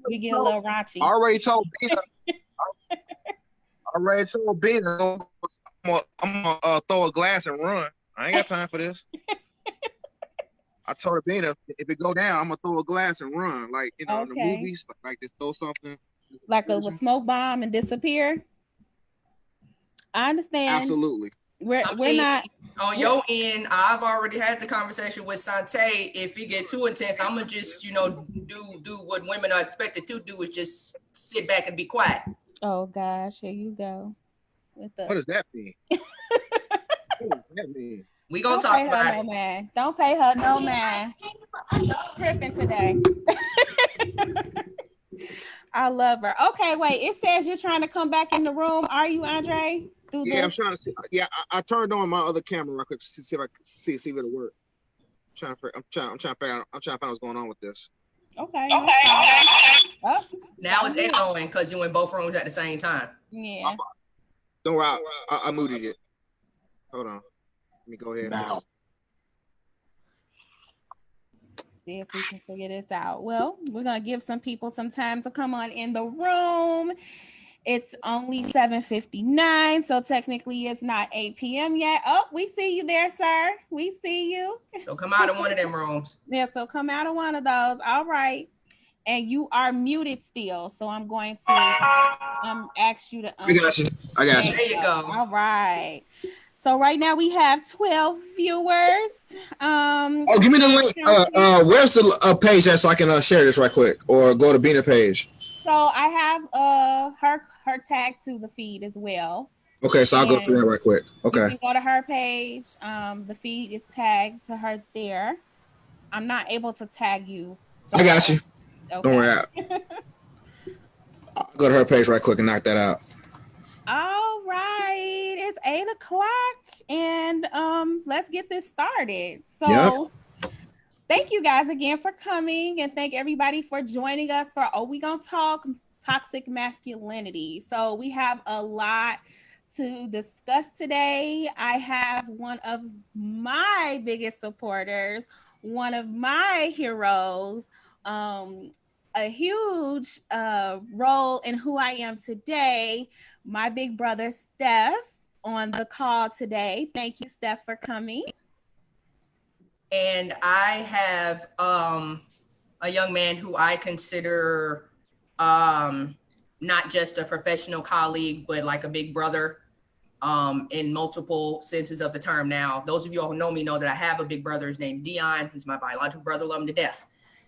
we get a little raunchy. I already told Bina. I'm gonna throw a glass and run. I ain't got time for this. I told Bina, if it go down, I'm gonna throw a glass and run. Like, in the movies, like just throw something. Like a smoke bomb and disappear. I understand. Absolutely. We're not on your end. I've already had the conversation with Sante. If you get too intense, I'm gonna just do what women are expected to do, is just sit back and be quiet. Oh gosh, here you go. What does that mean? What does that mean? We gonna talk about it. No man. Don't pay her no man. Tripping today. I love her. Okay, wait. It says you're trying to come back in the room. Are you, Andre? Yeah, I'm trying to see. Yeah, I turned on my other camera real quick to see if I can see if it'll work. I'm trying to find out what's going on with this. Okay. Oh, now it's echoing because you're in both rooms at the same time. Yeah. Don't worry, I muted it. Hold on. Let me go ahead now. See if we can figure this out. Well, we're gonna give some people some time to come on in the room. It's only 7:59, so technically it's not 8 p.m. yet. Oh, we see you there, sir. We see you. So come out of one of them rooms. Yeah, so come out of one of those. All right. And you are muted still, so I'm going to ask you to. I got you. There you go. All right. So right now we have 12 viewers. Give me the link. Where's the page that so I can share this right quick, or go to Bina page? So I have her tag to the feed as well. Okay, so I'll go through that right quick. Okay. You can go to her page. The feed is tagged to her there. I'm not able to tag you. So. I got you. Okay. Don't worry. I'll go to her page right quick and knock that out. All right. It's 8 o'clock and let's get this started. So thank you guys again for coming, and thank everybody for joining us for OWGT Talk Toxic Masculinity. So we have a lot to discuss today. I have one of my biggest supporters, one of my heroes, a huge role in who I am today, my big brother Steph, on the call today. Thank you, Steph, for coming. And I have a young man who I consider not just a professional colleague, but like a big brother in multiple senses of the term. Now, those of you all who know me know that I have a big brother. His name's Dion. He's my biological brother, love him to death.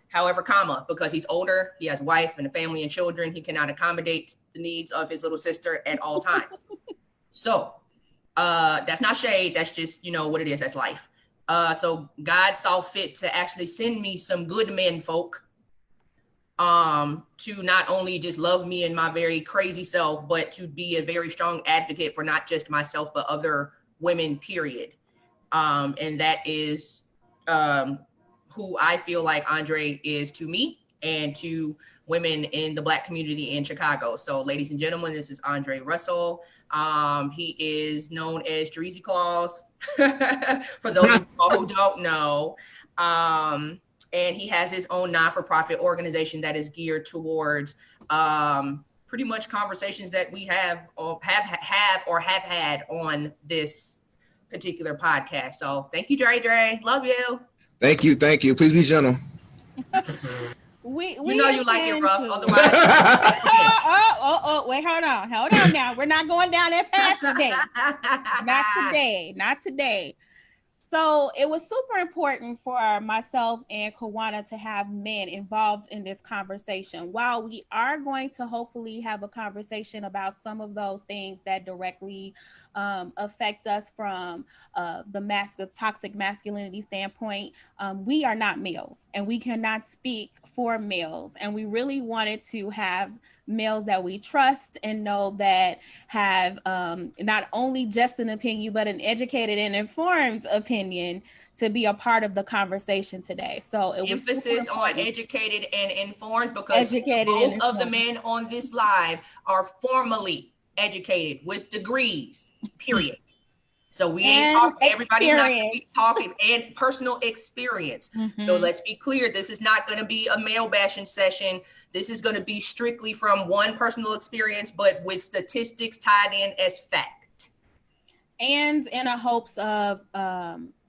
However, because he's older, he has a wife and a family and children, he cannot accommodate the needs of his little sister at all times. So that's not shade. That's just, what it is. That's life. So God saw fit to actually send me some good men folk to not only just love me and my very crazy self, but to be a very strong advocate for not just myself, but other women, period. And that is who I feel like Andre is to me and to women in the Black community in Chicago. So ladies and gentlemen, this is Andre Russell. He is known as Dreezy Claus for those of you who don't know. And he has his own not-for-profit organization that is geared towards pretty much conversations that we have had on this particular podcast. So thank you, Dre. Love you. Thank you. Please be gentle. We you like it rough. Otherwise, wait, hold on now. We're not going down that path today. Not today. So it was super important for myself and Kawana to have men involved in this conversation. While we are going to hopefully have a conversation about some of those things that directly affect us from the toxic masculinity standpoint, we are not males and we cannot speak for males. And we really wanted to have males that we trust and know that have not only just an opinion, but an educated and informed opinion to be a part of the conversation today. So it was emphasis on educated and informed, because both of the men on this live are formally educated with degrees, period. So we ain't talking, everybody's not going to be talking, and personal experience. Mm-hmm. So let's be clear, this is not going to be a male bashing session. This is going to be strictly from one personal experience, but with statistics tied in as fact. And in a hopes of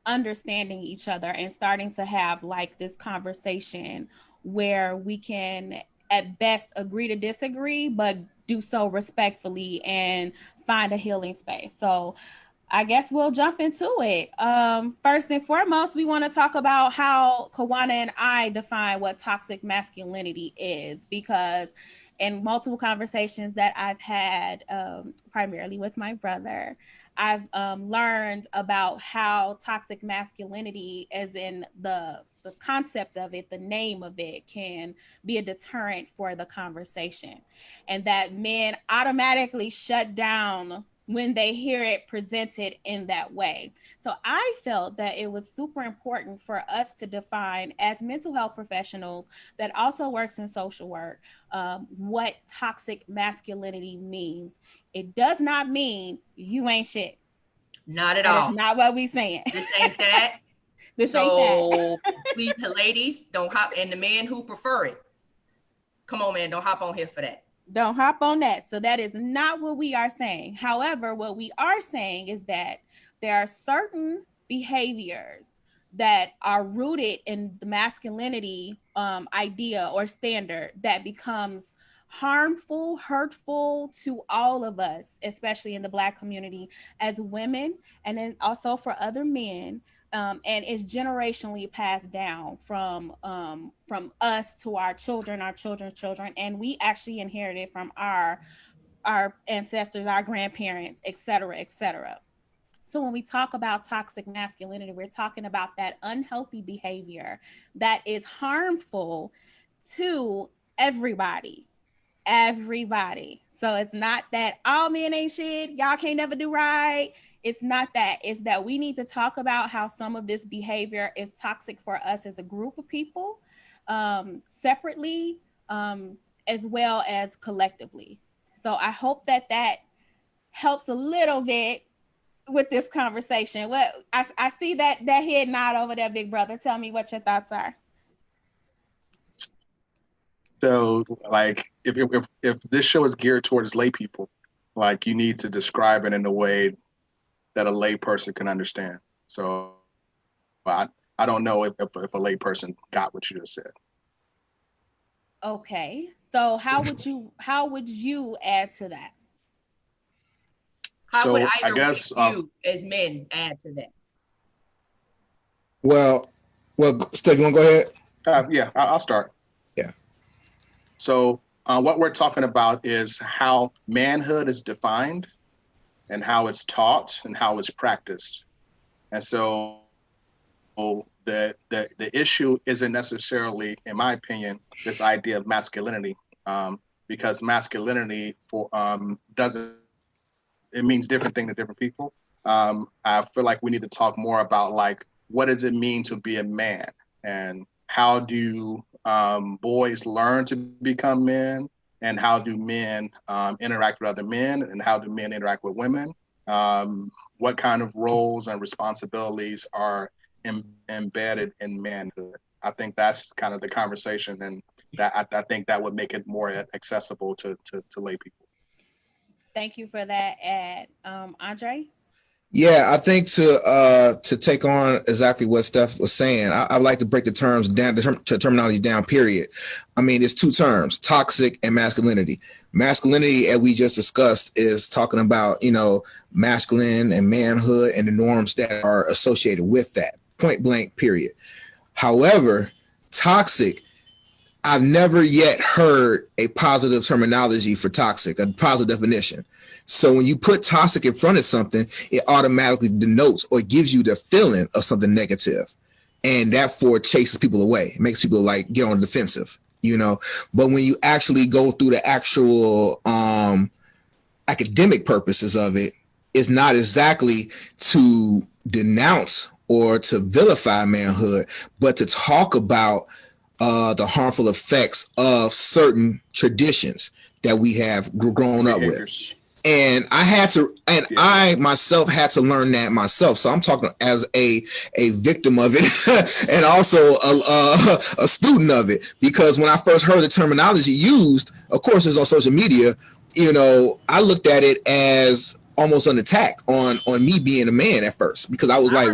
understanding each other and starting to have like this conversation where we can at best agree to disagree, but do so respectfully and find a healing space. So I guess we'll jump into it. First and foremost, we want to talk about how Kawana and I define what toxic masculinity is, because in multiple conversations that I've had, primarily with my brother, I've learned about how toxic masculinity, as in the concept of it, the name of it, can be a deterrent for the conversation, and that men automatically shut down when they hear it presented in that way. So I felt that it was super important for us to define, as mental health professionals that also works in social work, what toxic masculinity means. It does not mean you ain't shit. Not at That all. is not what we saying. This ain't that. This ain't that. Please, ladies, don't hop. And the men who prefer it, come on, man, don't hop on here for that. Don't hop on that. So that is not what we are saying. However, what we are saying is that there are certain behaviors that are rooted in the masculinity idea or standard that becomes harmful, hurtful to all of us, especially in the Black community as women, and then also for other men. And is generationally passed down from us to our children, our children's children, and we actually inherited from our ancestors, our grandparents, et cetera, et cetera. So when we talk about toxic masculinity, we're talking about that unhealthy behavior that is harmful to everybody. Everybody. So it's not that all men ain't shit, y'all can't never do right. It's not that. It's that we need to talk about how some of this behavior is toxic for us as a group of people, separately, as well as collectively. So I hope that that helps a little bit with this conversation. What I see that head nod over there, big brother. Tell me what your thoughts are. So, like, if this show is geared towards lay people, like, you need to describe it in a way that a lay person can understand. So, I don't know if a lay person got what you just said. Okay, so how would you add to that? How would So I either guess you as men add to that? Well, Steph, you want to go ahead? Yeah, I'll start. Yeah. So what we're talking about is how manhood is defined and how it's taught and how it's practiced. And so the issue isn't necessarily, in my opinion, this idea of masculinity, because masculinity doesn't, it means different things to different people. I feel like we need to talk more about, like, what does it mean to be a man, and how do boys learn to become men, and how do men interact with other men, and how do men interact with women? What kind of roles and responsibilities are embedded in manhood? I think that's kind of the conversation, and that I think that would make it more accessible to lay people. Thank you for that ad, Andre. Yeah, I think to take on exactly what Steph was saying, I would like to break the terms down, the terminology down, period. I mean, it's two terms, toxic and masculinity. Masculinity, as we just discussed, is talking about, masculine and manhood and the norms that are associated with that, point blank, period. However, toxic, I've never yet heard a positive terminology for toxic, a positive definition. So when you put toxic in front of something, it automatically denotes or gives you the feeling of something negative, and therefore chases people away. It makes people like get on the defensive, But when you actually go through the actual academic purposes of it, it's not exactly to denounce or to vilify manhood, but to talk about the harmful effects of certain traditions that we have grown up with. And I myself had to learn that myself. So I'm talking as a victim of it and also a student of it, because when I first heard the terminology used, of course, it's on social media. I looked at it as almost an attack on me being a man at first, because I was like,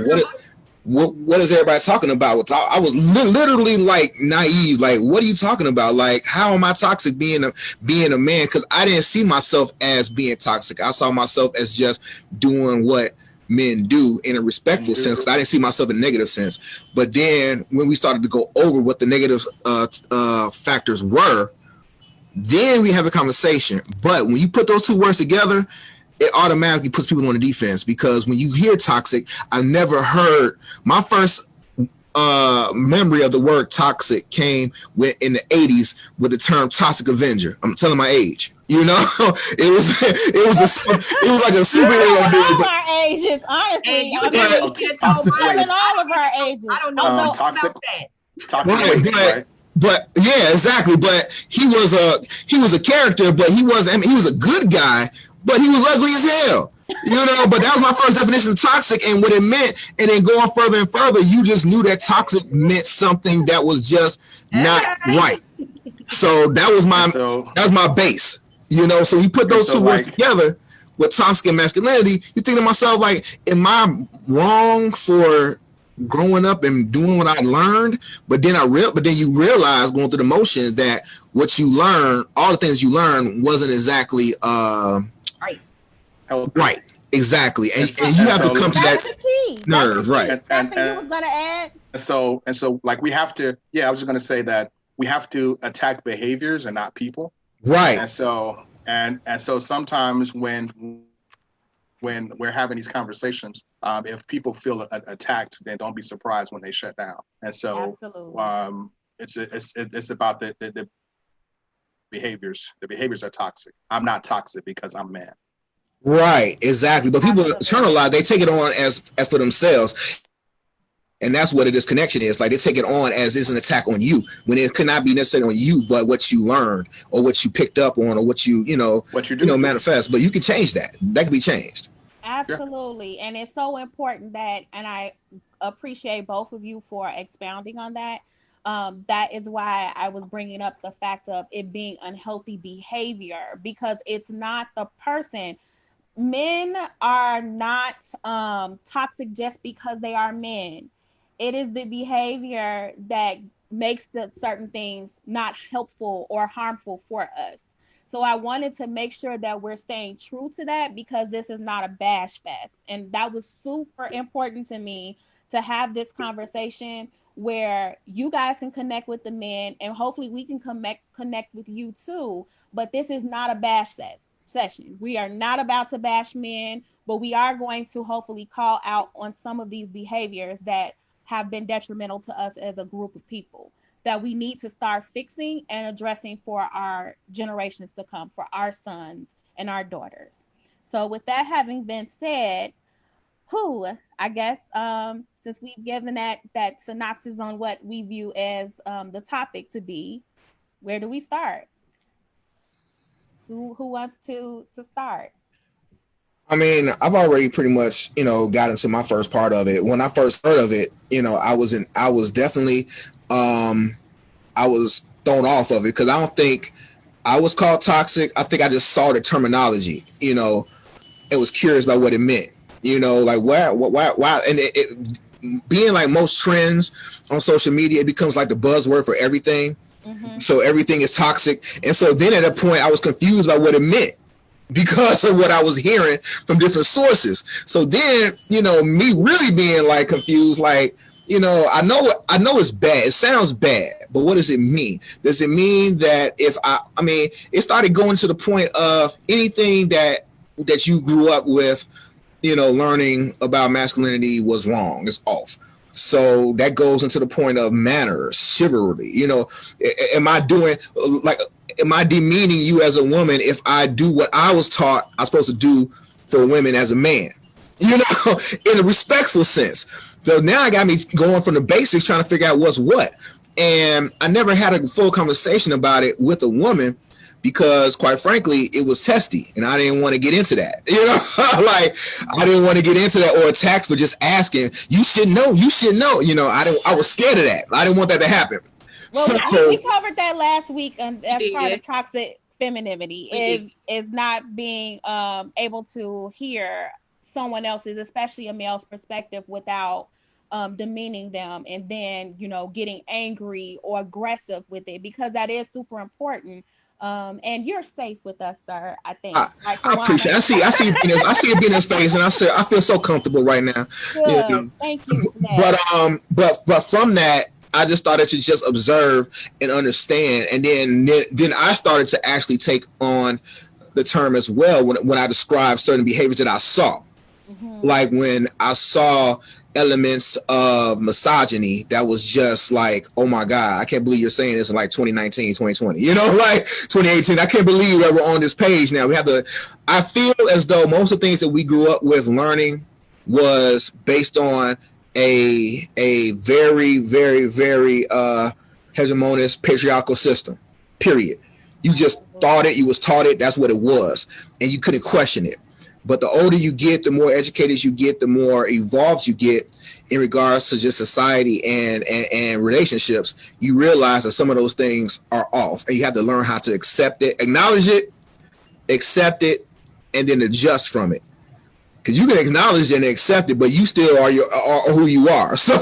what is everybody talking about? I was literally like naive. Like, what are you talking about? Like, how am I toxic being a man? Because I didn't see myself as being toxic. I saw myself as just doing what men do in a respectful sense. I didn't see myself in a negative sense. But then when we started to go over what the negative factors were, then we have a conversation. But when you put those two words together, it automatically puts people on the defense, because when you hear toxic, I've never heard, my first memory of the word toxic came in the 80s with the term toxic avenger. I'm telling my age. It was like a superhero dude. All of our ages, honestly. All of our ages. I don't know toxic about that. Toxic, right? But yeah, exactly. But he was a character, but he was a good guy, but he was ugly as hell. But that was my first definition of toxic and what it meant. And then going further and further, you just knew that toxic meant something that was just not right. So that was my base. So you put those two words together with toxic and masculinity, you think to myself, like, am I wrong for growing up and doing what I learned? But then you realize, going through the motion, that what you learn, all the things you learn, wasn't exactly right. Exactly. And you have to come to that nerve, right? Something you was gonna add. So like, we have to. Yeah, I was just gonna say that we have to attack behaviors and not people. Right. And so sometimes when we're having these conversations, if people feel attacked, then don't be surprised when they shut down. And so it's about the behaviors. The behaviors are toxic. I'm not toxic because I'm a man. Right, exactly. But people internalize, they take it on as for themselves. And that's what a disconnection is. Like, they take it on as it's an attack on you, when it could not be necessarily on you, but what you learned or what you picked up on or what you manifest. But you can change that. That can be changed. Absolutely. And it's so important that, and I appreciate both of you for expounding on that. That is why I was bringing up the fact of it being unhealthy behavior, because it's not the person. Men are not toxic just because they are men. It is the behavior that makes the certain things not helpful or harmful for us. So I wanted to make sure that we're staying true to that, because this is not a bash fest. And that was super important to me, to have this conversation where you guys can connect with the men, and hopefully we can connect with you too. But this is not a bash session. We are not about to bash men, but we are going to hopefully call out on some of these behaviors that have been detrimental to us as a group of people, that we need to start fixing and addressing for our generations to come, for our sons and our daughters. So with that having been said, I guess since we've given that synopsis on what we view as the topic to be, where do we start? Who wants to start? I mean, I've already pretty much, got into my first part of it. When I first heard of it, I was definitely, I was thrown off of it, because I don't think I was called toxic. I think I just saw the terminology, and was curious about what it meant, like why, and it being like most trends on social media, it becomes like the buzzword for everything. Mm-hmm. So everything is toxic. And so then at a point I was confused by what it meant, because of what I was hearing from different sources. So then, me really being like confused, like, I know it's bad. It sounds bad, but what does it mean? Does it mean that if it started going to the point of anything that you grew up with, learning about masculinity was wrong, it's off. So that goes into the point of manners, chivalry. Am I demeaning you as a woman if I do what I was taught I'm supposed to do for women as a man? In a respectful sense. So now I got me going from the basics, trying to figure out what's what. And I never had a full conversation about it with a woman, because quite frankly, it was testy and I didn't want to get into that. Like I didn't want to get into that or attacked for just asking, you should know. I was scared of that. I didn't want that to happen. Well, we covered that last week as part of toxic femininity is not being able to hear someone else's, especially a male's perspective, without demeaning them and then getting angry or aggressive with it, because that is super important. And you're safe with us, sir. I think. I appreciate it. I see you being in space, and I feel so comfortable right now. Good. Thank you for that. But from that, I just started to just observe and understand, and then I started to actually take on the term as well when I described certain behaviors that I saw, like when I saw elements of misogyny that was just like, oh my God, I can't believe you're saying this in like 2019, 2020, like 2018. I can't believe that we're on this page now. I feel as though most of the things that we grew up with learning was based on a very, very, very hegemonous patriarchal system, period. You just thought it, you was taught it, that's what it was, and you couldn't question it. But the older you get, the more educated you get, the more evolved you get in regards to just society and relationships. You realize that some of those things are off, and you have to learn how to accept it, acknowledge it, accept it, and then adjust from it. Because you can acknowledge it and accept it, but you still are who you are. So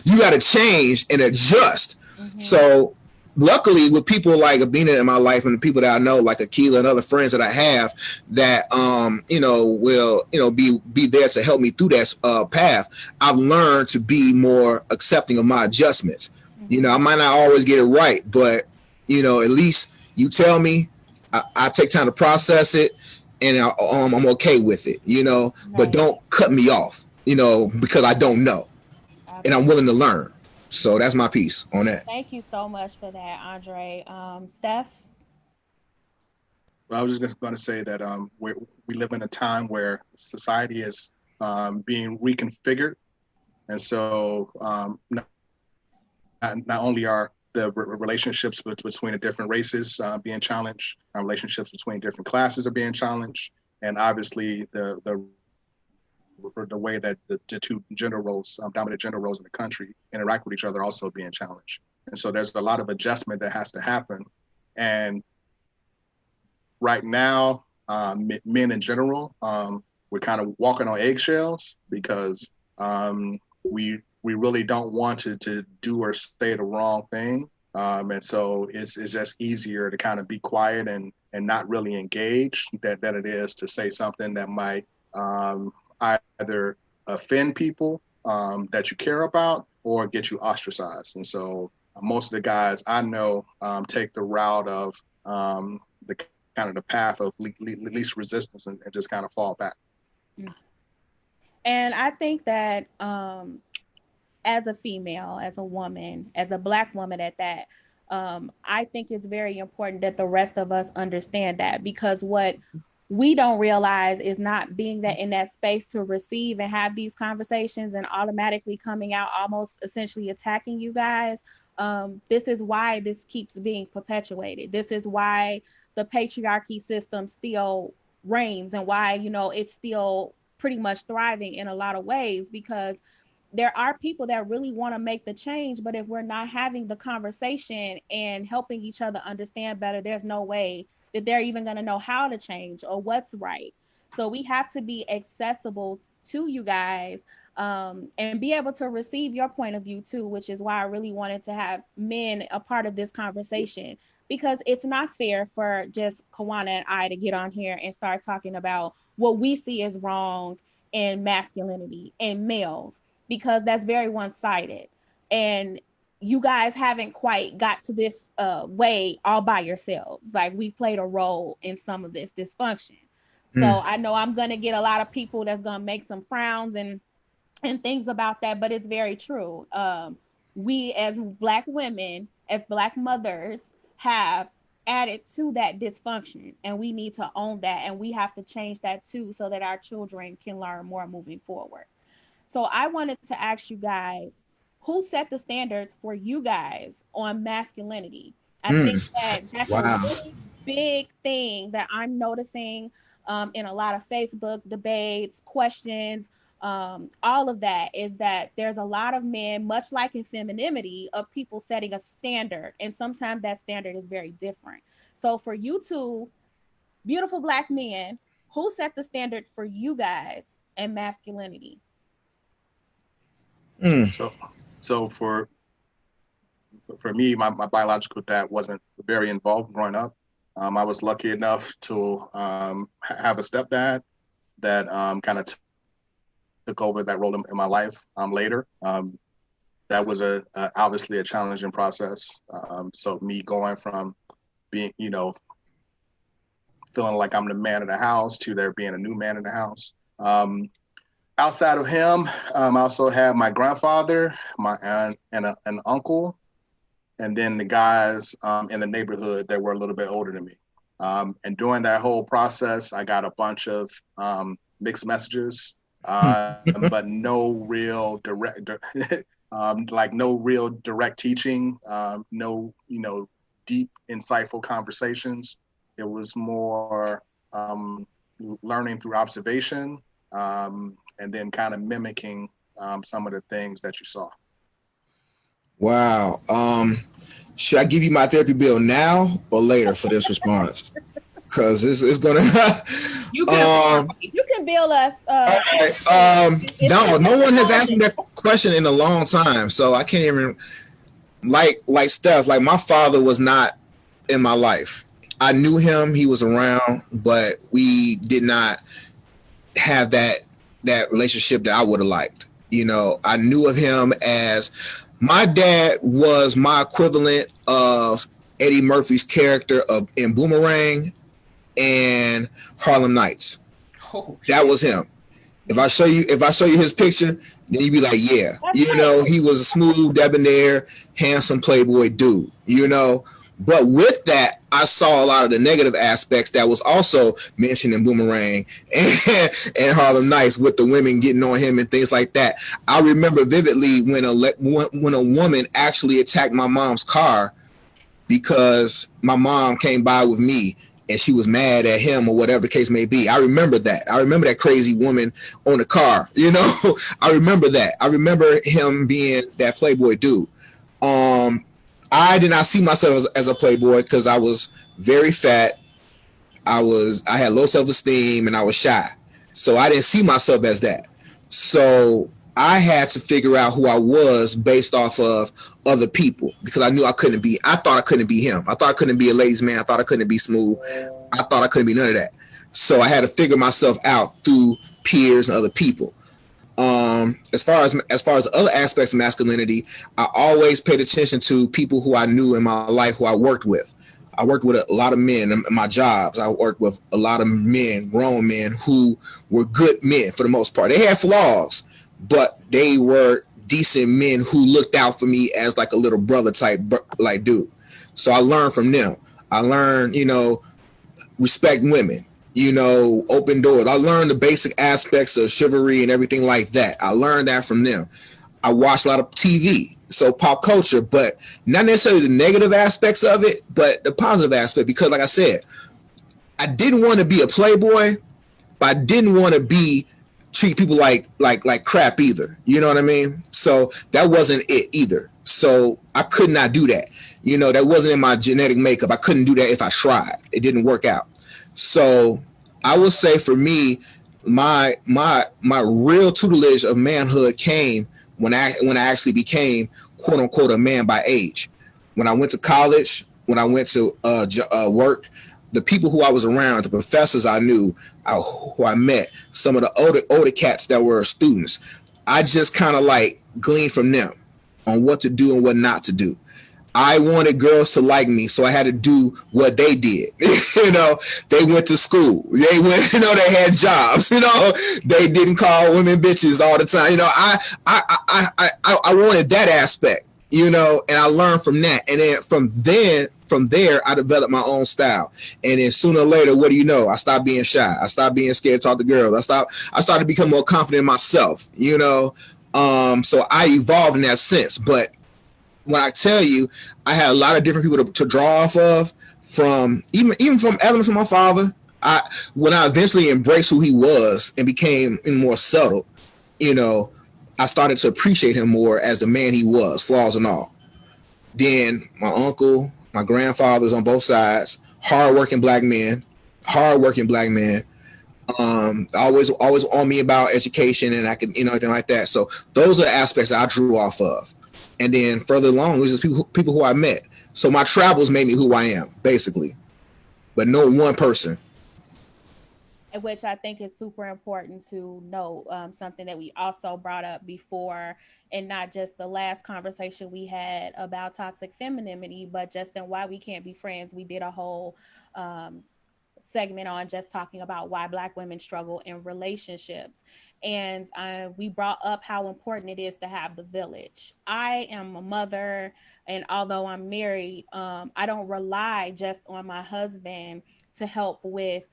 you got to change and adjust. So luckily, with people like Abina in my life and the people that I know, like Akila and other friends that I have, that will be there to help me through that path, I've learned to be more accepting of my adjustments. I might not always get it right, but at least you tell me, I take time to process it, and I'm okay with it. But don't cut me off, because I don't know, and I'm willing to learn. So that's my piece on that. Thank you so much for that, Andre. Steph? Well, I was just going to say that we live in a time where society is being reconfigured. And so not only are the relationships between the different races being challenged, relationships between different classes are being challenged, and obviously the way that the two gender roles, dominant gender roles in the country interact with each other also being challenged. And so there's a lot of adjustment that has to happen. And right now, men in general, we're kind of walking on eggshells because we really don't want to do or say the wrong thing. And so it's just easier to kind of be quiet and not really engage than it is to say something that might either offend people that you care about or get you ostracized. And so most of the guys I know take the route of the kind of the path of least resistance and just kind of fall back. And I think that as a female, as a woman, as a Black woman at that, I think it's very important that the rest of us understand that, because what we don't realize is not being that in that space to receive and have these conversations and automatically coming out almost essentially attacking you guys. This is why this keeps being perpetuated. This is why the patriarchy system still reigns and why, it's still pretty much thriving in a lot of ways, because there are people that really want to make the change, but if we're not having the conversation and helping each other understand better, there's no way that they're even going to know how to change or what's right. So we have to be accessible to you guys and be able to receive your point of view too, which is why I really wanted to have men a part of this conversation, because it's not fair for just Kawana and I to get on here and start talking about what we see as wrong in masculinity and males, because that's very one-sided. And you guys haven't quite got to this way all by yourselves. Like, we played a role in some of this dysfunction. So I know I'm going to get a lot of people that's going to make some frowns and things about that, but it's very true. We as Black women, as Black mothers, have added to that dysfunction, and we need to own that, and we have to change that too, so that our children can learn more moving forward. So I wanted to ask you guys, who set the standards for you guys on masculinity? I think that that's big thing that I'm noticing in a lot of Facebook debates, questions, all of that is that there's a lot of men, much like in femininity, of people setting a standard. And sometimes that standard is very different. So for you two beautiful Black men, who set the standard for you guys and masculinity? So for me, my biological dad wasn't very involved growing up. I was lucky enough to have a stepdad that kind of took over that role in my life later. That was obviously a challenging process. So me going from being, feeling like I'm the man of the house to there being a new man in the house. Outside of him, I also have my grandfather, my aunt, and an uncle, and then the guys in the neighborhood that were a little bit older than me. And during that whole process, I got a bunch of mixed messages, but no real direct, like no real direct teaching, no, deep, insightful conversations. It was more learning through observation, and then kind of mimicking some of the things that you saw. Wow. Should I give you my therapy bill now or later for this response? Because it's gonna. You can bill us. No one has asked me that question in a long time, so I can't even. Like Steph, like my father was not in my life. I knew him; he was around, but we did not have that relationship that I would have liked. I knew of him as my dad was my equivalent of Eddie Murphy's character in Boomerang and Harlem Nights. That was him. If I show you his picture, then you'd be like, yeah, he was a smooth, debonair, handsome playboy dude, But with that, I saw a lot of the negative aspects that was also mentioned in Boomerang and Harlem Nights, with the women getting on him and things like that. I remember vividly when a woman actually attacked my mom's car because my mom came by with me and she was mad at him or whatever the case may be. I remember that. I remember that crazy woman on the car, I remember that. I remember him being that playboy dude. I did not see myself as a playboy because I was very fat. I had low self-esteem and I was shy. So I didn't see myself as that. So I had to figure out who I was based off of other people because I knew I thought I couldn't be him. I thought I couldn't be a ladies' man. I thought I couldn't be smooth. I thought I couldn't be none of that. So I had to figure myself out through peers and other people. As far as other aspects of masculinity, I always paid attention to people who I knew in my life, who I worked with. I worked with a lot of men in my jobs. I worked with a lot of men, grown men, who were good men for the most part. They had flaws, but they were decent men who looked out for me as like a little brother type like dude. So I learned from them. I learned, respect women. Open doors. I learned the basic aspects of chivalry and everything like that. I learned that from them. I watched a lot of TV, so pop culture, but not necessarily the negative aspects of it, but the positive aspect, because like I said, I didn't want to be a playboy, but I didn't want to treat people like crap either. You know what I mean? So that wasn't it either. So I could not do that. That wasn't in my genetic makeup. I couldn't do that if I tried. It didn't work out. So I would say for me, my real tutelage of manhood came when I actually became quote unquote a man by age. When I went to college, when I went to work, the people who I was around, the professors I knew, who I met, some of the older cats that were students, I just kind of like gleaned from them on what to do and what not to do. I wanted girls to like me, so I had to do what they did. They went to school. They went, they had jobs. They didn't call women bitches all the time. I wanted that aspect, and I learned from that. And then from there, I developed my own style. And then sooner or later, what do you know? I stopped being shy. I stopped being scared to talk to girls. I started to become more confident in myself. So I evolved in that sense, but when I tell you, I had a lot of different people to draw off of from even from elements from my father. When I eventually embraced who he was and became more subtle, you know, I started to appreciate him more as the man he was, flaws and all. Then my uncle, my grandfathers on both sides, hardworking black men, always on me about education and I could, anything like that. So those are the aspects that I drew off of. And then further along, it was just people who I met. So my travels made me who I am, basically. But no one person. Which I think is super important to note. Something that we also brought up before, and not just the last conversation we had about toxic femininity, but just in why we can't be friends. We did a whole um, segment on just talking about why Black women struggle in relationships. And we brought up how important it is to have the village. I am a mother, and although I'm married, I don't rely just on my husband to help with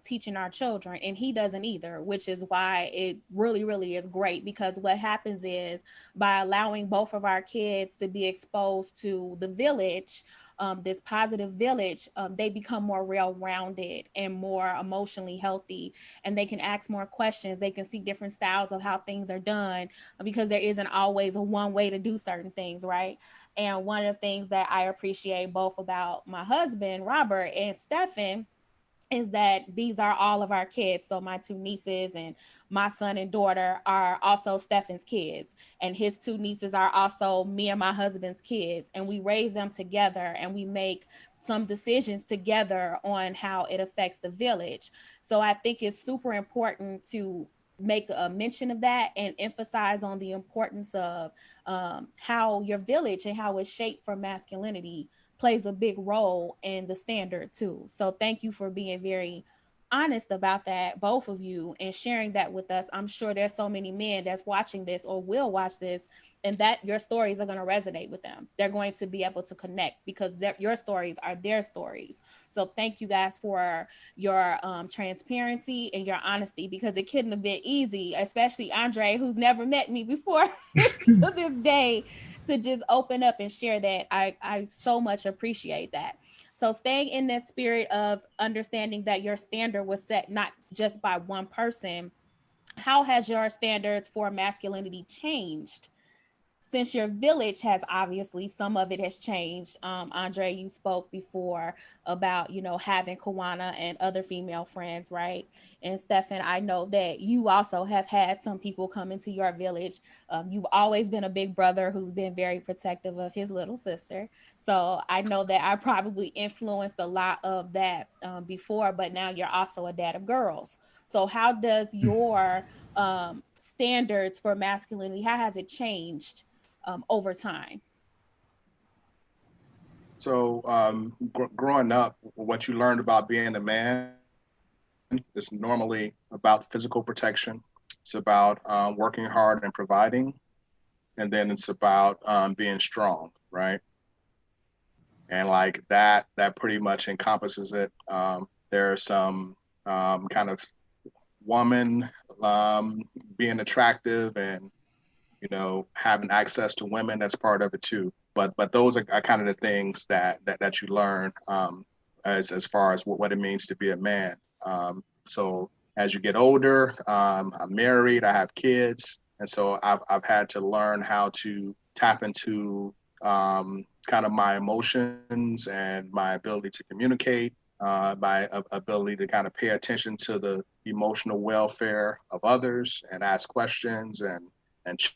teaching our children, and he doesn't either, which is why it really, really is great, because what happens is by allowing both of our kids to be exposed to the village, this positive village, they become more well-rounded and more emotionally healthy, and they can ask more questions. They can see different styles of how things are done, because there isn't always a one way to do certain things, right? And one of the things that I appreciate both about my husband, Robert, and Stephen, is that these are all of our kids. So my two nieces and my son and daughter are also Stefan's kids, and his two nieces are also me and my husband's kids. And we raise them together, and we make some decisions together on how it affects the village. So I think it's super important to make a mention of that and emphasize on the importance of how your village and how it's shaped for masculinity plays a big role in the standard too. So thank you for being very honest about that, both of you, and sharing that with us. I'm sure there's so many men that's watching this or will watch this, and that your stories are going to resonate with them. They're going to be able to connect because your stories are their stories. So thank you guys for your transparency and your honesty, because it couldn't have been easy, especially Andre, who's never met me before to this day, to just open up and share that. I so much appreciate that. So staying in that spirit of understanding that your standard was set not just by one person, how has your standards for masculinity changed since your village has, obviously some of it has changed? Andre, you spoke before about, having Kawana and other female friends, right? And Stefan, I know that you also have had some people come into your village. You've always been a big brother who's been very protective of his little sister. So I know that I probably influenced a lot of that before, but now you're also a dad of girls. So how does your standards for masculinity, how has it changed over time? So, growing up, what you learned about being a man is normally about physical protection. It's about working hard and providing, and then it's about being strong, right? And like that pretty much encompasses it. There are some kind of woman being attractive and having access to women, that's part of it too. But those are kind of the things that you learn as far as what it means to be a man. So as you get older, I'm married, I have kids, and so I've had to learn how to tap into kind of my emotions and my ability to communicate, my ability to kind of pay attention to the emotional welfare of others and ask questions and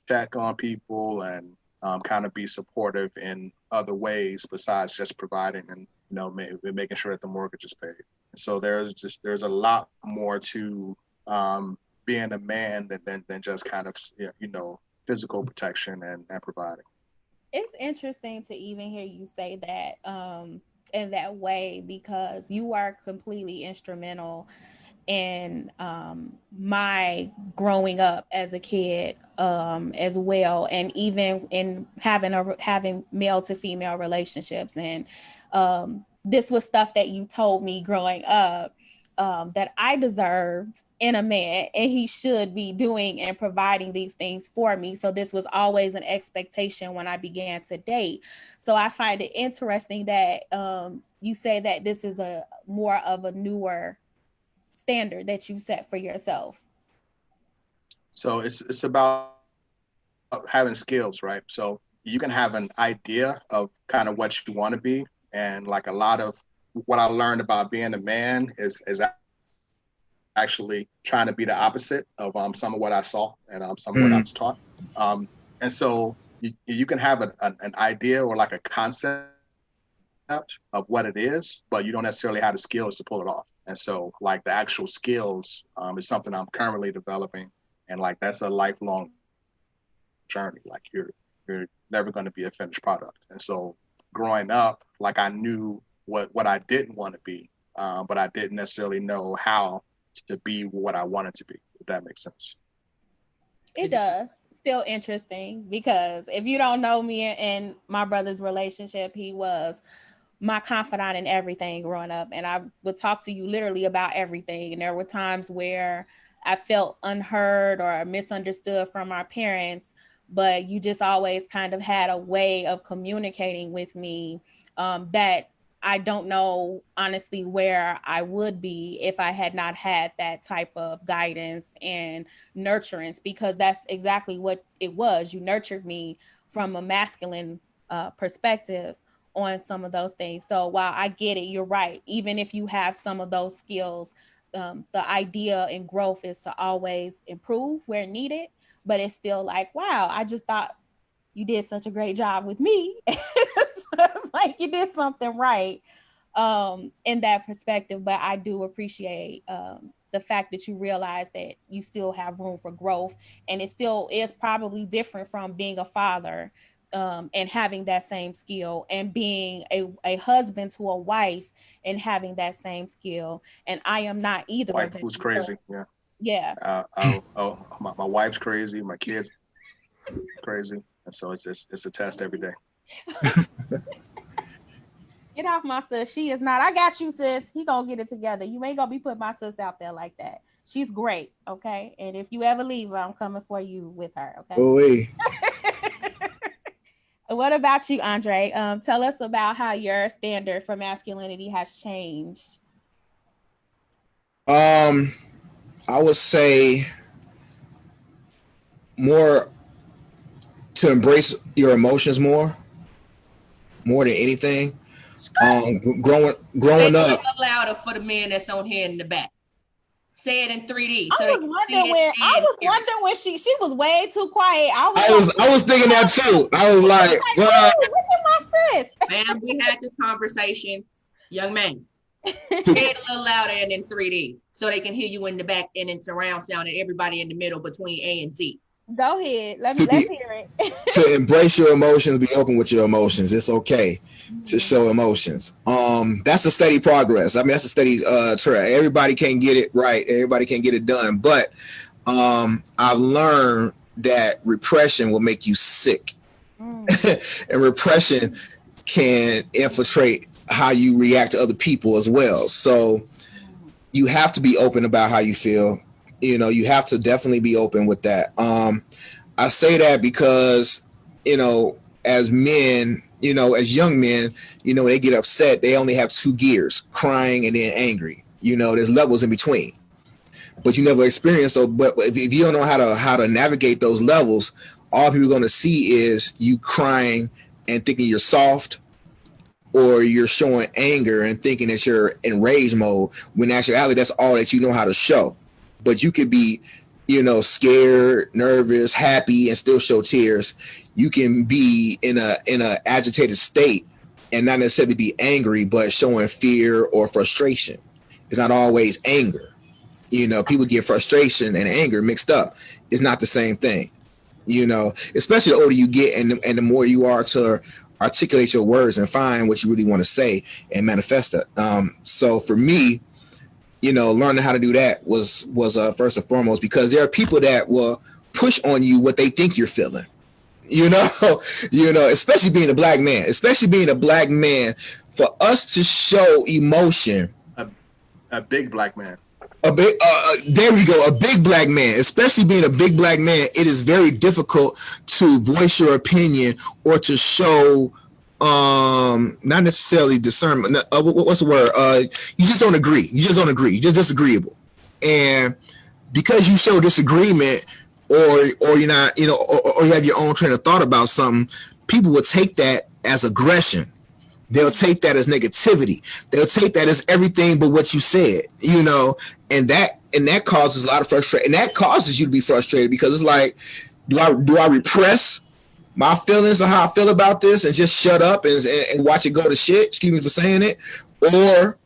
check on people and kind of be supportive in other ways besides just providing and making sure that the mortgage is paid. So there's a lot more to being a man than just kind of physical protection and providing. It's interesting to even hear you say that in that way, because you are completely instrumental in my growing up as a kid as well, and even in having male to female relationships. And this was stuff that you told me growing up, that I deserved in a man, and he should be doing and providing these things for me. So this was always an expectation when I began to date. So I find it interesting that you say that this is a more of a newer standard that you set for yourself. So it's about having skills, right? So you can have an idea of kind of what you want to be, and like a lot of what I learned about being a man is actually trying to be the opposite of some of what I saw and some of what I was taught. And so you can have an idea or like a concept of what it is, but you don't necessarily have the skills to pull it off. And so like the actual skills is something I'm currently developing, and like that's a lifelong journey. Like you're never going to be a finished product. And so growing up, like I knew what I didn't want to be, but I didn't necessarily know how to be what I wanted to be, if that makes sense. It does. Still interesting, because if you don't know me and my brother's relationship, he was my confidant in everything growing up, and I would talk to you literally about everything. And there were times where I felt unheard or misunderstood from our parents, but you just always kind of had a way of communicating with me that I don't know honestly where I would be if I had not had that type of guidance and nurturance, because that's exactly what it was. You nurtured me from a masculine perspective on some of those things. So while I get it, you're right. Even if you have some of those skills, the idea and growth is to always improve where needed. But it's still like, wow, I just thought you did such a great job with me. So it's like you did something right in that perspective. But I do appreciate the fact that you realize that you still have room for growth, and it still is probably different from being a father and having that same skill, and being a husband to a wife and having that same skill. And I am not either Wife of them. who's crazy, yeah. Yeah. My wife's crazy, my kids crazy, and so it's a test every day. Get off my sis. She is not. I got you, sis. He gonna get it together. You ain't gonna be putting my sis out there like that. She's great, okay? And if you ever leave her, I'm coming for you with her, okay? Oh, What about you, Andre? Tell us about how your standard for masculinity has changed. I would say more to embrace your emotions more than anything. Growing up. Louder for the man that's on here in the back. Say it in 3D. So I was wondering when she was way too quiet. I was thinking that too. I was like, look at my sis. Man, we had this conversation, young man. Say it a little louder and in 3D so they can hear you in the back and in surround sound and everybody in the middle between A and Z. Go ahead. Let's hear it. To embrace your emotions, be open with your emotions. It's okay to show emotions. That's a steady progress. I mean, that's a steady track. Everybody can't get it right. Everybody can't get it done. But I've learned that repression will make you sick. And repression can infiltrate how you react to other people as well. So you have to be open about how you feel. You know, you have to definitely be open with that. I say that because, as men, as young men, they get upset. They only have two gears, crying and then angry. There's levels in between, but you never experience. So, but if you don't know how to navigate those levels, all people are going to see is you crying and thinking you're soft, or you're showing anger and thinking that you're in rage mode, when in actuality, that's all that you know how to show. But you could be, scared, nervous, happy, and still show tears. You can be in a agitated state and not necessarily be angry, but showing fear or frustration. It's not always anger. People get frustration and anger mixed up. It's not the same thing. Especially the older you get and the more you are to articulate your words and find what you really want to say and manifest it. So for me, learning how to do that was first and foremost, because there are people that will push on you what they think you're feeling. Especially being a black man, for us to show emotion. A big black man. There we go. A big black man, especially being a big black man, it is very difficult to voice your opinion or to show not necessarily discernment. What's the word? You just don't agree. You just don't agree. You're just disagreeable. And because you show disagreement or you're not, or you have your own train of thought about something, people will take that as aggression. They'll take that as negativity. They'll take that as everything but what you said, and that causes a lot of frustration. And that causes you to be frustrated because it's like, do I repress my feelings or how I feel about this and just shut up and watch it go to shit? Excuse me for saying it. Or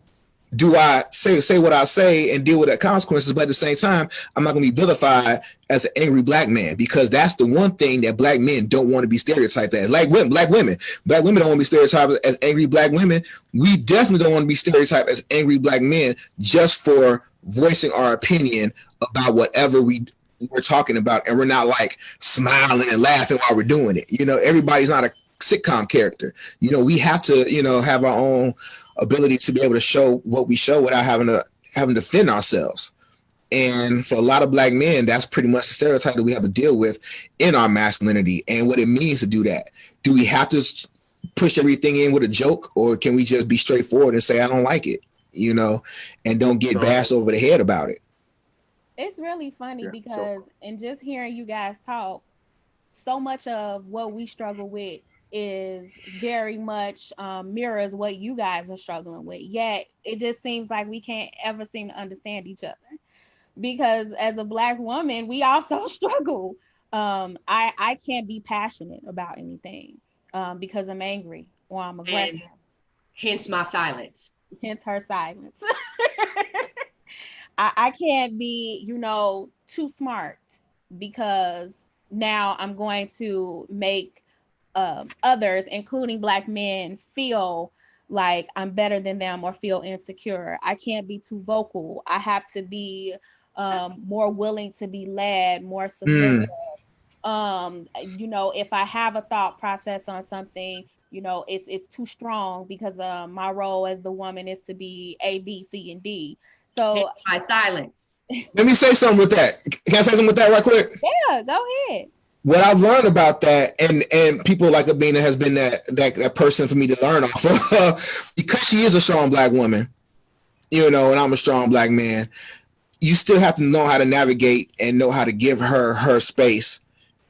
do I say what I say and deal with the consequences? But at the same time, I'm not going to be vilified as an angry black man, because that's the one thing that black men don't want to be stereotyped as. Like black women don't want to be stereotyped as angry black women. We definitely don't want to be stereotyped as angry black men just for voicing our opinion about whatever we're talking about, and we're not like smiling and laughing while we're doing it. Everybody's not a sitcom character. We have to, have our own ability to be able to show what we show without having to defend ourselves. And for a lot of black men, that's pretty much the stereotype that we have to deal with in our masculinity and what it means to do that. Do we have to push everything in with a joke, or can we just be straightforward and say, I don't like it, and don't get bashed over the head about it? It's really funny because in just hearing you guys talk, so much of what we struggle with is very much mirrors what you guys are struggling with. Yet it just seems like we can't ever seem to understand each other, because as a black woman, we also struggle. I can't be passionate about anything because I'm angry or I'm aggressive. And hence my silence. Hence her silence. I can't be, too smart, because now I'm going to make others, including black men, feel like I'm better than them or feel insecure. I can't be too vocal. I have to be more willing to be led, more submissive. If I have a thought process on something, it's too strong because my role as the woman is to be A, B, C, and D. So my silence. Let me say something with that. Can I say something with that right quick? Yeah, go ahead. What I've learned about that, and people like Abina has been that person for me to learn off of, because she is a strong black woman, and I'm a strong black man. You still have to know how to navigate and know how to give her space,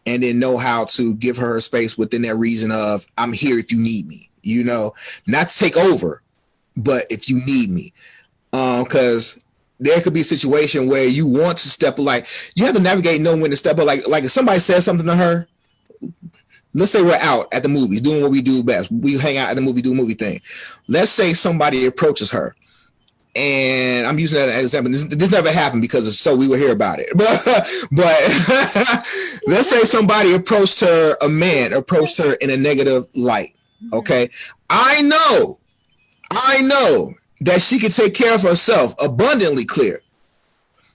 and then know how to give her space within that reason of, I'm here if you need me, not to take over, but if you need me. Because there could be a situation where you want to step, like you have to navigate, know when to step up. Like if somebody says something to her, let's say we're out at the movies doing what we do best. We hang out at the movie, do a movie thing. Let's say somebody approaches her, and I'm using that as an example. This never happened because so we will hear about it. But let's say somebody approached her, a man approached her in a negative light. Okay, I know that she can take care of herself, abundantly clear.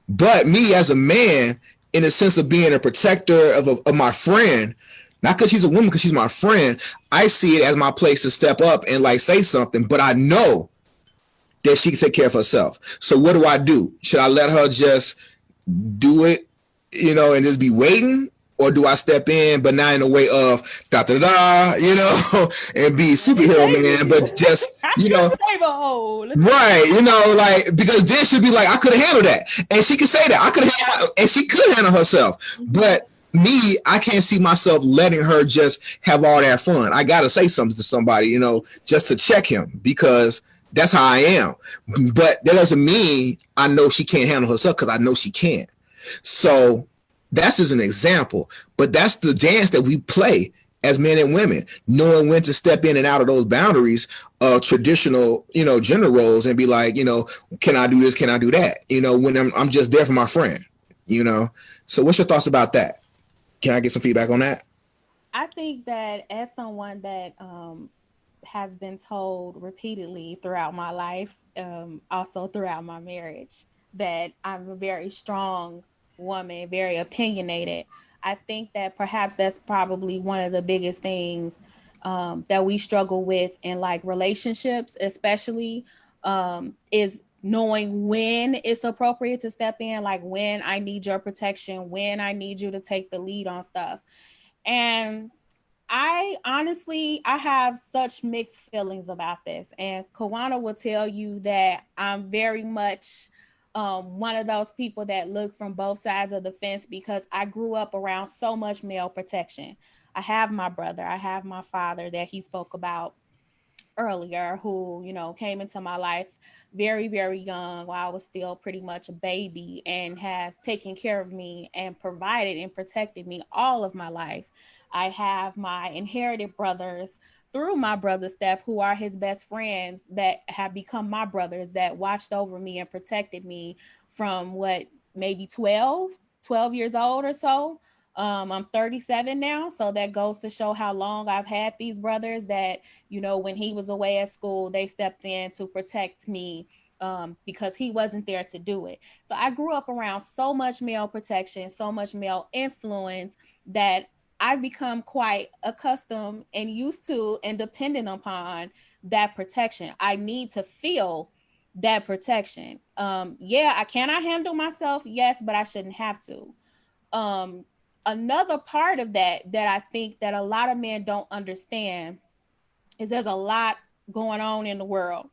But me as a man, in the sense of being a protector of my friend, not because she's a woman, because she's my friend, I see it as my place to step up and say something, but I know that she can take care of herself. So what do? Should I let her just do it, and just be waiting? Or do I step in, but not in a way of da-da-da, and be superhero man, but just, right, because then she'll be like, I could have handled that. And she can say that. And she could handle herself. But me, I can't see myself letting her just have all that fun. I got to say something to somebody, just to check him, because that's how I am. But that doesn't mean I know she can't handle herself, because I know she can. So that's just an example, but that's the dance that we play as men and women, knowing when to step in and out of those boundaries of traditional, gender roles, and be like, can I do this? Can I do that? When I'm just there for my friend, So what's your thoughts about that? Can I get some feedback on that? I think that as someone that has been told repeatedly throughout my life, also throughout my marriage, that I'm a very strong woman, very opinionated, I think that perhaps that's probably one of the biggest things that we struggle with in relationships, especially, is knowing when it's appropriate to step in, like when I need your protection, when I need you to take the lead on stuff. And I honestly, I have such mixed feelings about this. And Kawana will tell you that I'm very much one of those people that look from both sides of the fence, because I grew up around so much male protection. I have my brother, I have my father that he spoke about earlier, who, you know, came into my life very, very young while I was still pretty much a baby, and has taken care of me and provided and protected me all of my life. I have my inherited brothers through my brother Steph, who are his best friends, that have become my brothers, that watched over me and protected me from what, maybe 12 years old or so. I'm 37 now, so that goes to show how long I've had these brothers that, you know, when he was away at school, they stepped in to protect me, because he wasn't there to do it. So I grew up around so much male protection, so much male influence, that I've become quite accustomed and used to and dependent upon that protection. I need to feel that protection. Yeah, I cannot handle myself, yes, but I shouldn't have to. Um, Another part of that I think that a lot of men don't understand is there's a lot going on in the world.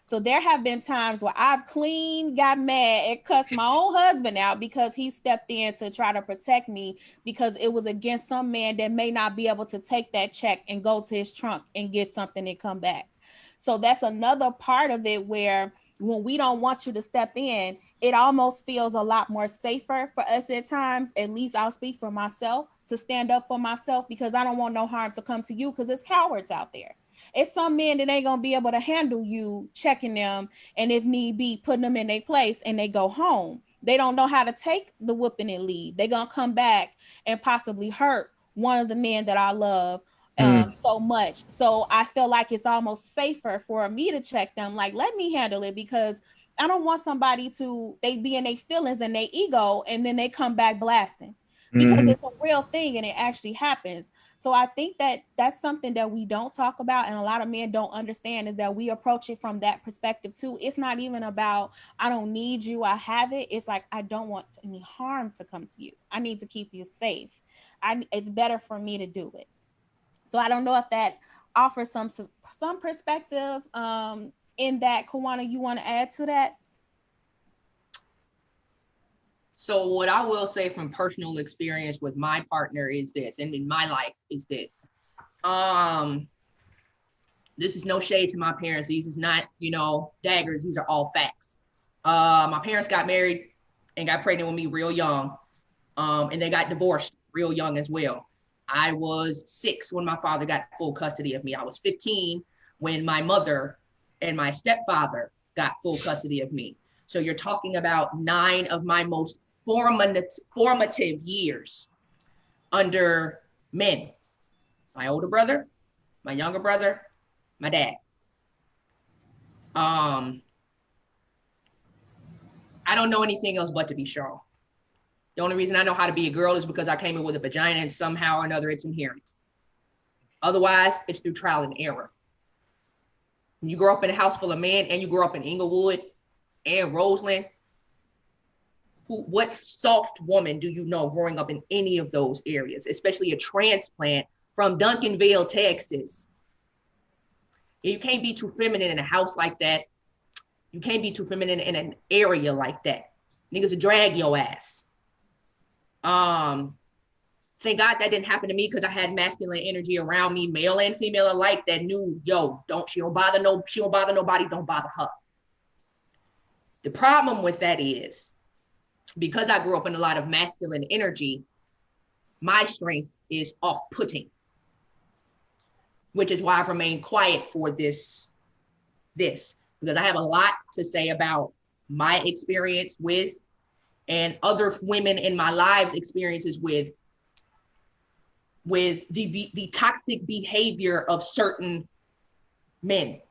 So there have been times where I've clean got mad and cussed my own husband out because he stepped in to try to protect me, because it was against some man that may not be able to take that check and go to his trunk and get something and come back. So that's another part of it, where when we don't want you to step in, it almost feels a lot more safer for us at times. At least I'll speak for myself, to stand up for myself, because I don't want no harm to come to you, because it's cowards out there. It's some men that ain't gonna be able to handle you checking them, and if need be, putting them in their place, and they go home. They don't know how to take the whooping and leave. They gonna come back and possibly hurt one of the men that I love so much. So I feel like it's almost safer for me to check them. Like, let me handle it, because I don't want somebody to, they be in their feelings and their ego, and then they come back blasting, because it's a real thing and it actually happens. So I think that that's something that we don't talk about, and a lot of men don't understand, is that we approach it from that perspective too. It's not even about, I don't need you, I have it. It's like, I don't want any harm to come to you. I need to keep you safe. It's better for me to do it. So I don't know if that offers some perspective in that. Kawana, you want to add to that? So what I will say from personal experience with my partner is this, and in my life is this. This is no shade to my parents. These is not, you know, daggers. These are all facts. My parents got married and got pregnant with me real young. And they got divorced real young as well. I was 6 when my father got full custody of me. I was 15 when my mother and my stepfather got full custody of me. So you're talking about 9 of my most formative years under men. My older brother, my younger brother, my dad. I don't know anything else but to be strong. The only reason I know how to be a girl is because I came in with a vagina, and somehow or another it's inherent. Otherwise, it's through trial and error. When you grow up in a house full of men, and you grow up in Inglewood and Roseland, what soft woman do you know growing up in any of those areas, especially a transplant from Duncanville, Texas? You can't be too feminine in a house like that. You can't be too feminine in an area like that. Niggas will drag your ass. Thank God that didn't happen to me, because I had masculine energy around me, male and female alike, that knew, yo, she don't bother nobody, don't bother her. The problem with that is, because I grew up in a lot of masculine energy, my strength is off-putting, which is why I've remained quiet for this, because I have a lot to say about my experience with, and other women in my lives experiences with the toxic behavior of certain men.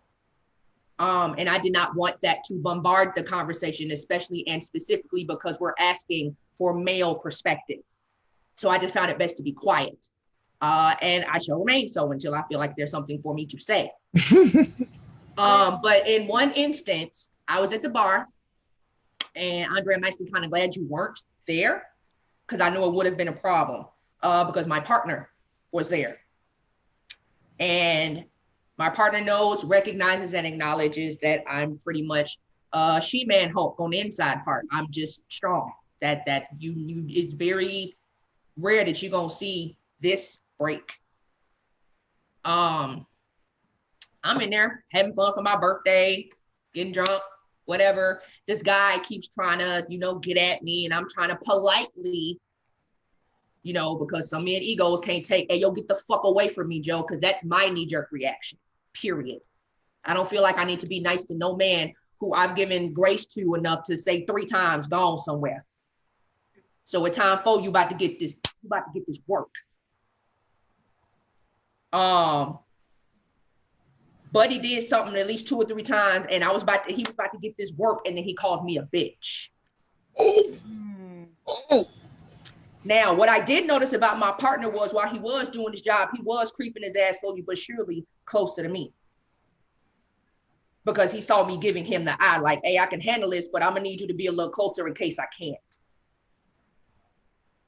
And I did not want that to bombard the conversation, especially and specifically because we're asking for male perspective. So I just found it best to be quiet. And I shall remain so until I feel like there's something for me to say. But in one instance, I was at the bar, and Andre, I'm actually kind of glad you weren't there, because I knew it would have been a problem, because my partner was there. And my partner knows, recognizes, and acknowledges that I'm pretty much She-Man Hulk on the inside part. I'm just strong. That you it's very rare that you're gonna see this break. I'm in there having fun for my birthday, getting drunk, whatever. This guy keeps trying to, get at me, and I'm trying to politely, because some men egos can't take, hey, yo, get the fuck away from me, Joe, because that's my knee-jerk reaction, period. I don't feel like I need to be nice to no man who I've given grace to enough to say 3 times gone somewhere. So at time 4, you about to get this work. Buddy did something at least 2 or 3 times, and he was about to get this work, and then he called me a bitch. Now, what I did notice about my partner was, while he was doing his job, he was creeping his ass slowly but surely closer to me, because he saw me giving him the eye, like, hey, I can handle this, but I'm gonna need you to be a little closer in case I can't.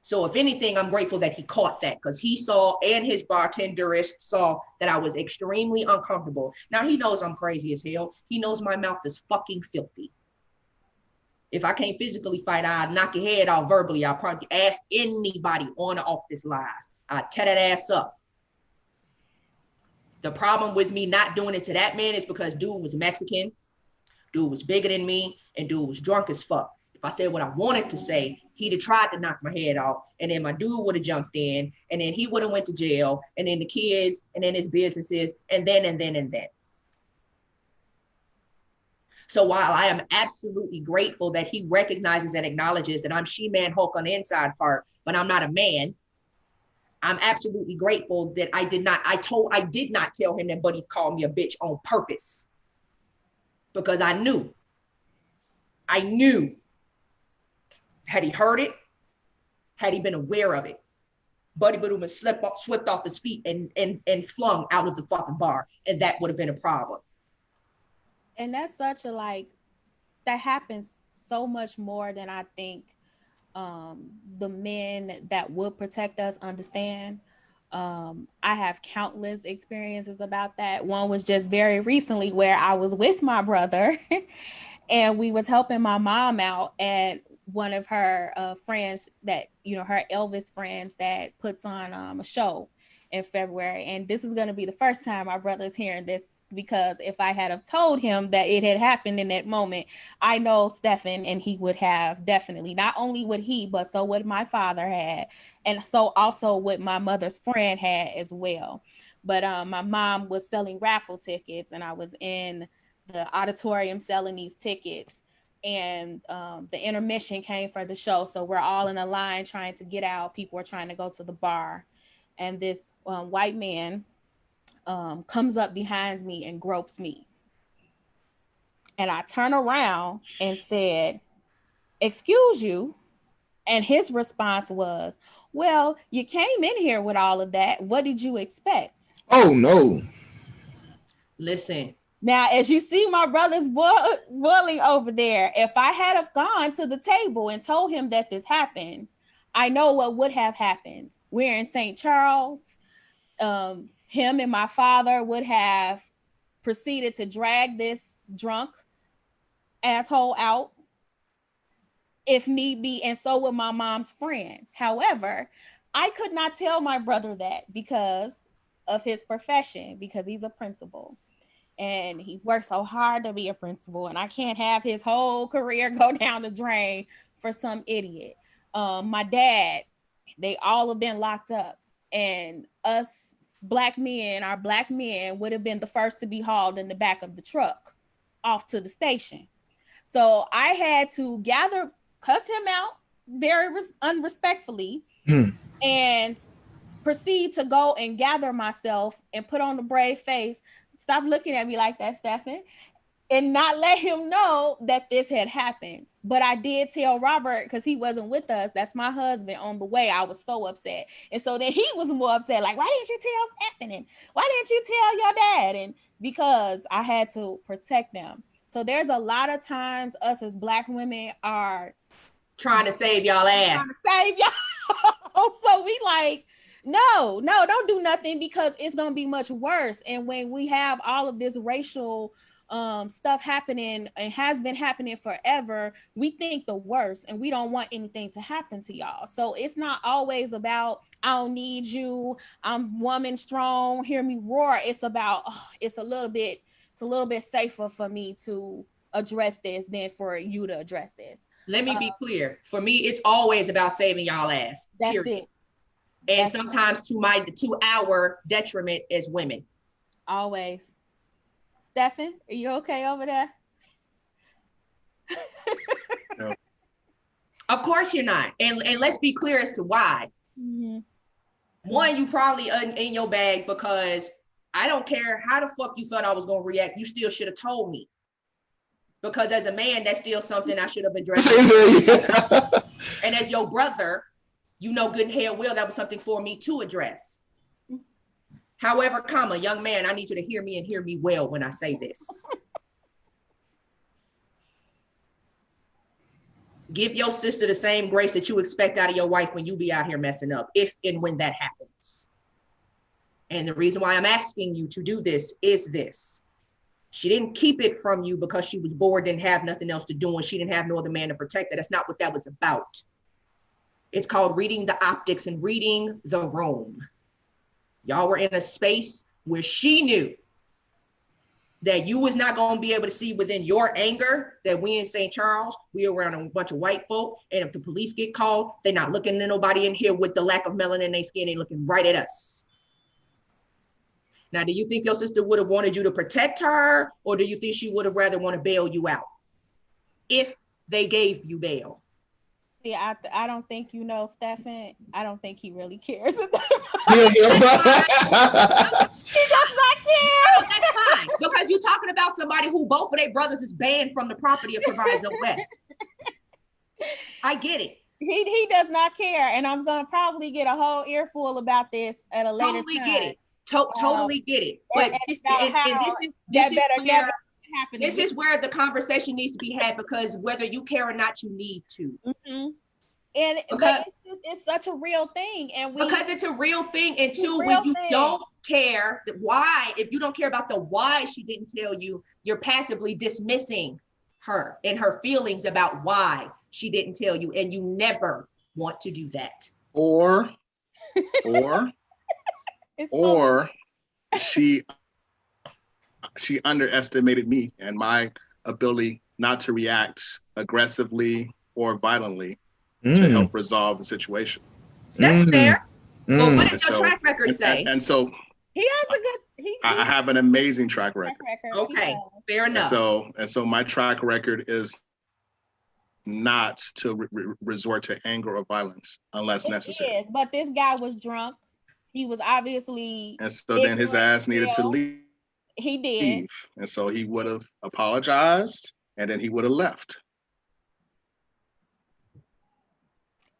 So if anything, I'm grateful that he caught that, because he saw, and his bartenderess saw, that I was extremely uncomfortable. Now, he knows I'm crazy as hell. He knows my mouth is fucking filthy. If I can't physically fight, I'd knock your head off verbally. I'll probably ask anybody on or off this live. I'd tear that ass up. The problem with me not doing it to that man is because dude was Mexican, dude was bigger than me, and dude was drunk as fuck. If I said what I wanted to say, he'd have tried to knock my head off, and then my dude would have jumped in, and then he would have went to jail, and then the kids, and then his businesses, and then. So while I am absolutely grateful that he recognizes and acknowledges that I'm She-Man Hulk on the inside part, but I'm not a man, I'm absolutely grateful that I did not tell him that Buddy called me a bitch on purpose, because I knew had he heard it, had he been aware of it, Buddy would have been swept off his feet and flung out of the fucking bar, and that would have been a problem. And that's such that happens so much more than I think the men that would protect us understand. I have countless experiences about that. One was just very recently, where I was with my brother and we was helping my mom out at one of her friends that, her Elvis friends that puts on a show in February. And this is going to be the first time my brother's hearing this, because if I had have told him that it had happened in that moment, I know Stephen, and he would have definitely, not only would he, but so would my father had, and so also what my mother's friend had as well. But my mom was selling raffle tickets, and I was in the auditorium selling these tickets, and the intermission came for the show. So we're all in a line trying to get out. People are trying to go to the bar, and this white man comes up behind me and gropes me. And I turn around and said, "Excuse you." And his response was, "Well, you came in here with all of that. What did you expect?" Oh, no. Listen. Now, as you see my brother's boiling over there, if I had have gone to the table and told him that this happened, I know what would have happened. We're in St. Charles. Him and my father would have proceeded to drag this drunk asshole out if need be, and so would my mom's friend. However, I could not tell my brother that because of his profession, because he's a principal and he's worked so hard to be a principal, and I can't have his whole career go down the drain for some idiot. My dad, they all have been locked up, and us black men would have been the first to be hauled in the back of the truck off to the station. So I had to cuss him out very unrespectfully and proceed to go and gather myself and put on a brave face. Stop looking at me like that, Stephen. And not let him know that this had happened. But I did tell Robert, because he wasn't with us, that's my husband, on the way. I was so upset. And so then he was more upset, like, why didn't you tell Stephen? And why didn't you tell your dad? And because I had to protect them. So there's a lot of times us as Black women are trying to save y'all ass. Trying to save y'all. So we like, no, don't do nothing because it's gonna be much worse. And when we have all of this racial stuff happening and has been happening forever, we think the worst and we don't want anything to happen to y'all. So it's not always about I don't need you, I'm woman strong, hear me roar. It's about it's a little bit safer for me to address this than for you to address this. Let me be clear. For me, it's always about saving y'all ass. That's period. it. And That's sometimes to our detriment as women. Always. Stephen, are you okay over there? No. Of course you're not. And let's be clear as to why. Mm-hmm. One, you probably in your bag because I don't care how the fuck you thought I was going to react. You still should have told me. Because as a man, that's still something I should have addressed. And as your brother, you know good and hell well that was something for me to address. However, young man, I need you to hear me and hear me well when I say this. Give your sister the same grace that you expect out of your wife when you be out here messing up, if and when that happens. And the reason why I'm asking you to do this is this. She didn't keep it from you because she was bored, didn't have nothing else to do, and she didn't have no other man to protect her. That's not what that was about. It's called reading the optics and reading the room. Y'all were in a space where she knew that you was not going to be able to see within your anger that we in St. Charles, we around a bunch of white folk, and if the police get called, they're not looking at nobody in here with the lack of melanin in their skin, they're looking right at us. Now, do you think your sister would have wanted you to protect her, or do you think she would have rather want to bail you out if they gave you bail? See, I don't think Stephen. I don't think he really cares. He does not care. No, that's fine. Because you're talking about somebody who both of their brothers is banned from the property of Proviso West. I get it. He does not care, and I'm gonna probably get a whole earful about this at a later time. Get it. Totally get it. But this is where the conversation needs to be had, because whether you care or not, you need to. Mm-hmm. And but it's such a real thing, and because it's a real thing. And two, when you don't care why, if you don't care about the why she didn't tell you, you're passively dismissing her and her feelings about why she didn't tell you, and you never want to do that. Or she underestimated me and my ability not to react aggressively or violently to help resolve the situation. That's fair. But what does your track record say? And so he has a good. I have an amazing track record. Okay, fair enough. And so my track record is not to resort to anger or violence unless necessary. It is, but this guy was drunk. He was obviously. And so then his ass needed to leave. He did. And so he would have apologized, and then he would have left.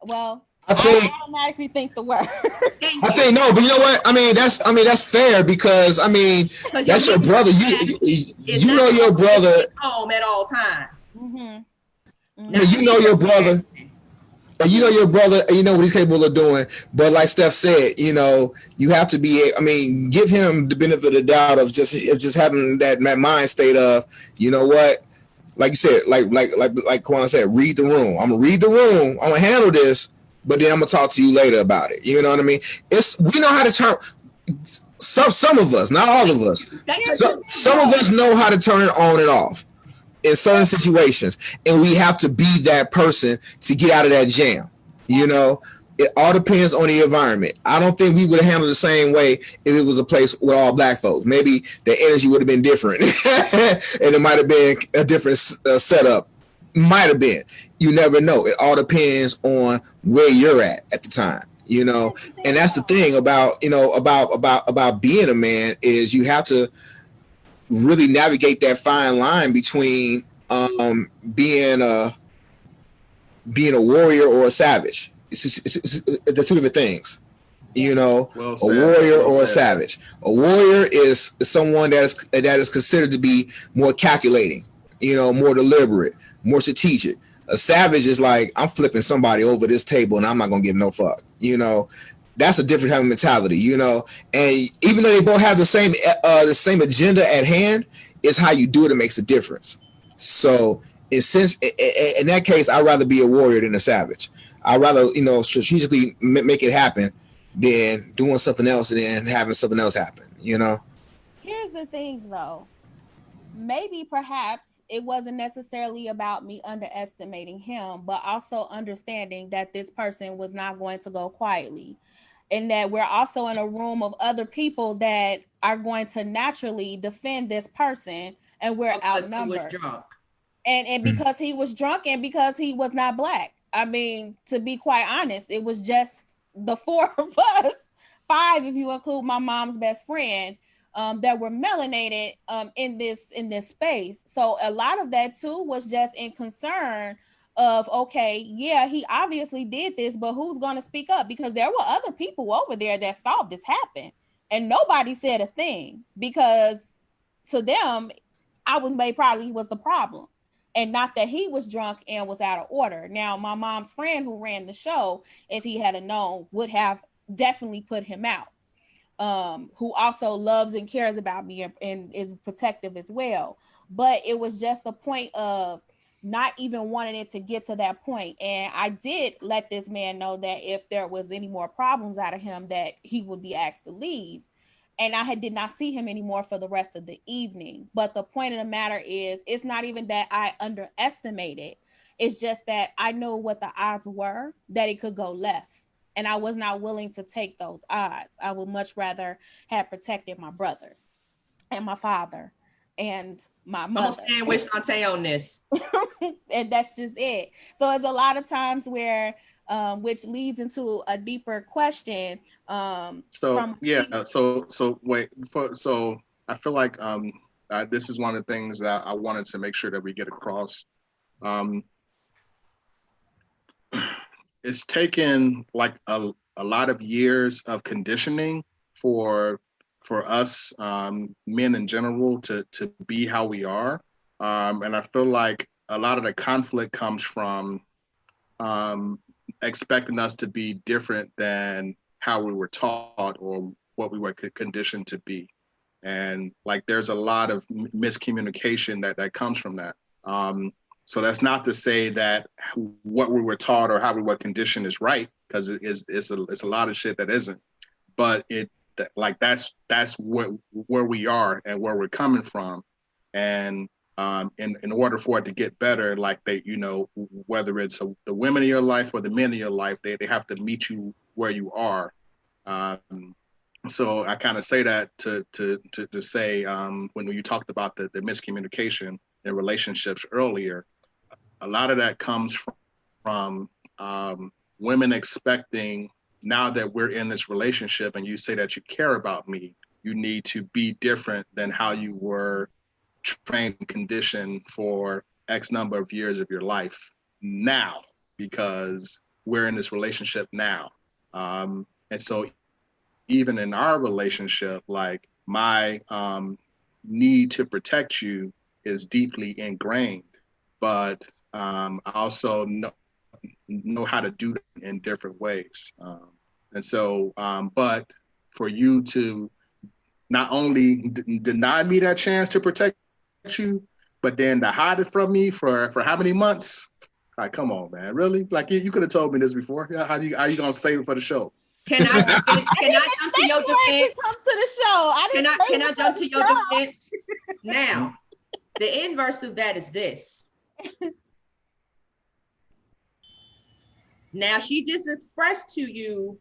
Well, I automatically think the worst. I think no, but you know what? I mean, that's fair because that's your brother. You know your brother home at all times. Mm-hmm. You know your brother. You know your brother, you know what he's capable of doing. But like Steph said, you have to be. Give him the benefit of the doubt of just having that mind state of, you know what, like you said, like Kwana said, read the room. I'm gonna read the room. I'm gonna handle this, but then I'm gonna talk to you later about it. You know what I mean? We know how to turn. Some of us, not all of us. Some of us know how to turn it on and off in certain situations, and we have to be that person to get out of that jam. It all depends on the environment. I don't think we would have handled the same way if it was a place with all black folks. Maybe the energy would have been different, and it might have been a different setup. Might have been. You never know. It all depends on where you're at the time. And that's the thing about about being a man is you have to really navigate that fine line between being a warrior or a savage. It's two different things, a warrior or a savage. A warrior is someone that is considered to be more calculating, more deliberate, more strategic. A savage is like, I'm flipping somebody over this table and I'm not gonna give no fuck. That's a different kind of mentality. And even though they both have the same agenda at hand, it's how you do it that makes a difference. So in that case, I'd rather be a warrior than a savage. I'd rather strategically make it happen than doing something else and then having something else happen. Here's the thing, though. Maybe perhaps it wasn't necessarily about me underestimating him, but also understanding that this person was not going to go quietly, and that we're also in a room of other people that are going to naturally defend this person, and we're outnumbered. And because he was drunk and because he was not black. I mean, to be quite honest, it was just the four of us, 5 if you include my mom's best friend, that were melanated in this space. So a lot of that too was just in concern of, okay, yeah, he obviously did this, but who's going to speak up? Because there were other people over there that saw this happen, and nobody said a thing, because to them, probably was the problem, and not that he was drunk and was out of order. Now, my mom's friend who ran the show, if he had known, would have definitely put him out. Who also loves and cares about me and is protective as well. But it was just the point of not even wanting it to get to that point. And I did let this man know that if there was any more problems out of him, that he would be asked to leave. And I did not see him anymore for the rest of the evening. But the point of the matter is, it's not even that I underestimated. It's just that I know what the odds were that it could go left. And I was not willing to take those odds. I would much rather have protected my brother and my father and my mother. I'm stand with Shantae on this. And that's just it. So it's a lot of times where, which leads into a deeper question. So I feel like this is one of the things that I wanted to make sure that we get across. It's taken like a lot of years of conditioning for us men in general to be how we are, and I feel like a lot of the conflict comes from expecting us to be different than how we were taught or what we were conditioned to be, and like there's a lot of miscommunication that comes from that. So that's not to say that what we were taught or how we were conditioned is right, because it's a lot of shit that isn't. But that's where we are and where we're coming from, and in order for it to get better, like whether it's the women in your life or the men in your life, they have to meet you where you are. So I kind of say that to say when you talked about the miscommunication in relationships earlier. A lot of that comes from women expecting, now that we're in this relationship and you say that you care about me, you need to be different than how you were trained and conditioned for X number of years of your life now, because we're in this relationship now. And so even in our relationship, like my need to protect you is deeply ingrained, but I also know how to do that in different ways. And so, but for you to not only deny me that chance to protect you, but then to hide it from me for how many months? Like, come on, man, really? Like you could have told me this before. How you gonna save it for the show? Can I jump to your defense? Come to the show. Can I jump to your defense? Now, the inverse of that is this. Now, she just expressed to you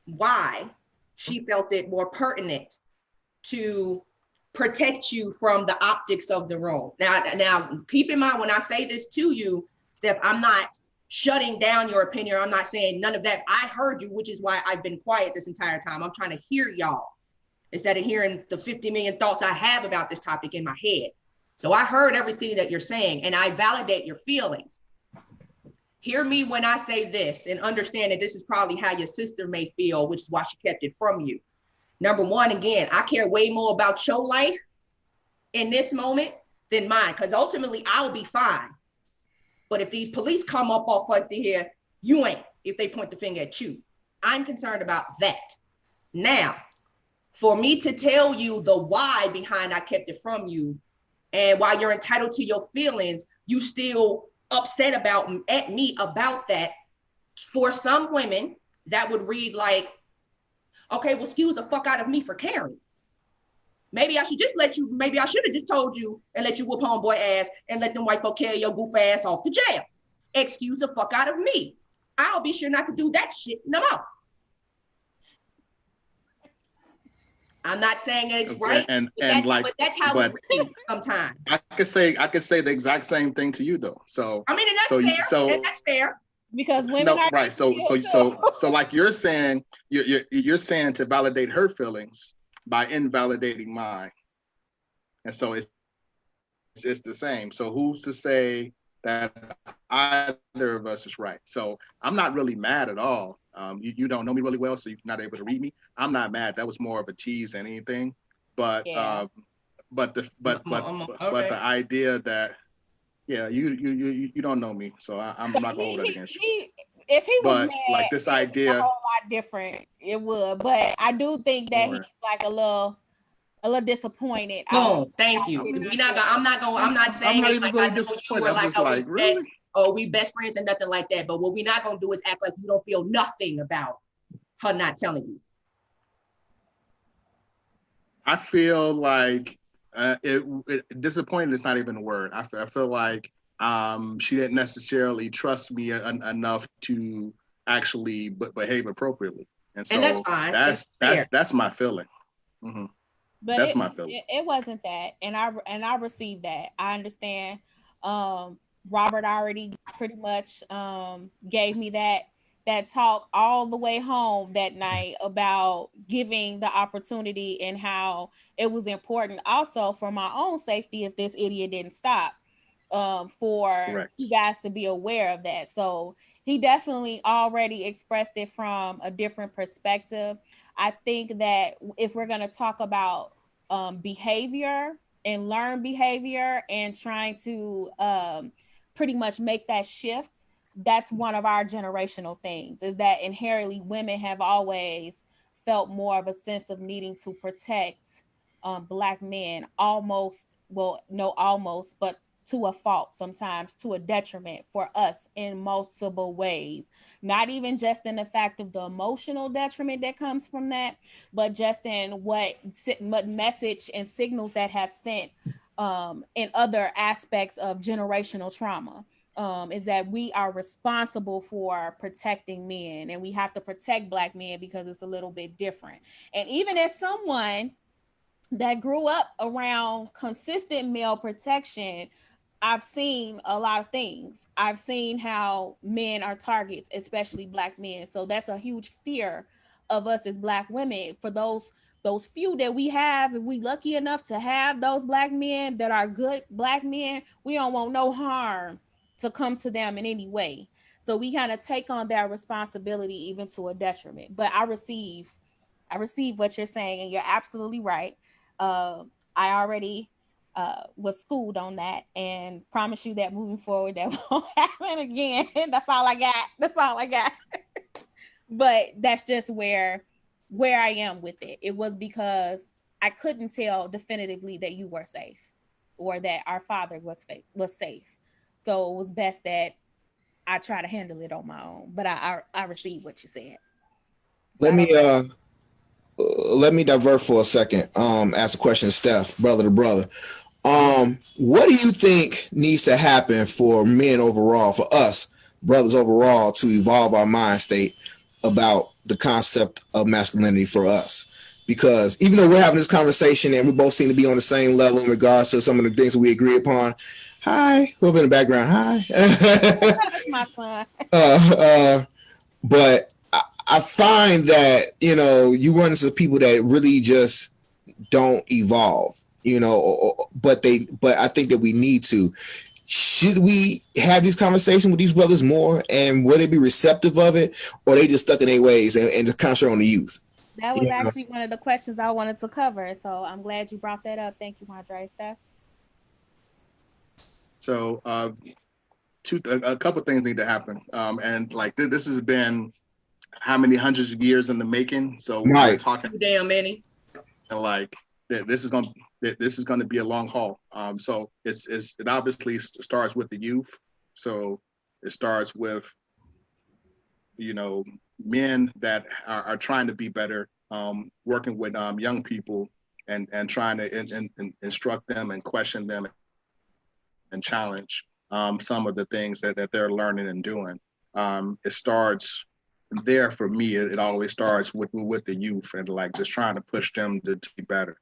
why she felt it more pertinent to protect you from the optics of the room. Now, keep in mind when I say this to you, Steph, I'm not shutting down your opinion. I'm not saying none of that. I heard you, which is why I've been quiet this entire time. I'm trying to hear y'all instead of hearing the 50 million thoughts I have about this topic in my head. So I heard everything that you're saying, and I validate your feelings. Hear me when I say this and understand that this is probably how your sister may feel, which is why she kept it from you. Number one, again, I care way more about your life in this moment than mine, because ultimately I'll be fine. But if these police come up off like they here, you ain't, if they point the finger at you. I'm concerned about that. Now, for me to tell you the why behind I kept it from you, and while you're entitled to your feelings, you still upset at me about that. For some women, that would read like, okay, well, excuse the fuck out of me for caring. Maybe I should just maybe I should have just told you and let you whoop homeboy ass and let them white folk carry your goof ass off to jail. Excuse the fuck out of me. I'll be sure not to do that shit no more. I'm not saying it's right, but that's how it reads sometimes. I could say the exact same thing to you though. So I mean, and that's fair. And that's fair. Because women are right. So like you're saying to validate her feelings by invalidating mine, and so it's the same. So who's to say that either of us is right? So I'm not really mad at all. You don't know me really well, so you're not able to read me. I'm not mad. That was more of a tease than anything. But yeah. But the idea that you don't know me, so I'm not gonna hold that against you. If he was mad, like this idea, a whole lot different, it would. But I do think that he's like a little disappointed. Oh, thank you. I'm not saying I'm not even really disappointed. I'm just like, really? Oh, we best friends and nothing like that. But what we're not gonna do is act like you don't feel nothing about her not telling you. I feel like disappointed is not even a word. I feel like she didn't necessarily trust me enough to actually behave appropriately, and so that's fine. That's my feeling. Mm-hmm. But that's my feeling. It wasn't that, and I received that. I understand. Robert already pretty much gave me that talk all the way home that night about giving the opportunity and how it was important also for my own safety if this idiot didn't stop, for Correct. you guys to be aware of that. So he definitely already expressed it from a different perspective. I think that if we're going to talk about behavior and learn behavior and trying to pretty much make that shift, that's one of our generational things, is that inherently women have always felt more of a sense of needing to protect Black men, but to a fault, sometimes to a detriment for us in multiple ways. Not even just in the fact of the emotional detriment that comes from that, but just in what message and signals that have sent in other aspects of generational trauma. Is that we are responsible for protecting men, and we have to protect Black men because it's a little bit different. And even as someone that grew up around consistent male protection, I've seen a lot of things. I've seen how men are targets, especially Black men. So that's a huge fear of us as Black women. For those few that we have, if we lucky enough to have those Black men that are good Black men, we don't want no harm to come to them in any way. So we kind of take on that responsibility even to a detriment. But I receive what you're saying, and you're absolutely right. I already was schooled on that, and promise you that moving forward that won't happen again. That's all I got. But that's just where I am with it. It was because I couldn't tell definitively that you were safe or that our father was safe. So it was best that I try to handle it on my own. But I received what you said. So let me divert for a second. Ask a question to Steph, brother to brother. What do you think needs to happen for men overall, for us brothers overall, to evolve our mind state about the concept of masculinity for us? Because even though we're having this conversation and we both seem to be on the same level in regards to some of the things that we agree upon. Hi, who in the background? Hi. That's my son. But I find that, you run into people that really just don't evolve, but I think that we need to. Should we have these conversations with these brothers more, and will they be receptive of it, or they just stuck in their ways and just concentrate on the youth? That was actually one of the questions I wanted to cover. So I'm glad you brought that up. Thank you, Madre. Steph. So a couple things need to happen. And like this has been how many hundreds of years in the making. So we're Right. talking Damn many. like this is going to be a long haul. So it obviously starts with the youth. So it starts with men that are trying to be better, working with young people and trying to instruct them and question them and challenge some of the things that they're learning and doing. It starts there for me. It always starts with the youth and like just trying to push them to be better.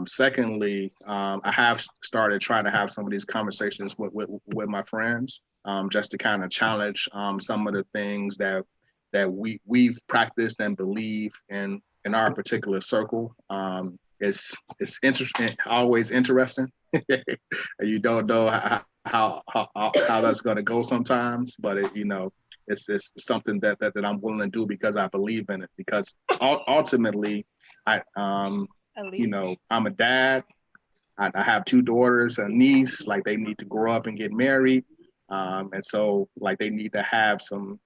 Secondly, I have started trying to have some of these conversations with my friends, just to kind of challenge some of the things that we've practiced and believe in our particular circle. It's interesting, always interesting. You don't know how that's going to go sometimes, but it's something that I'm willing to do because I believe in it. Because ultimately, I I'm a dad. I have two daughters and a niece. Like they need to grow up and get married, and so like they need to have some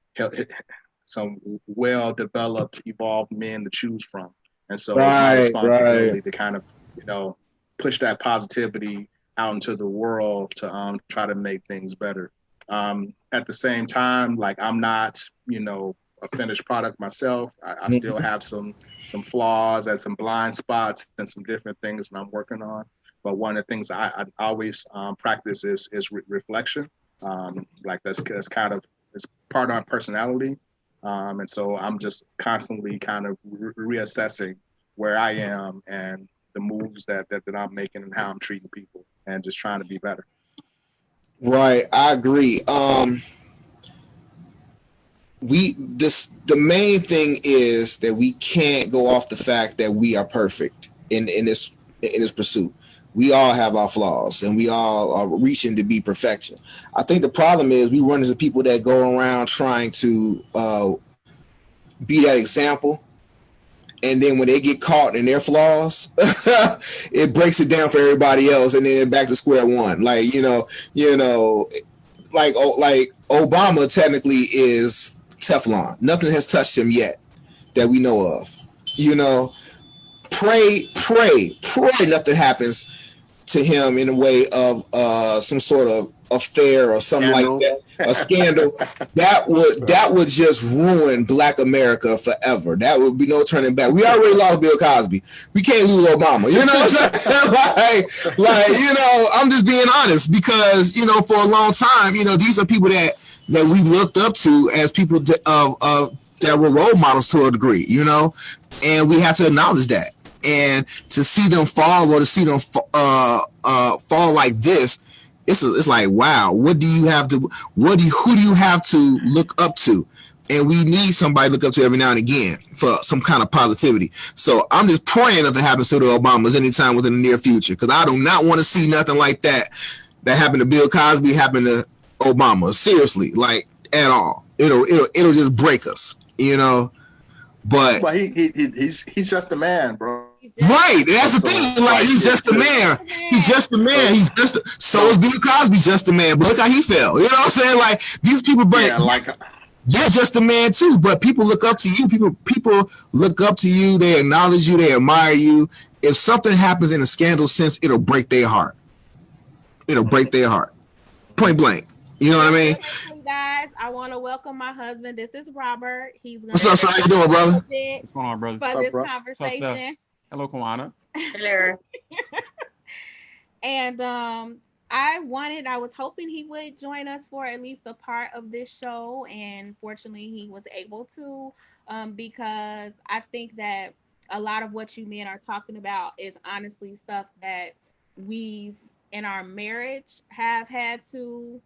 well developed, evolved men to choose from. And so it's my Right. Right. responsibility to kind of push that positivity out into the world to try to make things better. At the same time, like I'm not a finished product myself. I still have some flaws and some blind spots and some different things that I'm working on. But one of the things I always practice is reflection. Like that's kind of it's part of my personality. And so I'm just constantly kind of reassessing where I am and the moves that I'm making and how I'm treating people and just trying to be better. Right. I agree. The main thing is that we can't go off the fact that we are perfect in this pursuit. We all have our flaws and we all are reaching to be perfection. I think the problem is we run into people that go around trying to be that example, and then when they get caught in their flaws, it breaks it down for everybody else, and then back to square one. Like like Obama technically is Teflon. Nothing has touched him yet that we know of. You know, pray nothing happens to him in a way of some sort of affair or something like Scandal. that, a scandal. That would just ruin Black America forever. That would be no turning back. We already lost Bill Cosby. We can't lose Obama. You know what I'm saying? I'm just being honest because for a long time, these are people that we looked up to as people that were role models to a degree. And we have to acknowledge that. And to see them fall or to see them fall like this, it's like, wow, who do you have to look up to? And we need somebody to look up to every now and again for some kind of positivity. So I'm just praying nothing happens to the Obamas anytime within the near future, because I do not want to see nothing like that happened to Bill Cosby happen to Obama. Seriously, like at all. It'll just break us, But Well, he's just a man, bro. right, that's the So thing. like Like he's just a man. He's just a man. so So is Bill Cosby just a man. But look how he fell. You know what I'm saying? Like these people, yeah, like you're just a man too. But people look up to you. People look up to you. They acknowledge you. They admire you. If something happens in a scandal sense, it'll break their heart. It'll break their heart. Point blank. You know what I mean? Guys, I want to welcome my husband. This is Robert. He's going What's up, sir? How you doing, brother? What's going on, brother? For this conversation. Hello, Kawana. Hello. And I was hoping he would join us for at least a part of this show, and fortunately he was able to, because I think that a lot of what you men are talking about is honestly stuff that we've in our marriage have had to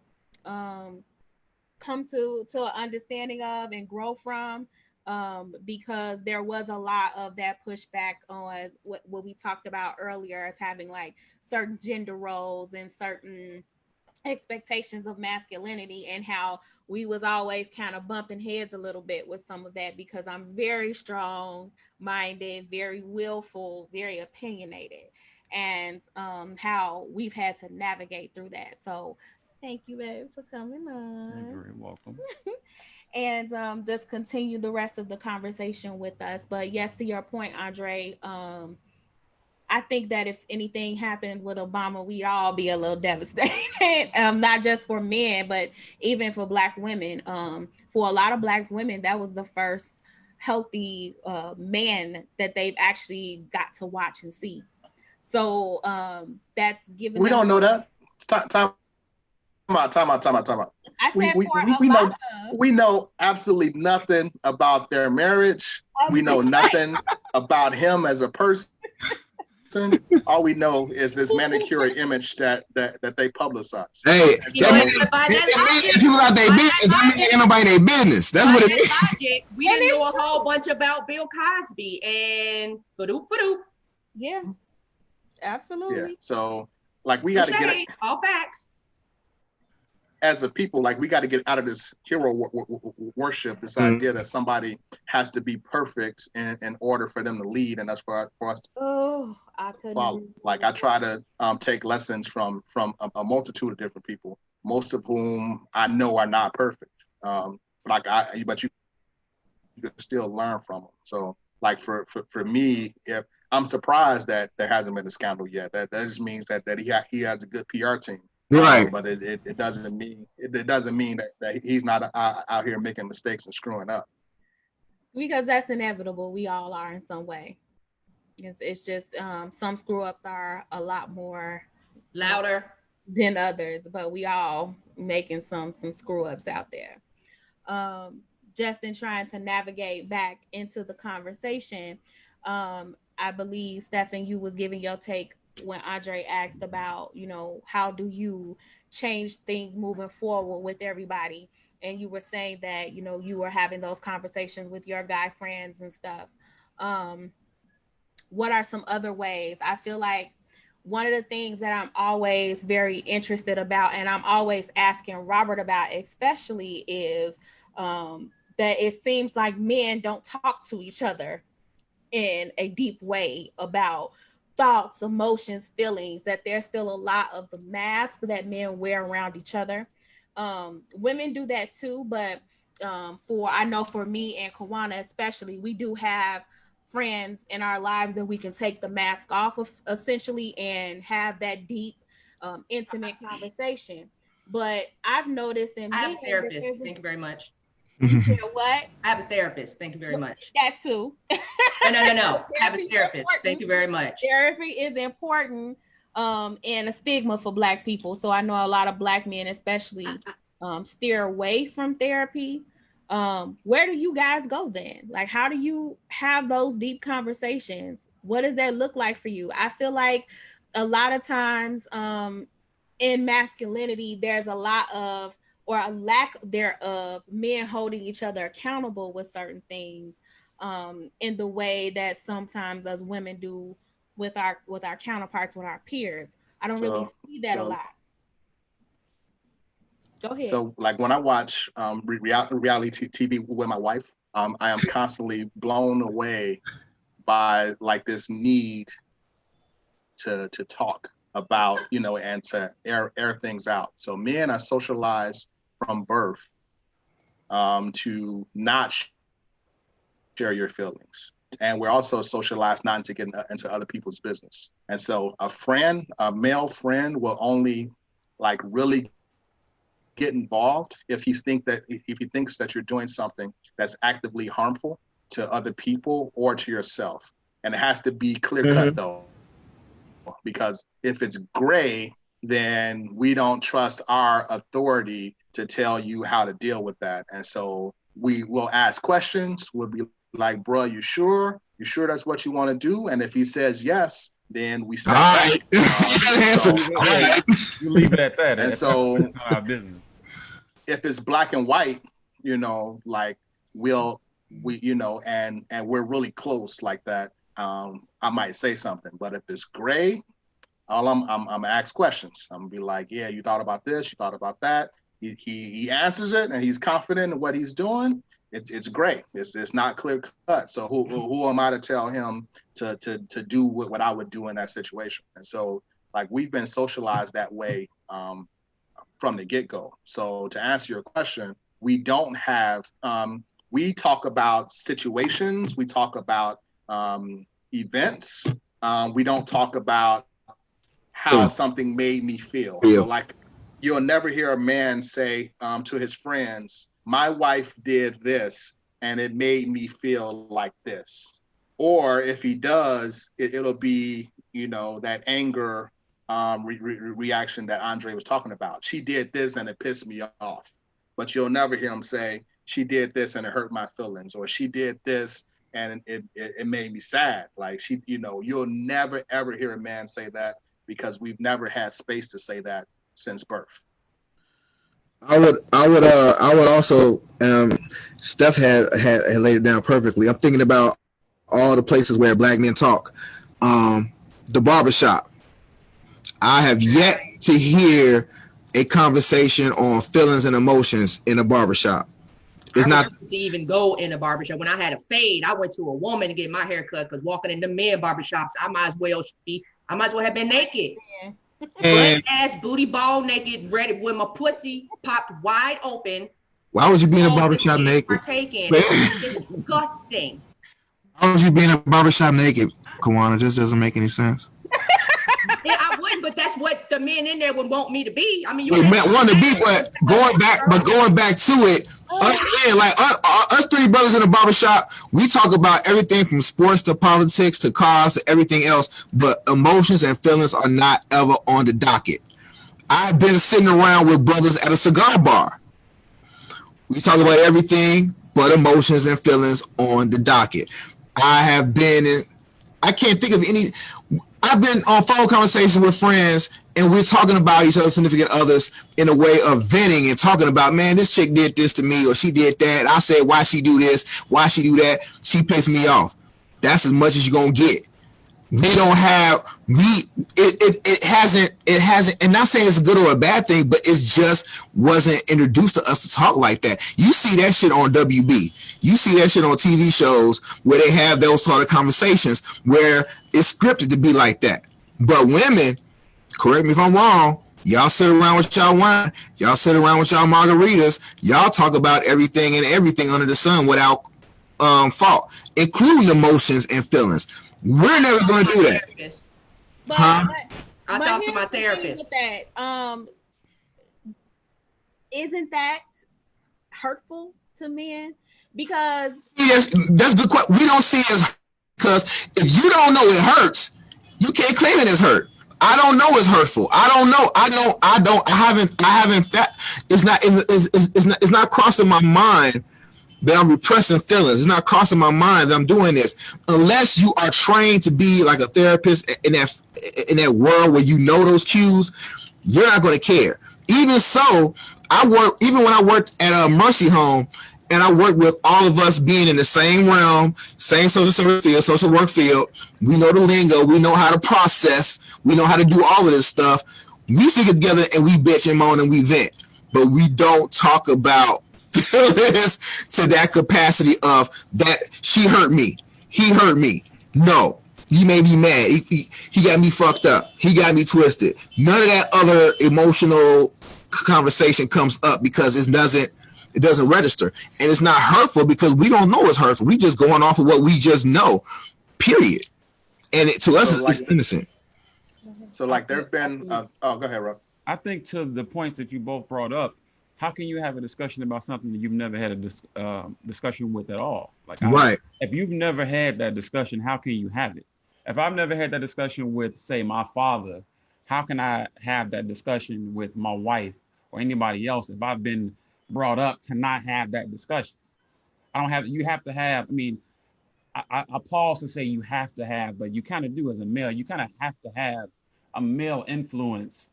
come to an understanding of and grow from, because there was a lot of that pushback on what we talked about earlier as having like certain gender roles and certain expectations of masculinity, and how we was always kind of bumping heads a little bit with some of that, because I'm very strong minded, very willful, very opinionated, and how we've had to navigate through that. So Thank you, babe, for coming on. You're very welcome. And just continue the rest of the conversation with us. But yes, to your point, Andre, I think that if anything happened with Obama, we'd all be a little devastated. Not just for men, but even for Black women. For a lot of Black women, that was the first healthy man that they've actually got to watch and see. So that's given We them. don't know that. Time out. I We, said we for we a we lot know of. we know absolutely nothing about their marriage. We know nothing about him as a person. All we know is this manicure image that they publicize. Hey, You know, that means and by that logic, people got their by business. that That means logic, ain't nobody their business. That's by what it that is. logic, we And didn't know it's a whole true. bunch about Bill Cosby and fadoop. Yeah, Yeah. absolutely. So like we No got to get it shade, all facts. as a people. Like we got to get out of this hero worship. This idea that somebody has to be perfect in order for them to lead, and that's for us to Oh, I couldn't follow. agree Like more. I try to take lessons from a multitude of different people, most of whom I know are not perfect. But you can still learn from them. So like for me, if I'm surprised that there hasn't been a scandal yet, that just means that he has a good PR team. Right. But it doesn't mean that he's not out here making mistakes and screwing up. Because that's inevitable. We all are in some way. It's just some screw ups are a lot more Louder. than others, but we all making some screw ups out there. Just in trying to navigate back into the conversation, I believe Stefan, you was giving your take when Andre asked about, how do you change things moving forward with everybody, and you were saying that you were having those conversations with your guy friends and stuff. Um, what are some other ways? I feel like one of the things that I'm always very interested about, and I'm always asking Robert about, especially, is that it seems like men don't talk to each other in a deep way about thoughts, emotions, feelings, that there's still a lot of the mask that men wear around each other. Women do that too, but I know for me and Kawana especially, we do have friends in our lives that we can take the mask off of essentially and have that deep, intimate conversation. But I've noticed in I men have a that therapist. there's Thank you very much. you said what? I have a therapist. Thank you very much. That too. No. I have a therapist. Thank you very much. Therapy is important, and a stigma for Black people. So I know a lot of Black men, especially, steer away from therapy. Where do you guys go then? Like, how do you have those deep conversations? What does that look like for you? I feel like a lot of times, in masculinity, there's a lot of, or a lack thereof, men holding each other accountable with certain things, in the way that sometimes us women do with our counterparts, with our peers. I don't really So see that a so lot. Go ahead. so like when I watch reality TV with my wife, I am constantly blown away by like this need to talk about, and to air things out. So men are socialized from birth to not share your feelings. And we're also socialized not to get into other people's business. And so a male friend will only like really get involved if he thinks that you're doing something that's actively harmful to other people or to yourself. And it has to be clear cut though, because if it's gray, then we don't trust our authority to tell you how to deal with that. And so we will ask questions. We'll be like, bro, you sure? You sure that's what you want to do? And if he says yes, then we step back. You leave it at that. And so It's not our business. if it's black and white, like and we're really close like that, I might say something. But if it's gray, all I'm gonna ask questions. I'm gonna be like, yeah, you thought about this, you thought about that. He answers it and he's confident in what he's doing. It's great. It's not clear cut. So who am I to tell him to do what I would do in that situation? And so like we've been socialized that way from the get-go. So to answer your question, we don't have, we talk about situations, we talk about events, we don't talk about how something made me feel. So like, you'll never hear a man say to his friends, my wife did this and it made me feel like this. Or if he does, it'll be, you know, that anger reaction that Andre was talking about. She did this and it pissed me off. But you'll never hear him say, she did this and it hurt my feelings, or she did this and it made me sad. Like, she, you know, you'll never ever hear a man say that, because we've never had space to say that since birth. I would also, Steph had laid it down perfectly. I'm thinking about all the places where black men talk. The barbershop. I have yet to hear a conversation on feelings and emotions in a barbershop. It's not to even go in a barbershop. When I had a fade, I went to a woman to get my hair cut, because walking in the men barbershops, I might as well have been naked. Butt ass, booty ball naked, ready with my pussy popped wide open. Why would you be in a barbershop naked? It's disgusting. Why would you be in a barbershop naked, Kawana? Just doesn't make any sense. Yeah, I wouldn't, but that's what the men in there would want me to be. I mean, you want to be, but going back to it, us three brothers in the barbershop, we talk about everything from sports to politics to cars to everything else, but emotions and feelings are not ever on the docket. I've been sitting around with brothers at a cigar bar. We talk about everything but emotions and feelings on the docket. I can't think of any. I've been on phone conversations with friends, and we're talking about each other's significant others in a way of venting and talking about, man, this chick did this to me, or she did that. I said, why she do this? Why she do that? She pissed me off. That's as much as you're going to get. We don't have, it hasn't, and not saying it's a good or a bad thing, but it just wasn't introduced to us to talk like that. You see that shit on WB. You see that shit on TV shows where they have those sort of conversations where it's scripted to be like that. But women, correct me if I'm wrong, y'all sit around with y'all wine, y'all sit around with y'all margaritas, y'all talk about everything and everything under the sun without fault, including emotions and feelings. We're never going to do that. I talked to my therapist. Isn't that hurtful to men? Because yes, that's good question. We don't see it as, because if you don't know it hurts, you can't claim it as hurt. I don't know it's hurtful. I don't know. I haven't. It's not crossing my mind that I'm repressing feelings. It's not crossing my mind that I'm doing this, unless you are trained to be like a therapist in that world where you know those cues. You're not going to care. Even so, even when I worked at a Mercy home, and I worked with all of us being in the same realm, same social work field. We know the lingo. We know how to process. We know how to do all of this stuff. We sit together and we bitch and moan and we vent, but we don't talk about feelings to that capacity of that she hurt me, he hurt me. No, he made me mad. He got me fucked up. He got me twisted. None of that other emotional conversation comes up because it doesn't register, and it's not hurtful because we don't know it's hurtful. We just going off of what we just know, period. And to us, it's innocent. So like there've been, go ahead, Rob. I think to the points that you both brought up, how can you have a discussion about something that you've never had a discussion with at all? Like, right. If you've never had that discussion, how can you have it? If I've never had that discussion with, say, my father, how can I have that discussion with my wife or anybody else if I've been brought up to not have that discussion? You have to have, I mean, I pause to say you have to have, but you kind of do as a male. You kind of have to have a male influence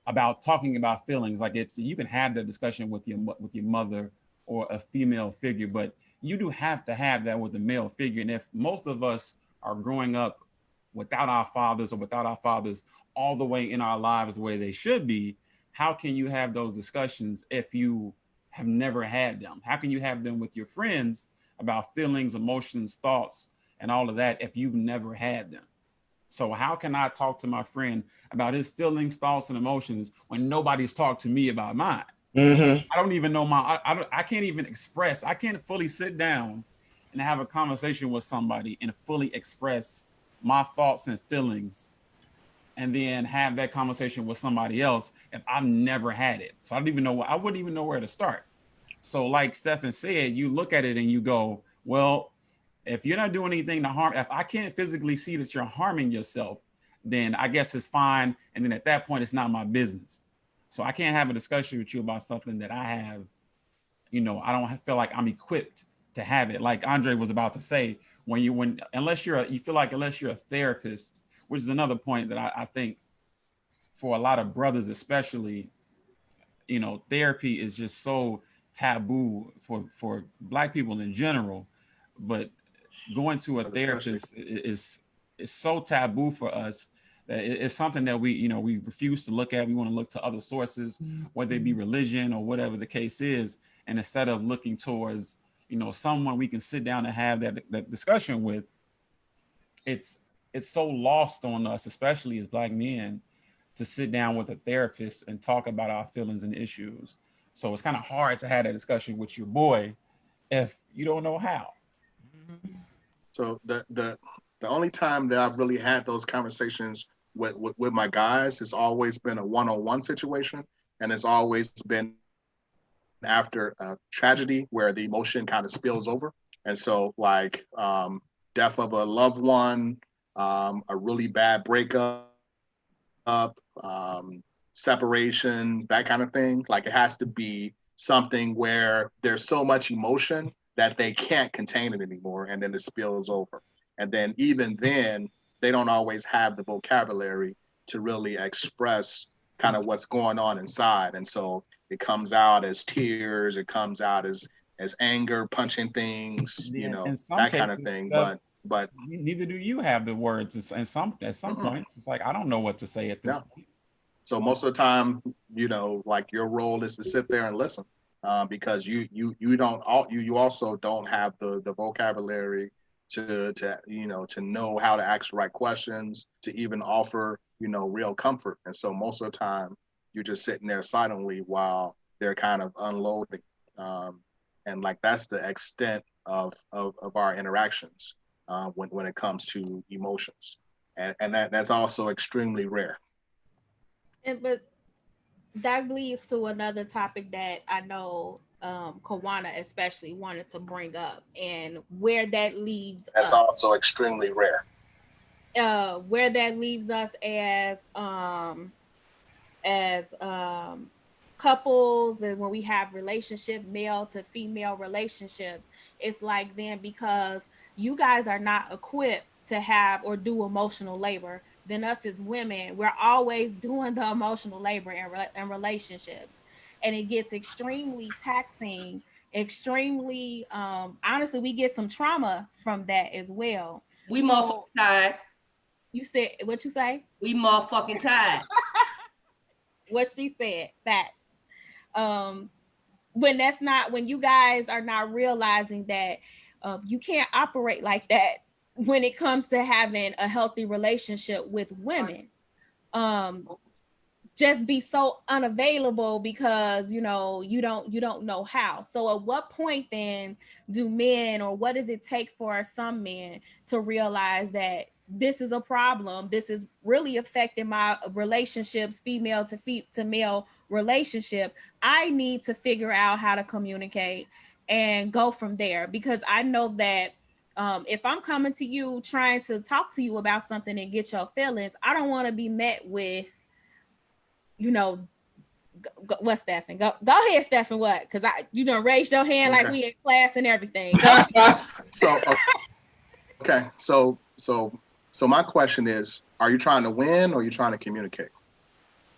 about talking about feelings. Like, you can have that discussion with your mother or a female figure, but you do have to have that with a male figure. And if most of us are growing up without our fathers, or without our fathers all the way in our lives the way they should be, how can you have those discussions if you have never had them? How can you have them with your friends about feelings, emotions, thoughts, and all of that if you've never had them? So how can I talk to my friend about his feelings, thoughts, and emotions when nobody's talked to me about mine? Mm-hmm. I don't even know I can't even express. I can't fully sit down and have a conversation with somebody and fully express my thoughts and feelings, and then have that conversation with somebody else if I've never had it. So I wouldn't even know where to start. So like Stephen said, you look at it and you go, well, if you're not doing anything to harm, if I can't physically see that you're harming yourself, then I guess it's fine. And then at that point, it's not my business. So I can't have a discussion with you about something that I have, I don't feel like I'm equipped to have it. Like Andre was about to say, you feel like unless you're a therapist, which is another point that I think for a lot of brothers, especially, therapy is just so taboo for Black people in general, but going to a Especially. therapist is so taboo for us that it's something that we refuse to look at. We want to look to other sources, whether it be religion or whatever the case is, and instead of looking towards someone we can sit down and have that discussion with, it's it's so lost on us, especially as Black men, to sit down with a therapist and talk about our feelings and issues. So it's kind of hard to have that discussion with your boy if you don't know how. So the only time that I've really had those conversations with my guys has always been a one-on-one situation, and it's always been after a tragedy where the emotion kind of spills over. And so like death of a loved one, a really bad breakup, separation, that kind of thing. Like it has to be something where there's so much emotion that they can't contain it anymore, and then it spills over. And then even then, they don't always have the vocabulary to really express kind of what's going on inside. And so it comes out as tears, it comes out as anger, punching things, Yeah, in some that kind of cases, thing. Steph, But neither do you have the words. And at some mm-mm, points, it's like I don't know what to say at this no. point. So most of the time, like your role is to sit there and listen, because you don't all you also don't have the vocabulary to know how to ask the right questions, to even offer real comfort. And so most of the time, you're just sitting there silently while they're kind of unloading, um, and like that's the extent of our interactions when it comes to emotions, and that's also extremely rare. But that leads to another topic that I know Kawana especially wanted to bring up, and where that leaves That's us. also extremely rare. Where that leaves us as couples, and when we have relationship, male to female relationships, it's like then, because you guys are not equipped to have or do emotional labor, then us as women, we're always doing the emotional labor in relationships, and it gets extremely taxing, extremely honestly, we get some trauma from that as well. We motherfucking So tired. you said what you say? We motherfucking tired. What she said, that when that's not, when you guys are not realizing that you can't operate like that when it comes to having a healthy relationship with women. um just be so unavailable because you don't know how. So at what point then do men, or what does it take for some men to realize that this is a problem, this is really affecting my relationships, female to male relationship, I need to figure out how to communicate and go from there? Because I know that if I'm coming to you trying to talk to you about something and get your feelings, I don't want to be met with, you know, what, Stephen? Go ahead, Stephen. What? Because raise your hand like Okay. we in class and everything. Go. So okay. So my question is, are you trying to win or are you trying to communicate?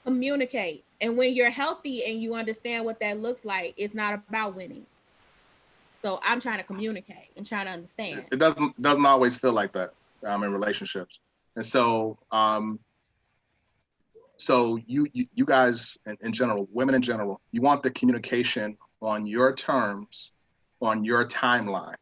Communicate. And when you're healthy and you understand what that looks like, it's not about winning. So I'm trying to communicate. I'm trying to understand. It doesn't always feel like that in relationships. And so you guys in general, women in general, you want the communication on your terms, on your timeline.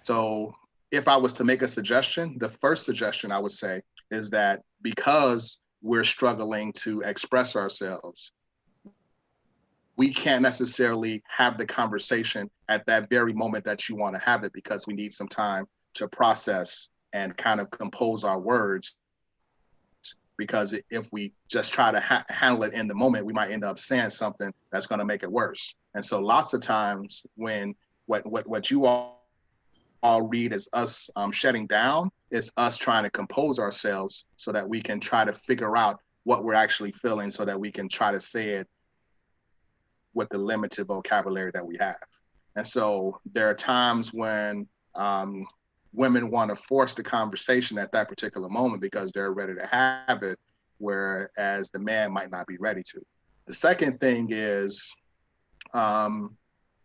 So if if I was to make a suggestion, the first suggestion I would say is that because we're struggling to express ourselves, we can't necessarily have the conversation at that very moment that you want to have it, because we need some time to process and kind of compose our words. Because if we just try to handle it in the moment, we might end up saying something that's going to make it worse. And so lots of times when what you all read as us shutting down, is us trying to compose ourselves so that we can try to figure out what we're actually feeling, so that we can try to say it with the limited vocabulary that we have. And so there are times when women want to force the conversation at that particular moment because they're ready to have it, whereas the man might not be ready to. The second thing is,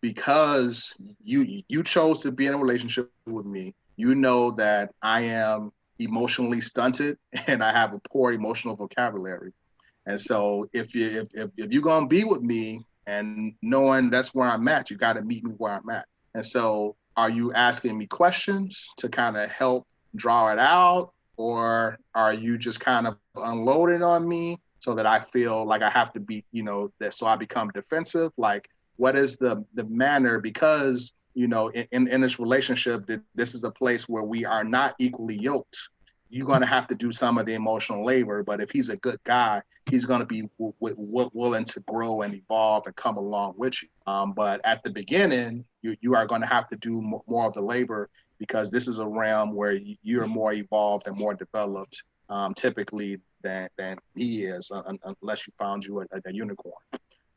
because you chose to be in a relationship with me, you know that I am emotionally stunted and I have a poor emotional vocabulary. And so if you're gonna be with me and knowing that's where I'm at, you got to meet me where I'm at. And so, are you asking me questions to kind of help draw it out, or are you just kind of unloading on me so that I feel like I have to be, that so I become defensive? Like, what is the manner? Because, in this relationship, this is a place where we are not equally yoked. You're going to have to do some of the emotional labor, but if he's a good guy, he's going to be willing to grow and evolve and come along with you. But at the beginning, you are going to have to do more of the labor, because this is a realm where you're more evolved and more developed, typically than he is, unless you found you a unicorn.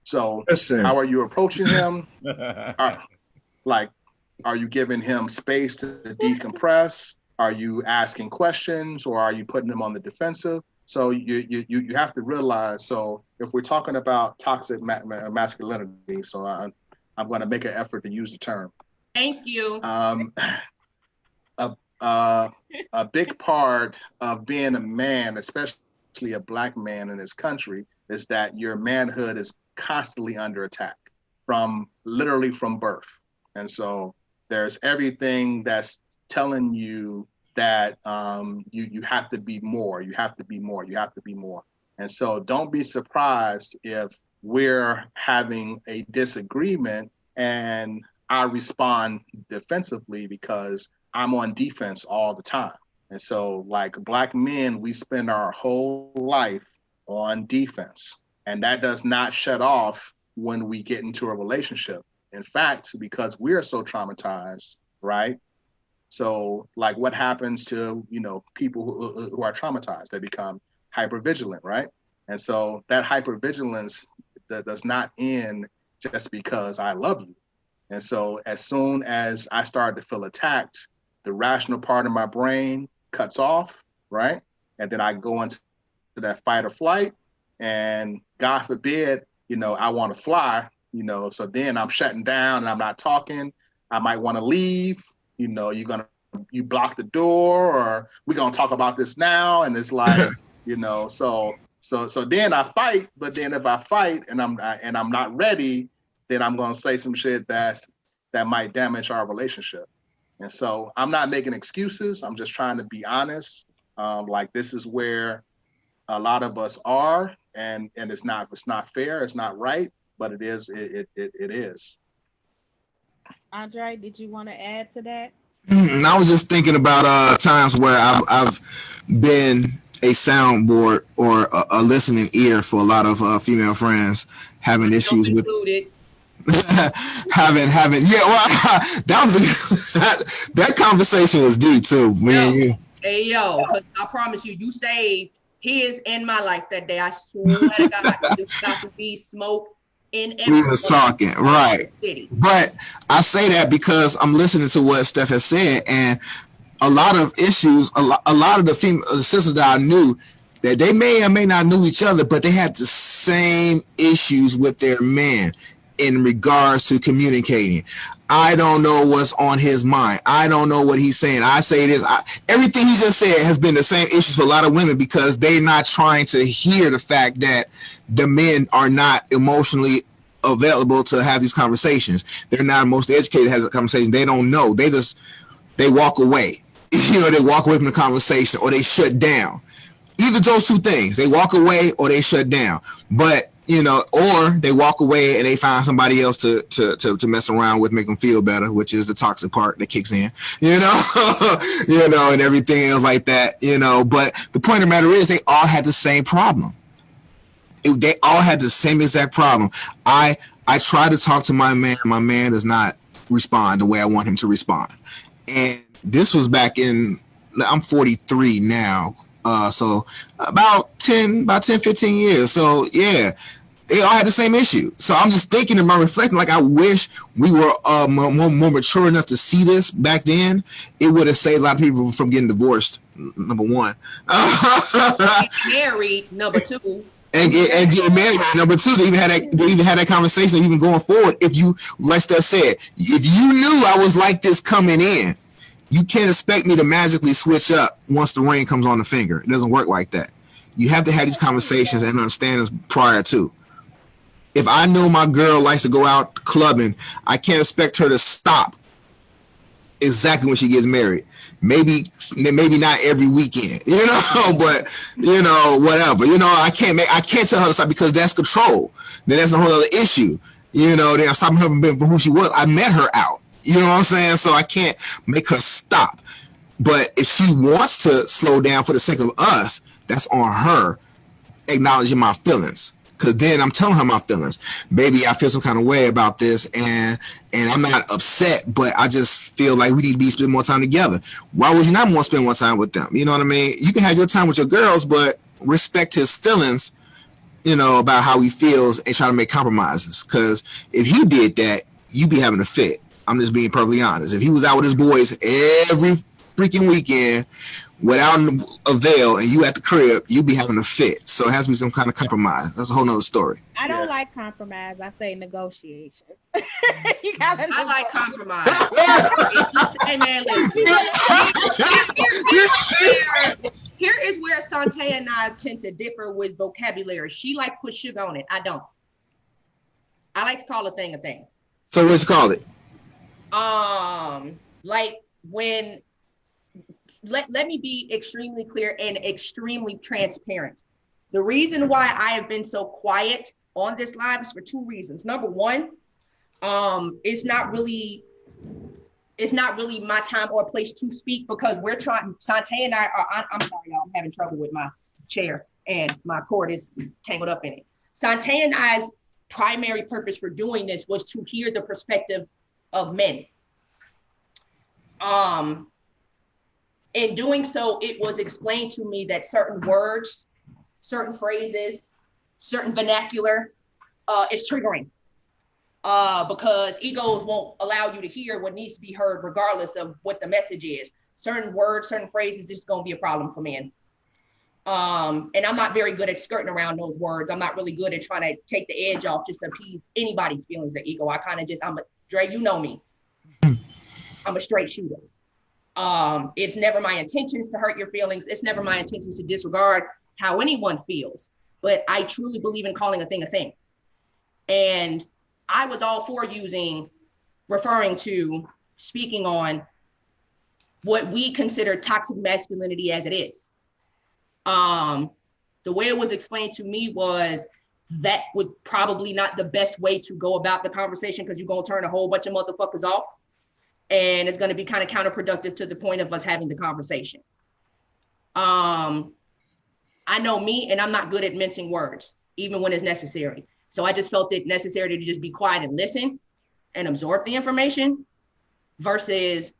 So how are you approaching him? Are you giving him space to decompress? Are you asking questions, or are you putting him on the defensive? So you have to realize, so if we're talking about toxic masculinity, so I'm going to make an effort to use the term. Thank you. A big part of being a man, especially a Black man in this country, is that your manhood is constantly under attack literally from birth. And so there's everything that's telling you that you have to be more, you have to be more, you have to be more. And so don't be surprised if we're having a disagreement and I respond defensively, because I'm on defense all the time. And so, like Black men, we spend our whole life on defense, and that does not shut off when we get into a relationship. In fact, because we're so traumatized, right? So, like, what happens to, people who are traumatized? They become hypervigilant, right? And so that hypervigilance does not end just because I love you. And so as soon as I start to feel attacked, the rational part of my brain cuts off, right? And then I go into that fight or flight, and God forbid, I want to fly, so then I'm shutting down and I'm not talking. I might want to leave. You block the door, or we're gonna talk about this now, and it's like, so then I fight. But then if I fight and I'm not ready, then I'm gonna say some shit that might damage our relationship. And so I'm not making excuses. I'm just trying to be honest. Like, this is where a lot of us are, and it's not fair, it's not right, but it is. It is. Andre, did you want to add to that? I was just thinking about times where I've been a soundboard or a listening ear for a lot of female friends having issues with having that conversation was deep too. Hey yo, I promise you saved his and my life that day. I swear to God, there's got to be smoke. We was talking, right? But I say that because I'm listening to what Steph has said, and a lot of issues, a lot of the sisters that I knew, that they may or may not knew each other, but they had the same issues with their men in regards to communicating. I don't know what's on his mind. I don't know what he's saying. I say this. Everything he just said has been the same issues for a lot of women, because they're not trying to hear the fact that the men are not emotionally available to have these conversations. They're not emotionally educated to have the conversation. They don't know. They just they walk away. They walk away from the conversation, or they shut down. Either those two things, they walk away or they shut down. But or they walk away and they find somebody else to mess around with, make them feel better, which is the toxic part that kicks in, and everything else like that, But the point of the matter is, they all had the same problem. They all had the same exact problem. I try to talk to my man. My man does not respond the way I want him to respond. And this was back in, I'm 43 now. So about 10, 15 years. So yeah, they all had the same issue. So I'm just thinking and reflecting, like, I wish we were more mature enough to see this back then. It would have saved a lot of people from getting divorced. Number one, married. Number two. And get married. Number two, they even had that conversation, even going forward. If you, like Steph said, if you knew I was like this coming in, you can't expect me to magically switch up once the ring comes on the finger. It doesn't work like that. You have to have these conversations and understand this prior to. If I know my girl likes to go out clubbing, I can't expect her to stop exactly when she gets married. Maybe not every weekend, but whatever. I can't tell her to stop, because that's control. Then that's a whole other issue. Then I'm stopping her from who she was. I met her out. You know what I'm saying? So I can't make her stop. But if she wants to slow down for the sake of us, that's on her acknowledging my feelings. Because then I'm telling her my feelings. Baby, I feel some kind of way about this, and I'm not upset, but I just feel like we need to spend more time together. Why would you not want to spend more time with them? You know what I mean? You can have your time with your girls, but respect his feelings, about how he feels, and try to make compromises. Because if he did that, you'd be having a fit. I'm just being perfectly honest. If he was out with his boys every freaking weekend without a veil, and you at the crib, you'd be having a fit. So it has to be some kind of compromise. That's a whole nother story. I don't like compromise. I say negotiation. I like compromise. Hey man, listen. Here is where Sante and I tend to differ with vocabulary. She like put sugar on it. I don't. I like to call a thing a thing. So what you call it? Like when, let me be extremely clear and extremely transparent. The reason why I have been so quiet on this live is for two reasons. Number one, it's not really my time or place to speak, because we're trying, Sante and I'm sorry, y'all, I'm having trouble with my chair and my cord is tangled up in it. Sante and I's primary purpose for doing this was to hear the perspective of men. In doing so, it was explained to me that certain words, certain phrases, certain vernacular is triggering, because egos won't allow you to hear what needs to be heard regardless of what the message is. Certain words, certain phrases, is going to be a problem for men. And I'm not very good at skirting around those words. I'm not really good at trying to take the edge off just to appease anybody's feelings of ego. I kind of just, Dre, you know me. I'm a straight shooter. It's never my intentions to hurt your feelings. It's never my intentions to disregard how anyone feels. But I truly believe in calling a thing a thing. And I was all for speaking on what we consider toxic masculinity as it is. The way it was explained to me was that would probably not the best way to go about the conversation, because you're going to turn a whole bunch of motherfuckers off. And it's going to be kind of counterproductive to the point of us having the conversation. I know me, and I'm not good at mincing words, even when it's necessary. So I just felt it necessary to just be quiet and listen and absorb the information versus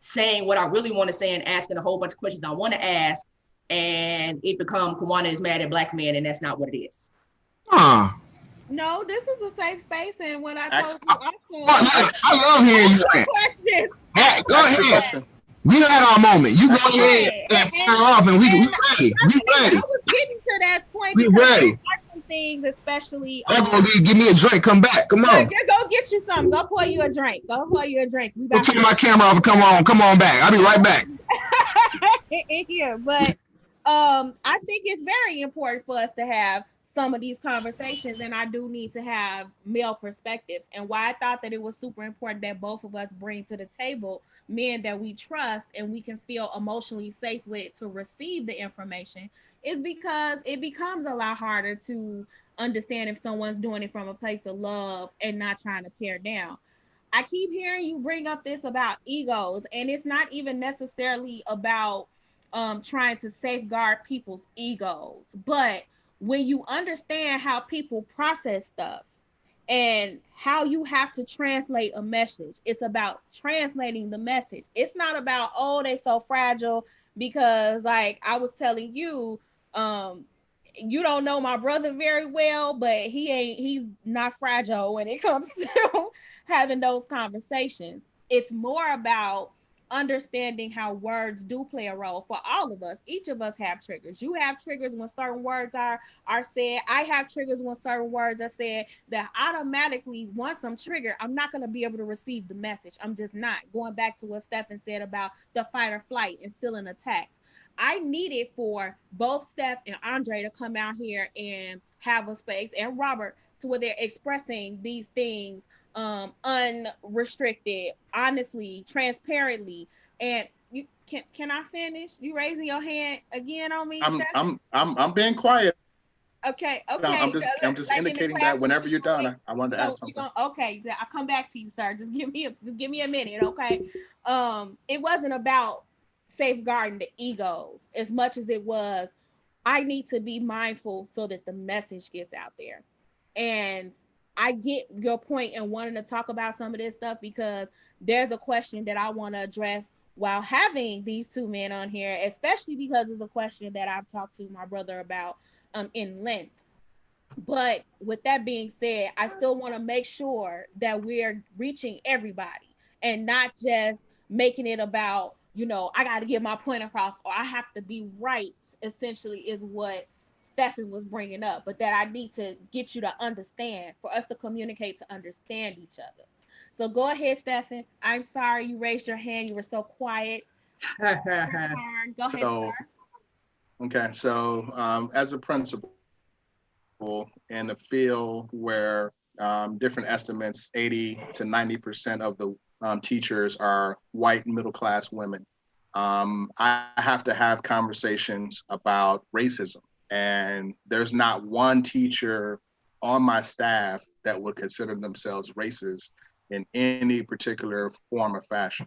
saying what I really want to say and asking a whole bunch of questions I want to ask, and it become Kawana is mad at black men, and that's not what it is. No, this is a safe space, and when I told you, I love hearing you. Question. Hey, go ahead. We done had our moment. You go ahead and fire off, and we ready. We ready. I was getting to that point. We ready. Some things, especially. Give me a drink. Come back. Come on. Go get you something. Go pour you a drink. We Go turn my camera off and come on back. I'll be right back. In here, but I think it's very important for us to have some of these conversations, and I do need to have male perspectives. And why I thought that it was super important that both of us bring to the table men that we trust and we can feel emotionally safe with to receive the information is because it becomes a lot harder to understand if someone's doing it from a place of love and not trying to tear down. I keep hearing you bring up this about egos, and it's not even necessarily about trying to safeguard people's egos, but when you understand how people process stuff and how you have to translate a message, it's about translating the message. It's not about, oh, they so fragile, because like I was telling you, you don't know my brother very well, but he's not fragile when it comes to having those conversations. It's more about understanding how words do play a role for all of us. Each of us have triggers. You have triggers when certain words are said. I have triggers when certain words are said that automatically, once I'm triggered, I'm not going to be able to receive the message. I'm just not. Going back to what Stephen said about the fight or flight and feeling attacked. I needed for both Steph and Andre to come out here and have a space, and Robert, to where they're expressing these things unrestricted, honestly, transparently. And you can I finish? You raising your hand again on me? I'm being quiet. Okay. No, I'm just like indicating that whenever you're done, I wanted to add something. Okay, I'll come back to you, sir. Just give me a minute, okay? It wasn't about safeguarding the egos as much as it was, I need to be mindful so that the message gets out there. And I get your point in wanting to talk about some of this stuff, because there's a question that I want to address while having these two men on here, especially because it's a question that I've talked to my brother about in length. But with that being said, I still want to make sure that we're reaching everybody and not just making it about, I got to get my point across, or I have to be right, essentially, is what Stephen was bringing up, but that I need to get you to understand, for us to communicate, to understand each other. So go ahead, Stephen. I'm sorry you raised your hand. You were so quiet. Go ahead, sir. Okay, so as a principal in a field where different estimates, 80 to 90% of the teachers are white middle-class women, I have to have conversations about racism. And there's not one teacher on my staff that would consider themselves racist in any particular form or fashion.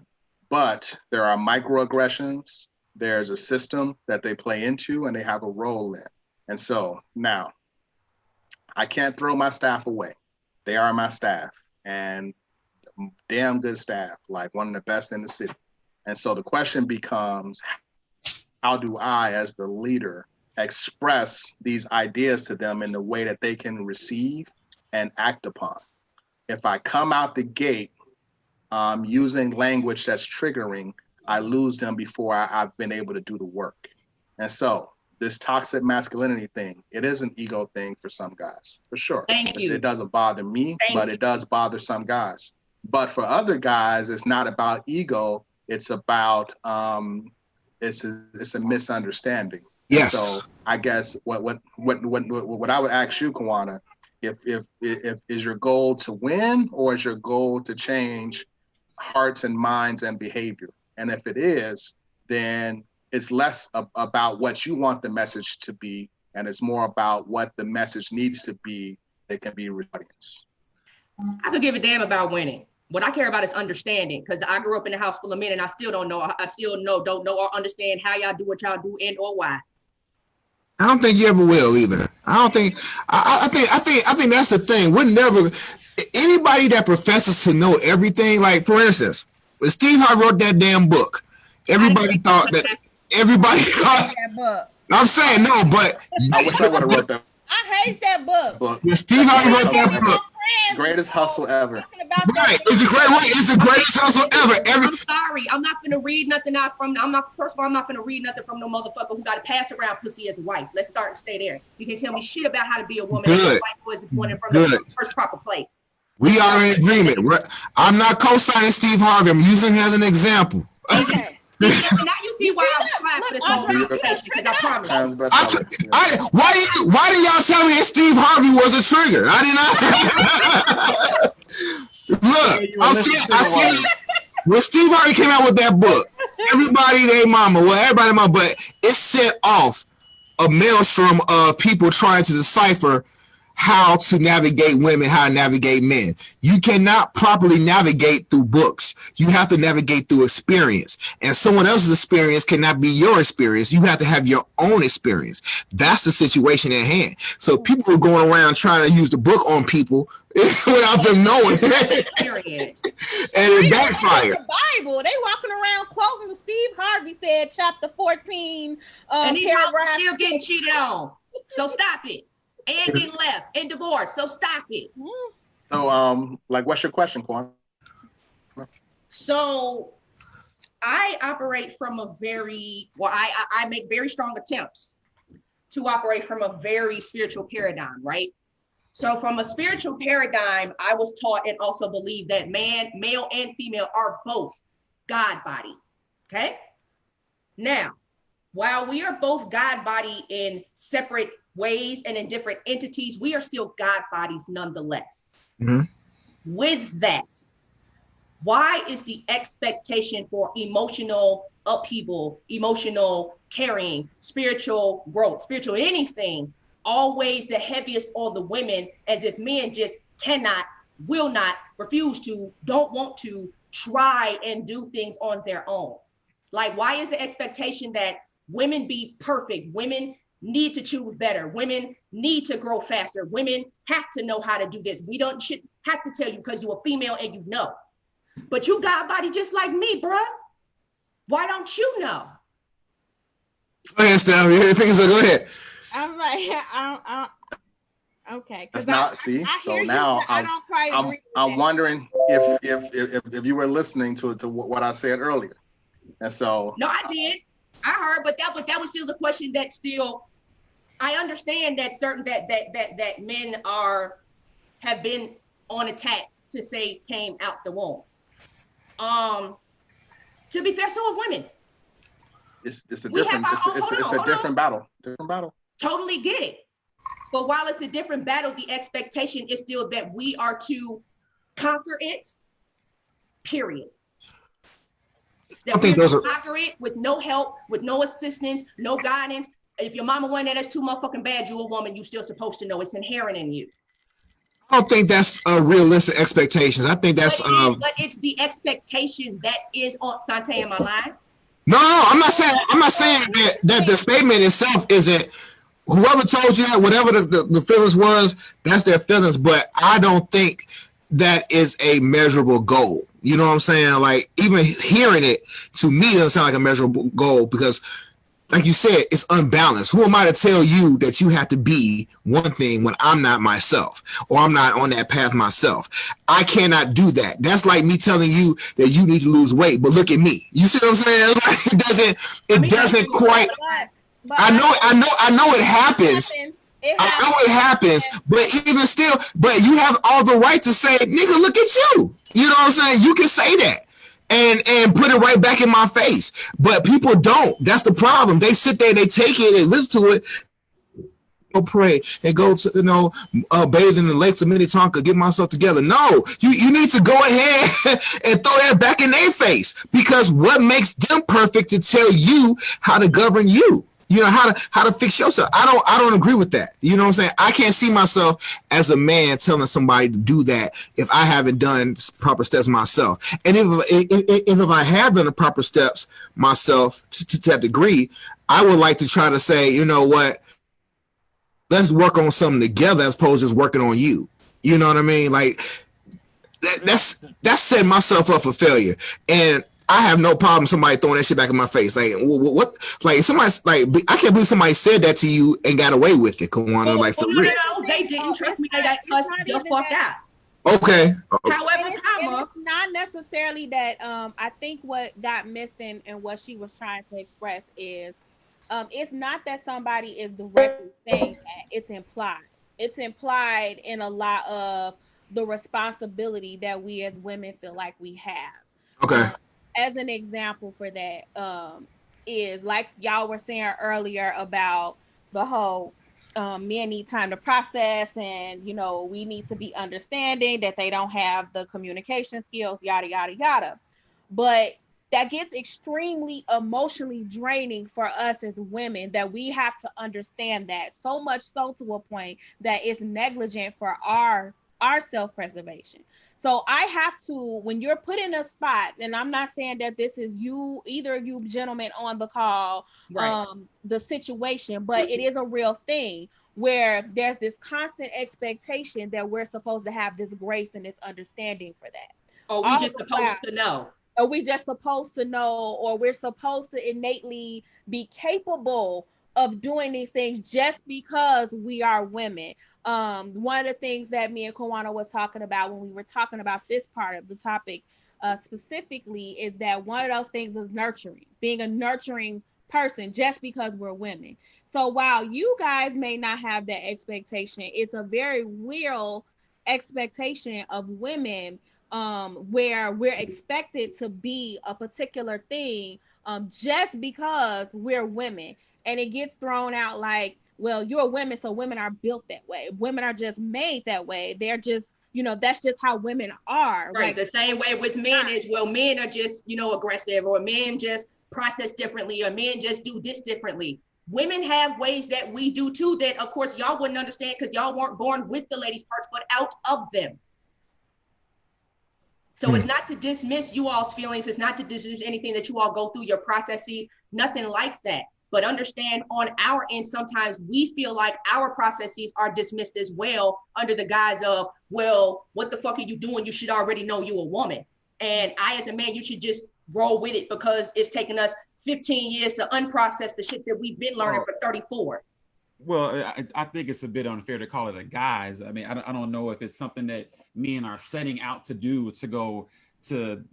But there are microaggressions. There's a system that they play into and they have a role in. And so now, I can't throw my staff away. They are my staff, and damn good staff, like one of the best in the city. And so the question becomes, how do I, as the leader, express these ideas to them in the way that they can receive and act upon? If I come out the gate using language that's triggering, I lose them before I've been able to do the work. And so this toxic masculinity thing, it is an ego thing for some guys, for sure. Thank you. It doesn't bother me, but it does bother some guys. But for other guys, it's not about ego. It's about it's a misunderstanding. Yes. So I guess what I would ask you, Kawana, if is your goal to win, or is your goal to change hearts and minds and behavior? And if it is, then it's less about what you want the message to be, and it's more about what the message needs to be that can be audience. I could give a damn about winning. What I care about is understanding, because I grew up in a house full of men and I still don't know or understand how y'all do what y'all do and or why. I don't think you ever will either. I think that's the thing. We're never, anybody that professes to know everything, like for instance, when Steve Harvey wrote that damn book, everybody thought that that book. I'm saying no, but I wish I would have wrote that. I hate that book. When Steve Harvey wrote that book, greatest hustle ever. Right, it's a great one. It's the greatest hustle ever. I'm sorry, I'm not gonna read nothing out from. First of all, I'm not gonna read nothing from no motherfucker who got to pass around pussy as a wife. Let's start and stay there. You can tell me shit about how to be a woman. Good. White boys born in from the first proper place. We are in agreement. I'm not co-signing Steve Harvey. I'm using him as an example. Okay. Now you see why I'm trying for this whole conversation, because I promise you. Why do y'all tell me that Steve Harvey was a trigger? I did not. Look, I see. When Steve Harvey came out with that book, everybody, they mama, well, everybody, mama, but it set off a maelstrom of people trying to decipher how to navigate women, how to navigate men. You cannot properly navigate through books. You have to navigate through experience. And someone else's experience cannot be your experience. You have to have your own experience. That's the situation at hand. So people are going around trying to use the book on people without them knowing. Experience. And it backfired. The Bible. They walking around quoting Steve Harvey said, chapter 14, and these paragraph still getting cheated on. So stop it. And getting left and divorced. So stop it. So, what's your question, Quan? So, I operate from a very, I make very strong attempts to operate from a very spiritual paradigm, right? So from a spiritual paradigm, I was taught and also believe that man, male and female, are both God body, okay? Now, while we are both God body in separate ways and in different entities, we are still God bodies nonetheless. Mm-hmm. With that, why is the expectation for emotional upheaval, emotional carrying, spiritual growth, spiritual anything, always the heaviest on the women, as if men just cannot, will not, refuse to, don't want to try and do things on their own? Like, why is the expectation that women be perfect? Women need to choose better. Women need to grow faster. Women have to know how to do this. We should have to tell you because you're a female and you know. But you got a body just like me, bruh. Why don't you know? Go ahead, Steph. Your fingers are, go ahead. I'm like, okay. That's not, so now I'm wondering if you were listening to what I said earlier. And so. No, I did. I heard, but that was still the question that still, I understand that that men have been on attack since they came out the womb. To be fair, so have women. It's a different battle. Different battle. Totally get it. But while it's a different battle, the expectation is still that we are to conquer it, period. That we're going to conquer it with no help, with no assistance, no guidance. If your mama went there, that's too motherfucking bad. You a woman, you still supposed to know. It's inherent in you. I don't think that's realistic expectations. I think that's but it's the expectation that is on Sante in my line. No, I'm not saying that the statement itself isn't. Whoever told you that, whatever the feelings was, that's their feelings. But I don't think that is a measurable goal. You know what I'm saying? Like, even hearing it to me doesn't sound like a measurable goal because, like you said, it's unbalanced. Who am I to tell you that you have to be one thing when I'm not myself or I'm not on that path myself? I cannot do that. That's like me telling you that you need to lose weight, but look at me. You see what I'm saying? Like, it doesn't quite. I know it happens. I know it happens, but even still, but you have all the right to say, nigga, look at you. You know what I'm saying? You can say that and put it right back in my face. But people don't. That's the problem. They sit there, they take it, they listen to it, go pray, and go to, bathe in the lakes of Minnetonka, get myself together. No, you need to go ahead and throw that back in their face, because what makes them perfect to tell you how to govern you? You know, how to fix yourself. I don't agree with that. You know what I'm saying? I can't see myself as a man telling somebody to do that if I haven't done proper steps myself. And if I have done the proper steps myself to that degree, I would like to try to say, you know what, let's work on something together as opposed to just working on you. You know what I mean? Like that's setting myself up for failure. And I have no problem somebody throwing that shit back in my face. Like, what? Like, somebody, like, I can't believe somebody said that to you and got away with it, Kawana. Like, for real. No, they didn't. Trust me, they got cussed the fuck out. Okay. However, it's not necessarily that. I think what got missed and what she was trying to express is, it's not that somebody is directly saying that. It's implied. It's implied in a lot of the responsibility that we as women feel like we have. Okay. As an example for that, is, like y'all were saying earlier about the whole men need time to process, and we need to be understanding that they don't have the communication skills, yada yada yada. But that gets extremely emotionally draining for us as women, that we have to understand that, so much so to a point that it's negligent for our self-preservation. So I have to, when you're put in a spot, and I'm not saying that this is you, either of you gentlemen on the call, Right. the situation, but it is a real thing where there's this constant expectation that we're supposed to have this grace and this understanding for that. Or we just supposed to know. Or we just supposed to know, or we're supposed to innately be capable of doing these things just because we are women. One of the things that me and Kawana was talking about when we were talking about this part of the topic specifically is that one of those things is nurturing, being a nurturing person just because we're women. So while you guys may not have that expectation, it's a very real expectation of women, where we're expected to be a particular thing just because we're women. And it gets thrown out like, well, you're women, so women are built that way. Women are just made that way. They're just, that's just how women are. Right. Like, the same way with men is, well, men are just, aggressive, or men just process differently, or men just do this differently. Women have ways that we do too, that of course y'all wouldn't understand because y'all weren't born with the ladies' parts, but out of them. So it's not to dismiss you all's feelings. It's not to dismiss anything that you all go through, your processes, nothing like that. But understand on our end, sometimes we feel like our processes are dismissed as well under the guise of, well, what the fuck are you doing? You should already know you're a woman. And I, as a man, you should just roll with it because it's taken us 15 years to unprocess the shit that we've been learning for 34. Well, I think it's a bit unfair to call it a guise. I mean, I don't know if it's something that men are setting out to do, to go to,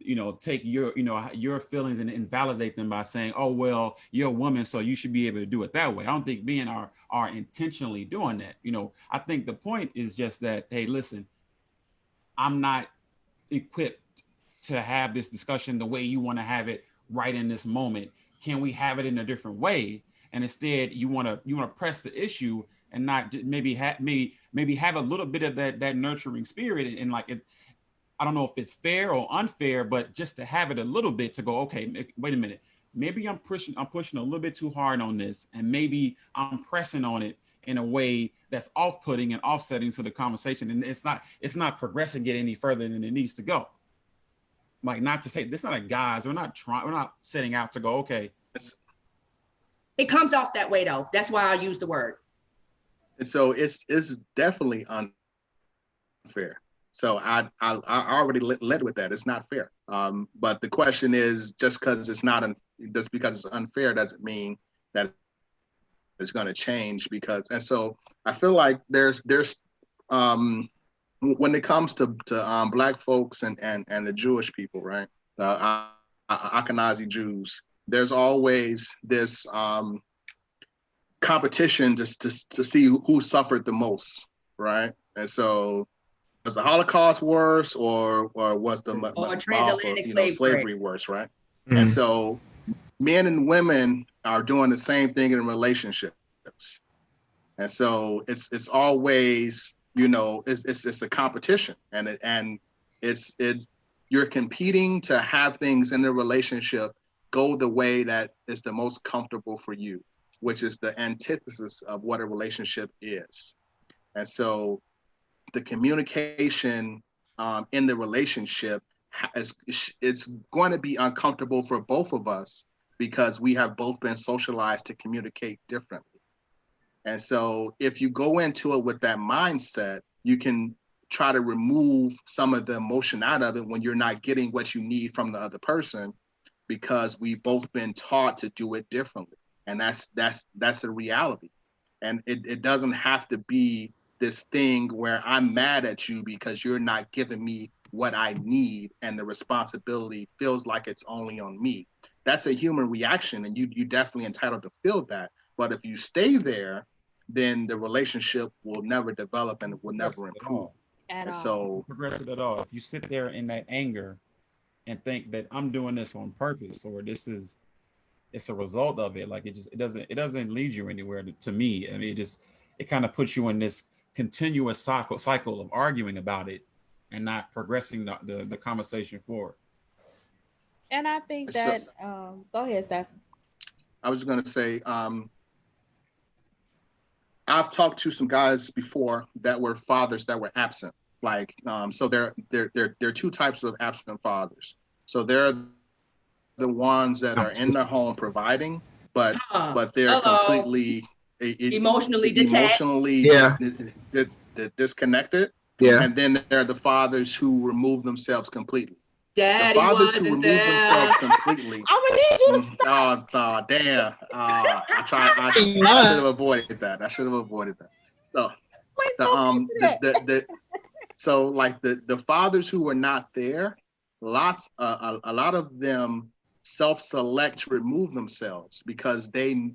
take your feelings and invalidate them by saying, oh, well, you're a woman, so you should be able to do it that way. I don't think men are intentionally doing that. I think the point is just that, hey, listen, I'm not equipped to have this discussion the way you want to have it right in this moment. Can we have it in a different way? And instead, you want to press the issue and not maybe have a little bit of that nurturing spirit, and like it. I don't know if it's fair or unfair, but just to have it a little bit, to go, okay, wait a minute, maybe I'm pushing a little bit too hard on this, and maybe I'm pressing on it in a way that's off-putting and offsetting to the conversation, and it's not progressing it any further than it needs to go. Like, not to say this is not a guise. We're not setting out to go, okay. It comes off that way though. That's why I use the word. And so it's definitely unfair. So I already led with that. It's not fair. But the question is, just because it's unfair doesn't mean that it's going to change. And so I feel like there's when it comes to Black folks and the Jewish people, right? Ashkenazi Jews. There's always this competition just to see who suffered the most, right? And so, was the Holocaust worse, or was the transatlantic slavery worse, right? And so, men and women are doing the same thing in relationships, and so it's always, it's a competition, and you're competing to have things in the relationship go the way that is the most comfortable for you, which is the antithesis of what a relationship is. And so the communication in the relationship it's going to be uncomfortable for both of us because we have both been socialized to communicate differently. And so if you go into it with that mindset, you can try to remove some of the emotion out of it when you're not getting what you need from the other person, because we've both been taught to do it differently. And that's a reality. And it doesn't have to be this thing where I'm mad at you because you're not giving me what I need and the responsibility feels like it's only on me. That's a human reaction, and you definitely entitled to feel that. But if you stay there, then the relationship will never develop and it will never improve. So progressive at all. If you sit there in that anger and think that I'm doing this on purpose, or this is it's a result of it. Like it doesn't lead you anywhere to me. I mean, it kind of puts you in this continuous cycle of arguing about it and not progressing the conversation forward. And I think that go ahead, Steph. I was going to say, I've talked to some guys before that were fathers that were absent. Like, so there are two types of absent fathers. So they're the ones that are in their home providing, but they're completely emotionally detached, disconnected. Yeah. And then there are the fathers who remove themselves completely. Daddy the fathers who remove themselves completely. I'm gonna need you to stop. Oh, damn. I should have avoided that. So so like the fathers who are not there, a lot of them self-select to remove themselves because they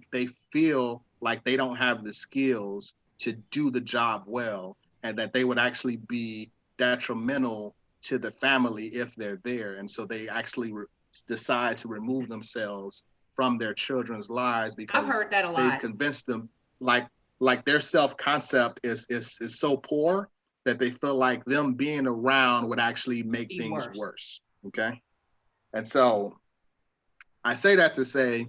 feel like they don't have the skills to do the job well, and that they would actually be detrimental to the family if they're there. And so they actually decide to remove themselves from their children's lives because I've heard that a lot. They've convinced them like their self-concept is so poor that they feel like them being around would actually make things worse. Okay. And so I say that to say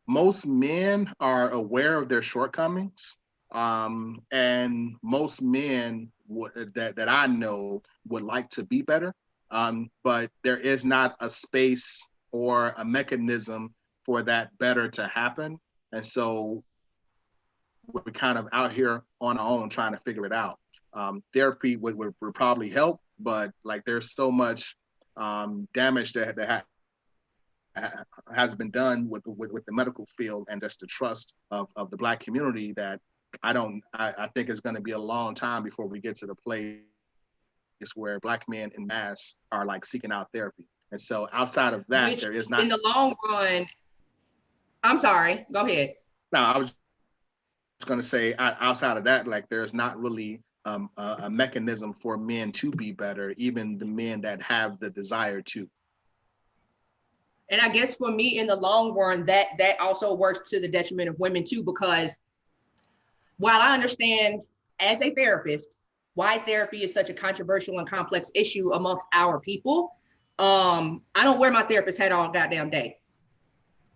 most men are aware of their shortcomings. And most men that I know would like to be better, but there is not a space or a mechanism for that better to happen. And so we're kind of out here on our own trying to figure it out. Therapy would probably help, but like there's so much damage that has been done with the medical field and just the trust of the Black community that I think it's going to be a long time before we get to the place where Black men in mass are like seeking out therapy. And so outside of that, there is not in the long run. I'm sorry, go ahead. No, I was going to say outside of that, like there's not really a mechanism for men to be better, even the men that have the desire to. And I guess for me in the long run, that also works to the detriment of women too, because while I understand as a therapist why therapy is such a controversial and complex issue amongst our people, I don't wear my therapist hat all goddamn day.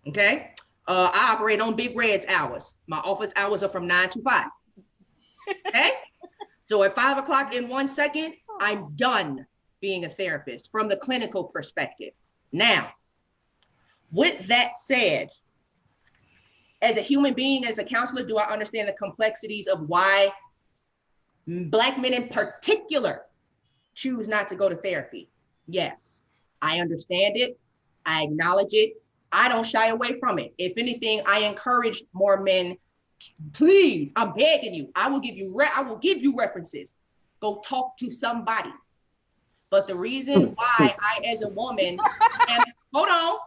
Okay? I operate on Big Red's hours. My office hours are from 9 to 5. Okay? So at 5 o'clock in 1 second, I'm done being a therapist from the clinical perspective. Now, with that said, as a human being, as a counselor, do I understand the complexities of why Black men in particular choose not to go to therapy? Yes, I understand it. I acknowledge it. I don't shy away from it. If anything, I encourage more men. Please, I'm begging you. I will give you references. Go talk to somebody. But the reason why I, as a woman, hold on.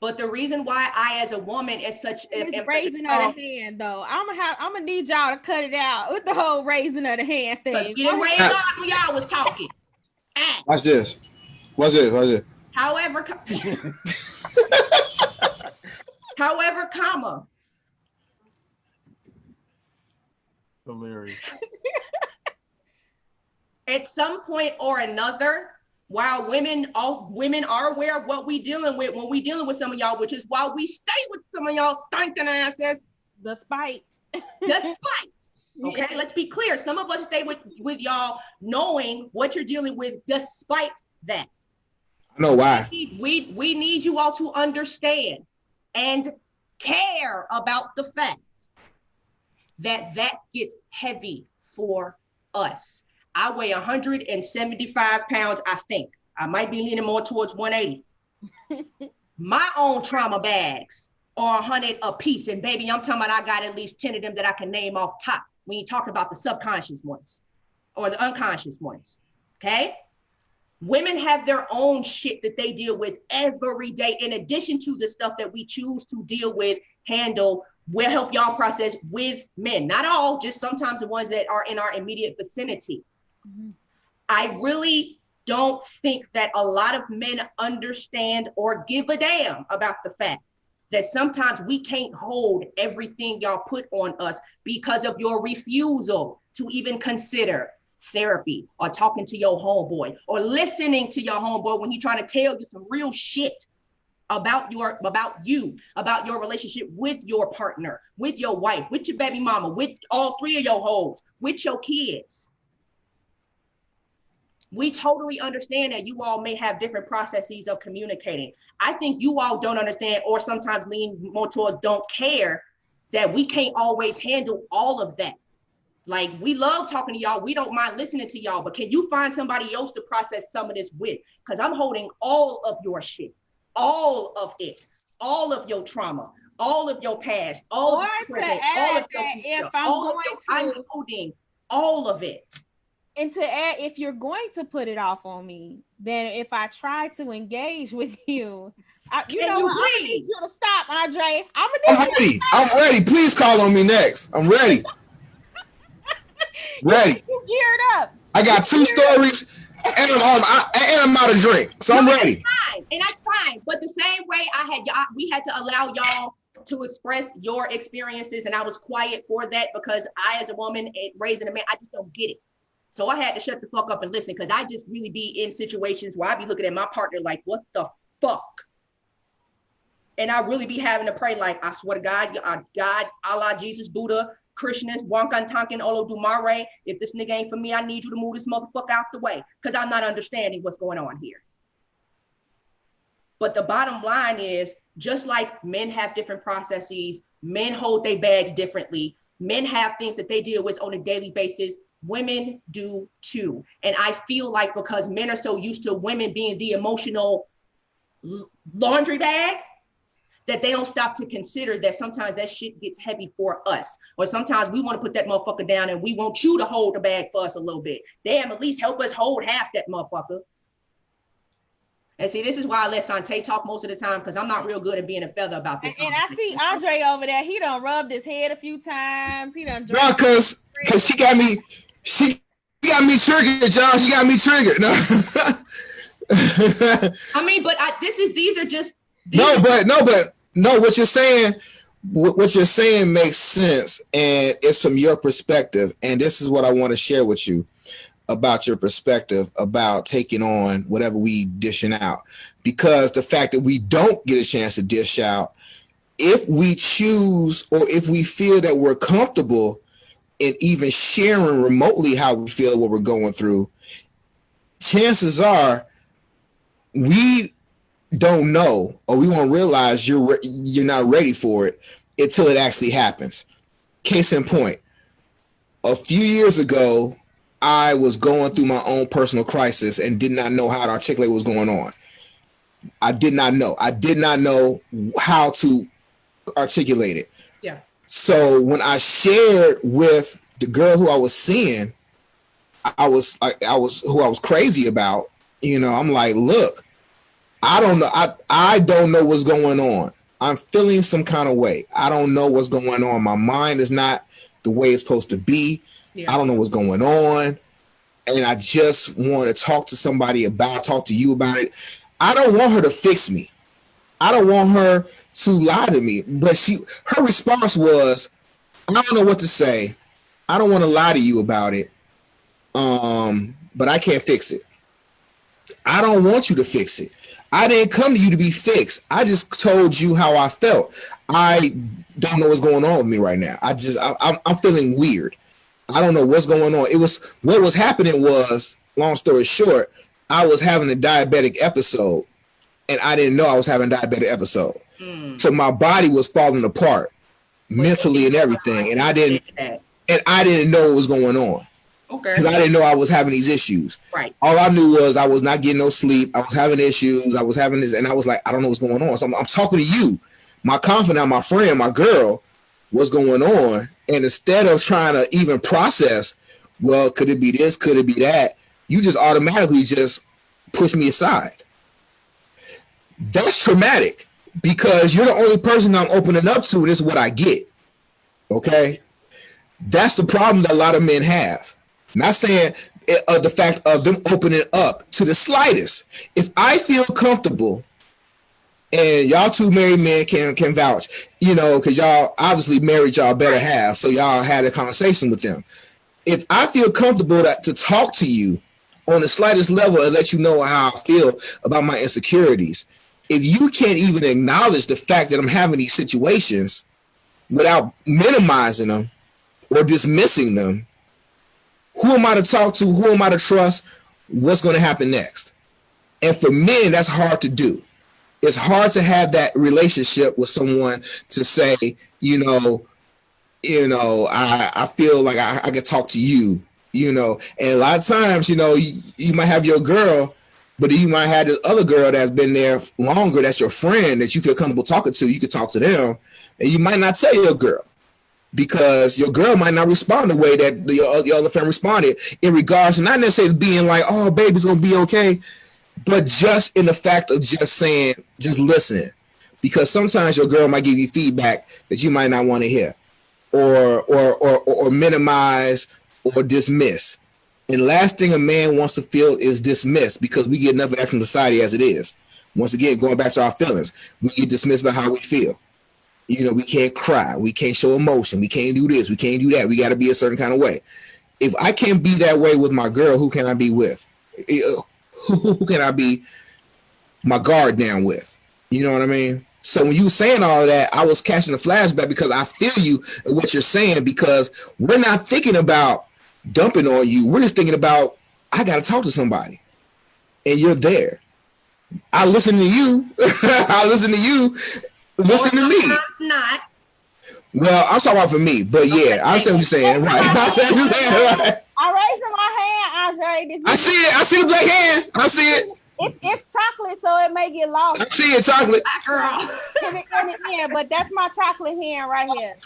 But the reason why I, as a woman, is such a raising of the hand, though. I'm gonna need y'all to cut it out with the whole raising of the hand thing. Because getting raised up when y'all was talking. Watch this. What's it? However, comma. Hilarious. At some point or another, while women are aware of what we dealing with when we dealing with some of y'all, which is why we stay with some of y'all stinking asses. Despite. Okay, let's be clear. Some of us stay with y'all knowing what you're dealing with despite that. I know why. We need you all to understand and care about the fact that gets heavy for us. I weigh 175 pounds, I think. I might be leaning more towards 180. My own trauma bags are 100 a piece. And baby, I'm talking about I got at least 10 of them that I can name off top. We ain't talking about the subconscious ones or the unconscious ones, okay? Women have their own shit that they deal with every day, in addition to the stuff that we choose to deal with, handle, we'll help y'all process with men. Not all, just sometimes the ones that are in our immediate vicinity. Mm-hmm. I really don't think that a lot of men understand or give a damn about the fact that sometimes we can't hold everything y'all put on us because of your refusal to even consider therapy or talking to your homeboy or listening to your homeboy when he's trying to tell you some real shit about you, about your relationship with your partner, with your wife, with your baby mama, with all three of your hoes, with your kids. We totally understand that you all may have different processes of communicating. I think you all don't understand, or sometimes lean more towards don't care, that we can't always handle all of that. Like, we love talking to y'all. We don't mind listening to y'all, but can you find somebody else to process some of this with? Because I'm holding all of your shit, all of it, all of your trauma, all of your past, all of your present, all of your future, I'm holding all of it. And to add, if you're going to put it off on me, then if I try to engage with you, I'm gonna need you to stop, Andre. I'm ready. Please call on me next. I'm ready. Ready. You geared up. I got two stories, and I'm out of drink, so I'm ready. That's fine. But the same way we had to allow y'all to express your experiences, and I was quiet for that because I, as a woman raising a man, I just don't get it. So I had to shut the fuck up and listen, because I just really be in situations where I be looking at my partner like, what the fuck? And I really be having to pray like, I swear to God, Allah, Jesus, Buddha, Krishnas, Wankan Tonkin, Olodumare, if this nigga ain't for me, I need you to move this motherfucker out the way, because I'm not understanding what's going on here. But the bottom line is, just like men have different processes, men hold their bags differently, men have things that they deal with on a daily basis, women do too. And I feel like because men are so used to women being the emotional laundry bag, that they don't stop to consider that sometimes that shit gets heavy for us. Or sometimes we want to put that motherfucker down and we want you to hold the bag for us a little bit. Damn, at least help us hold half that motherfucker. And see, this is why I let Sante talk most of the time, because I'm not real good at being a feather about this. And I see Andre over there. He done rubbed his head a few times. He done drank. No, because she got me triggered, John. She got me triggered. No. I mean, but these are just. What you're saying makes sense, and it's from your perspective. And this is what I want to share with you about your perspective about taking on whatever we dishing out, because the fact that we don't get a chance to dish out, if we choose or if we feel that we're comfortable in even sharing remotely how we feel, what we're going through, chances are we don't know, or we won't realize you're not ready for it until it actually happens. Case in point, a few years ago, I was going through my own personal crisis and did not know how to articulate what was going on. I did not know how to articulate it. Yeah. So when I shared with the girl who I was seeing, who I was crazy about, I'm like, look, I don't know. I don't know what's going on. I'm feeling some kind of way. I don't know what's going on. My mind is not the way it's supposed to be. Yeah. I don't know what's going on. And I just want to talk to you about it. I don't want her to fix me. I don't want her to lie to me. But her response was, I don't know what to say. I don't want to lie to you about it. But I can't fix it. I don't want you to fix it. I didn't come to you to be fixed. I just told you how I felt. I don't know what's going on with me right now. I'm feeling weird. I don't know what's going on. What was happening was, long story short, I was having a diabetic episode, and I didn't know I was having a diabetic episode. So my body was falling apart mentally and everything, and I didn't know what was going on. Okay. Because I didn't know I was having these issues. Right. All I knew was I was not getting no sleep. I was having issues. I was having this, and I was like, I don't know what's going on. So I'm talking to you, my confidant, my friend, my girl, what's going on. And instead of trying to even process, well, could it be this? Could it be that? You just automatically just push me aside. That's traumatic, because you're the only person I'm opening up to, and this is what I get. Okay? That's the problem that a lot of men have. Not saying the fact of them opening up to the slightest. If I feel comfortable and y'all two married men can vouch, because y'all obviously married y'all better half, so y'all had a conversation with them. If I feel comfortable to talk to you on the slightest level and let you know how I feel about my insecurities, if you can't even acknowledge the fact that I'm having these situations without minimizing them or dismissing them, who am I to talk to? Who am I to trust? What's going to happen next? And for men, that's hard to do. It's hard to have that relationship with someone to say, I feel like I could talk to you, and a lot of times, you might have your girl, but you might have this other girl that's been there longer, that's your friend, that you feel comfortable talking to. You could talk to them, and you might not tell your girl because your girl might not respond the way that the other friend responded in regards to not necessarily being like, oh, baby's going to be okay, but just in the fact of just saying, just listening. Because sometimes your girl might give you feedback that you might not want to hear or minimize or dismiss. And last thing a man wants to feel is dismissed, because we get enough of that from society as it is. Once again, going back to our feelings, we get dismissed by how we feel. We can't cry. We can't show emotion. We can't do this. We can't do that. We got to be a certain kind of way. If I can't be that way with my girl, who can I be with? Who can I be my guard down with? You know what I mean? So when you were saying all of that, I was catching a flashback because I feel you and what you're saying, because we're not thinking about dumping on you. We're just thinking about, I got to talk to somebody. And you're there. I listen to you. I listen to you. Listen to me. Not. Well, I'm talking about for me, but yeah, I see what you're saying. Right. I see what you're saying. Right. I'm raising my hand, Andre. I see it. I see the black hand. I see it. It's chocolate, so it may get lost. I see it, chocolate. Girl. in the end, but that's my chocolate hand right here.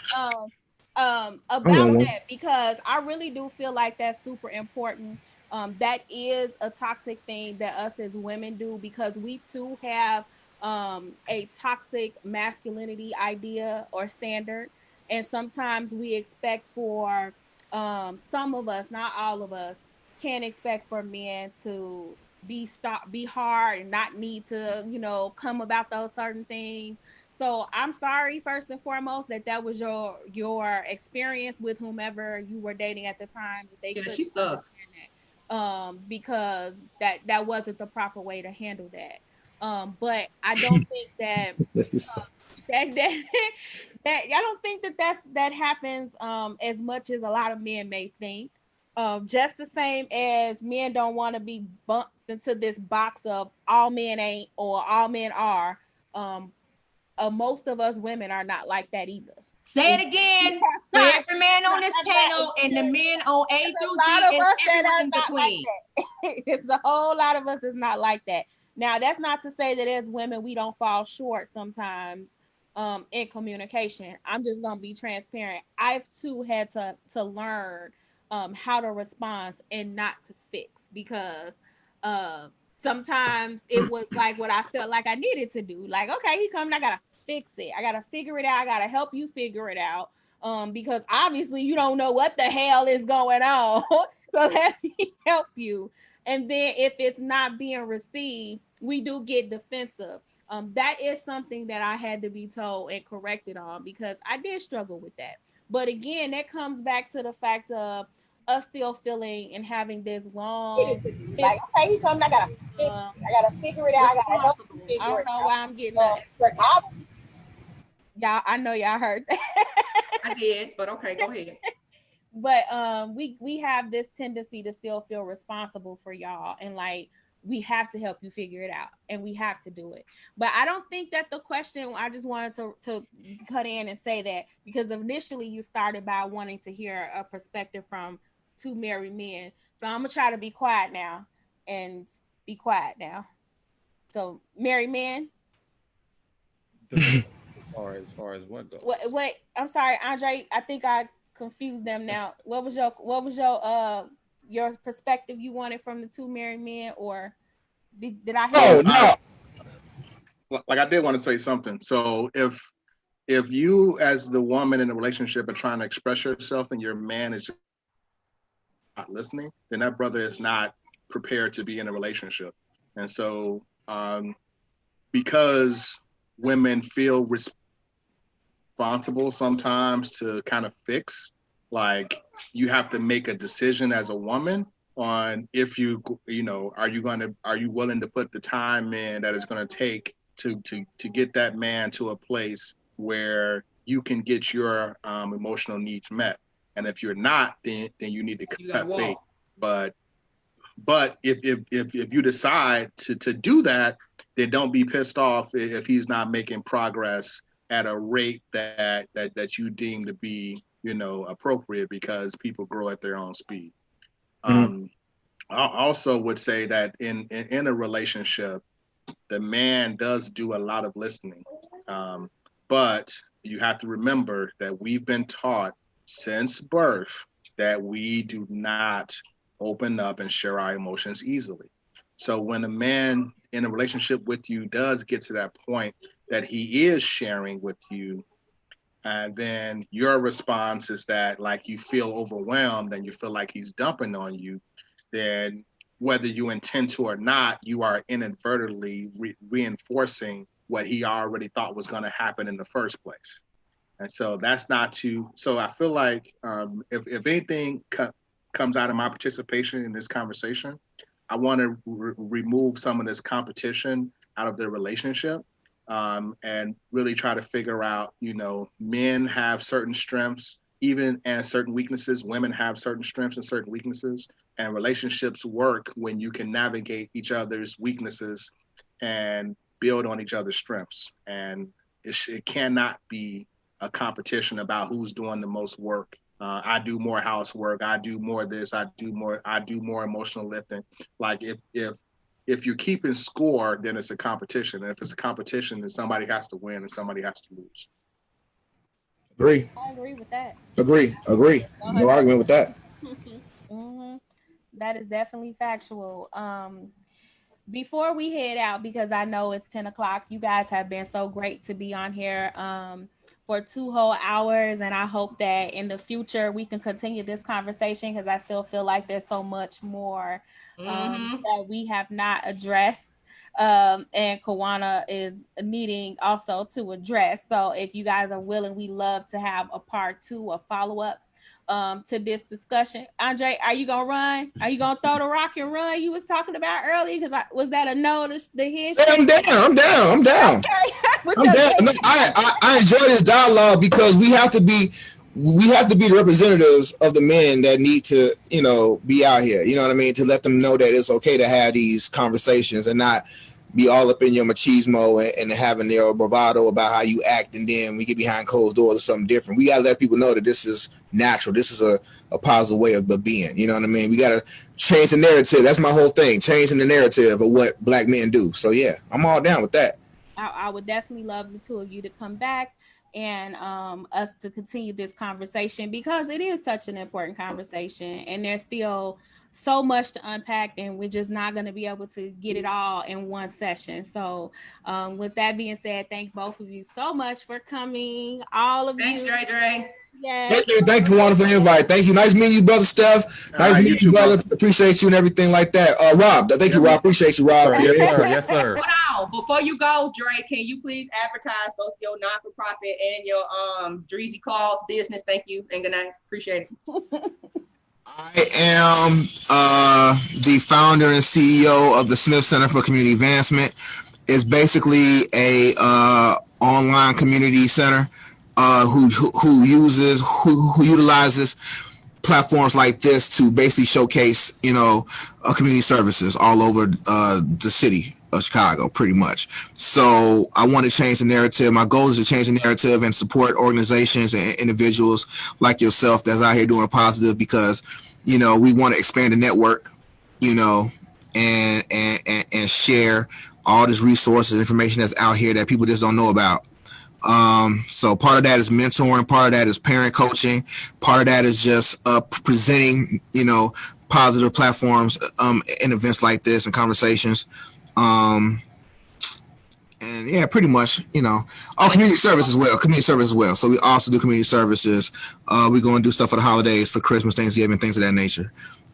About that, because I really do feel like that's super important. That is a toxic thing that us as women do, because we too have a toxic masculinity idea or standard, and sometimes we expect for some of us, not all of us, can expect for men to be hard and not need to come about those certain things. So I'm sorry, first and foremost, that was your experience with whomever you were dating at the time. That they she sucks. Because that wasn't the proper way to handle that. But I don't think that that I don't think that happens as much as a lot of men may think. Just the same as men don't want to be bumped into this box of all men ain't or all men are. Most of us women are not like that either. Say it again. For every man on this panel and the men on A through Z and everyone in between. It's a whole lot of us is not like that. Now, that's not to say that as women we don't fall short sometimes in communication. I'm just gonna be transparent. I've too had to learn how to respond and not to fix, because sometimes it was like what I felt like I needed to do. Like, okay, he coming, I gotta fix it. I gotta figure it out. I gotta help you figure it out. Because obviously you don't know what the hell is going on. So let me help you. And then if it's not being received, we do get defensive. That is something that I had to be told and corrected on, because I did struggle with that. But again, that comes back to the fact of us still feeling and having this long, like, okay, he comes, I gotta figure it out. I gotta help him figure it out. I don't know why I'm getting y'all. I know y'all heard that. I did, but okay, go ahead. But we have this tendency to still feel responsible for y'all, and like we have to help you figure it out, and we have to do it. But I don't think that the question, I just wanted to cut in and say that, because initially you started by wanting to hear a perspective from two married men. So I'm gonna try to be quiet now and be quiet now. So married men. As far as what goes. What I'm sorry, Andre, I think I confused them now. What was your perspective you wanted from the two married men, or did I hear? Oh, no. Like, I did want to say something. So if you as the woman in the relationship are trying to express yourself and your man is just not listening, then that brother is not prepared to be in a relationship. And so because women feel responsible sometimes to kind of fix. Like, you have to make a decision as a woman on if you know, are you willing to put the time in that it's going to take to get that man to a place where you can get your emotional needs met. And if you're not, then you need to cut bait. But if you decide to do that, then don't be pissed off if he's not making progress at a rate that you deem to be, you know, appropriate, because people grow at their own speed. I also would say that in a relationship, the man does do a lot of listening, but you have to remember that we've been taught since birth that we do not open up and share our emotions easily. So when a man in a relationship with you does get to that point that he is sharing with you, and then your response is that, like, you feel overwhelmed and you feel like he's dumping on you, then whether you intend to or not, you are inadvertently reinforcing what he already thought was going to happen in the first place. And so that's not to, so I feel like if anything comes out of my participation in this conversation, I want to remove some of this competition out of their relationship, and really try to figure out, you know, men have certain strengths, even and certain weaknesses. Women have certain strengths and certain weaknesses, and relationships work when you can navigate each other's weaknesses and build on each other's strengths. And it cannot be a competition about who's doing the most work. I do more housework. I do more of this. I do more emotional lifting. Like, if you're keeping score, then it's a competition. And if it's a competition, then somebody has to win and somebody has to lose. Agree. I agree with that. Agree. No argument with that. Mm-hmm. That is definitely factual. Before we head out, because I know it's 10 o'clock, you guys have been so great to be on here for 2 whole hours. And I hope that in the future we can continue this conversation, because I still feel like there's so much more that we have not addressed. And Kawana is needing also to address. So if you guys are willing, we love to have a part 2, a follow-up to this discussion. Andre, are you gonna run? Are you gonna throw the rock and run you was talking about earlier? Because was that a no to the his? Hey, I'm down. Okay. I'm down. No, I enjoy this dialogue because we have to be the representatives of the men that need to, you know, be out here. You know what I mean? To let them know that it's okay to have these conversations and not be all up in your machismo and having their bravado about how you act, and then we get behind closed doors or something different. We gotta let people know that this is natural. This is a positive way of being. You know what I mean? We gotta change the narrative. That's my whole thing, changing the narrative of what Black men do. So yeah, I'm all down with that. I would definitely love the 2 of you to come back and us to continue this conversation, because it is such an important conversation and there's still so much to unpack, and we're just not going to be able to get it all in one session. So with that being said, thank both of you so much for coming. All of Thanks, you. Dre. Yes. Thank you, Wanda, for the invite. Thank you. Nice meeting you, brother Steph. Nice meeting you, brother. Appreciate you and everything like that. Rob, thank you, Rob. Appreciate you, Rob. Yes, sir. Hold on. Before you go, Dre, can you please advertise both your non-for-profit and your Dreezy Claws business? Thank you and good night. Appreciate it. I am the founder and CEO of the Smith Center for Community Advancement. It's basically a online community center who utilizes platforms like this to basically showcase, you know, community services all over the city of Chicago, pretty much. So I want to change the narrative. My goal is to change the narrative and support organizations and individuals like yourself that's out here doing positive, because, you know, we want to expand the network, you know, and share all this resources, information that's out here that people just don't know about. So part of that is mentoring, part of that is parent coaching, part of that is just presenting, you know, positive platforms in events like this and conversations. And yeah, pretty much, you know, community service as well. So we also do community services. We go and do stuff for the holidays, for Christmas, Thanksgiving, things of that nature.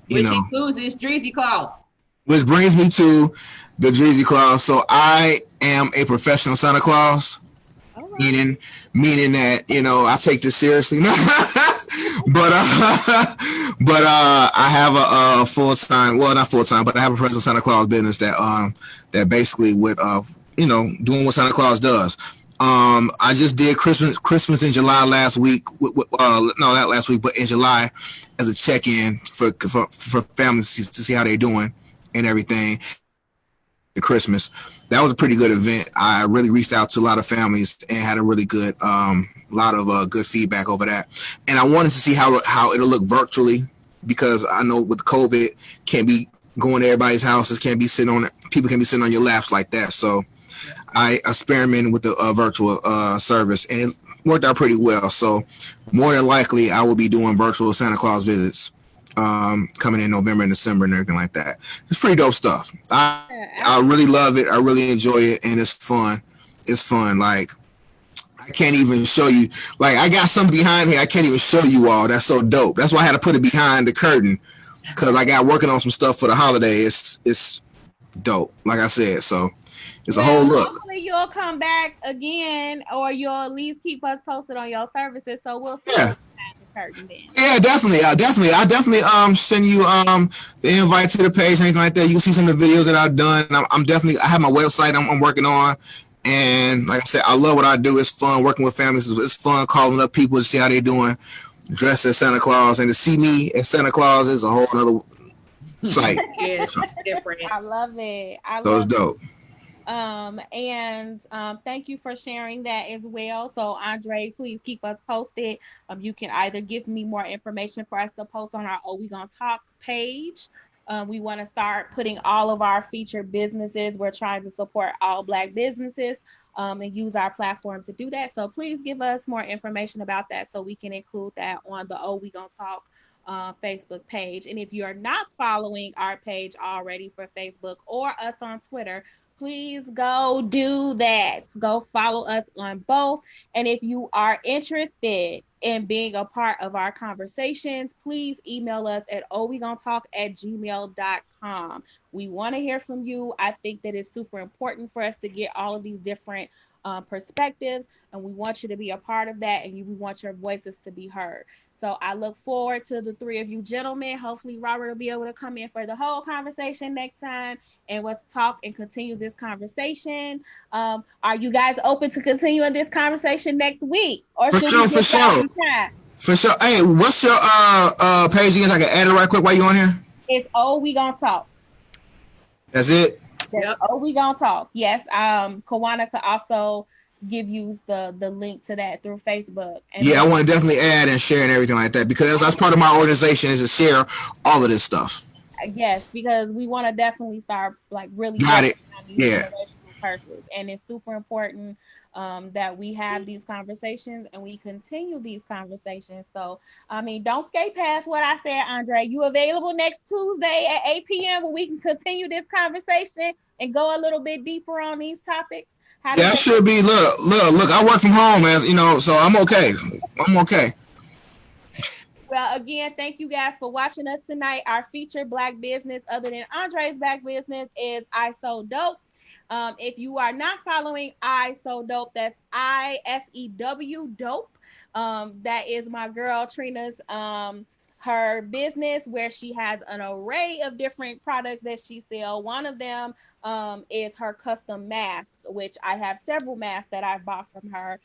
Which includes this Dreezy Claws. Which brings me to the Dreezy Claus. So I am a professional Santa Claus. All right. Meaning that, you know, I take this seriously. but I have a full time, well, not full time, but I have a professional Santa Claus business that basically with you know, doing what Santa Claus does. I just did Christmas in July last week. No, not last week, but in July, as a check in for families to see how they're doing and everything. Christmas. That was a pretty good event. I really reached out to a lot of families and had a really good, lot of good feedback over that. And I wanted to see how it'll look virtually, because I know with COVID, can't be going to everybody's houses, people can be sitting on your laps like that. So I experimented with the virtual service, and it worked out pretty well. So more than likely, I will be doing virtual Santa Claus visits coming in November and December and everything like that. It's pretty dope stuff. I really love it. I really enjoy it, and it's fun. It's fun. Like, I can't even show you. Like, I got something behind me I can't even show you all. That's so dope. That's why I had to put it behind the curtain, because I got working on some stuff for the holiday. It's dope. Like I said, so it's a whole look. Hopefully you'll come back again, or you'll at least keep us posted on your services, so we'll see. Yeah. The curtain then. Yeah, definitely. I definitely send you the invite to the page, anything like that. You can see some of the videos that I've done. I have my website I'm working on, and like I said, I love what I do. It's fun working with families. It's fun calling up people to see how they're doing, dressed as Santa Claus, and to see me as Santa Claus is a whole other sight. Yeah, it's different. I love it. So it's dope. Thank you for sharing that as well. So Andre, please keep us posted. You can either give me more information for us to post on our We Gon Talk page. We want to start putting all of our featured businesses. We're trying to support all Black businesses and use our platform to do that. So please give us more information about that so we can include that on the We Gon Talk Facebook page. And if you're not following our page already for Facebook or us on Twitter, please go do that. Go follow us on both. And if you are interested in being a part of our conversations, please email us at owwegontalk@gmail.com. We want to hear from you. I think that it's super important for us to get all of these different perspectives, and we want you to be a part of that, and we want your voices to be heard. So I look forward to the three of you gentlemen. Hopefully Robert will be able to come in for the whole conversation next time, and let's talk and continue this conversation. Are you guys open to continuing this conversation next week? Or should we for sure. For sure. Hey, what's your page again? I can add it right quick while you're on here. It's We Gon Talk. That's it? Yep. We Gon Talk. Yes. Kawana could also give you the link to that through Facebook. And yeah, I want to definitely add and share and everything like that, because that's part of my organization, is to share all of this stuff. Yes, because we want to definitely start like really got it. Yeah. Purpose. And it's super important that we have these conversations and we continue these conversations. So, I mean, don't skate past what I said, Andre. You available next Tuesday at 8 p.m. where we can continue this conversation and go a little bit deeper on these topics? Yeah, should be. Look, I work from home, as you know, so I'm okay. Well, again, thank you guys for watching us tonight. Our featured Black business, other than Andre's Black business, is I So Dope. If you are not following I So Dope, that's ISEW Dope. That is my girl Trina's her business, where she has an array of different products that she sells. One of them is her custom mask, which I have several masks that I've bought from her.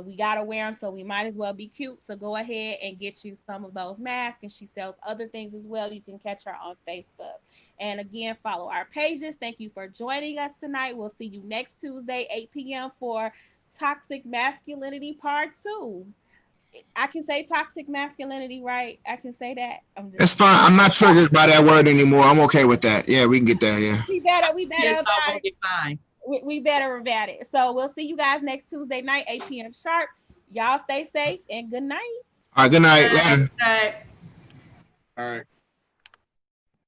We gotta wear them, so we might as well be cute. So go ahead and get you some of those masks, and she sells other things as well. You can catch her on Facebook. And again, follow our pages. Thank you for joining us tonight. We'll see you next Tuesday, 8 p.m. for Toxic Masculinity Part 2. I can say toxic masculinity, right? I can say that. It's fine. I'm not triggered by that word anymore. I'm okay with that. Yeah, we can get that. Yeah. We better about it. Fine. We better about it. So we'll see you guys next Tuesday night, 8 p.m. sharp. Y'all stay safe and good night. All right. Good night. Good night. All right.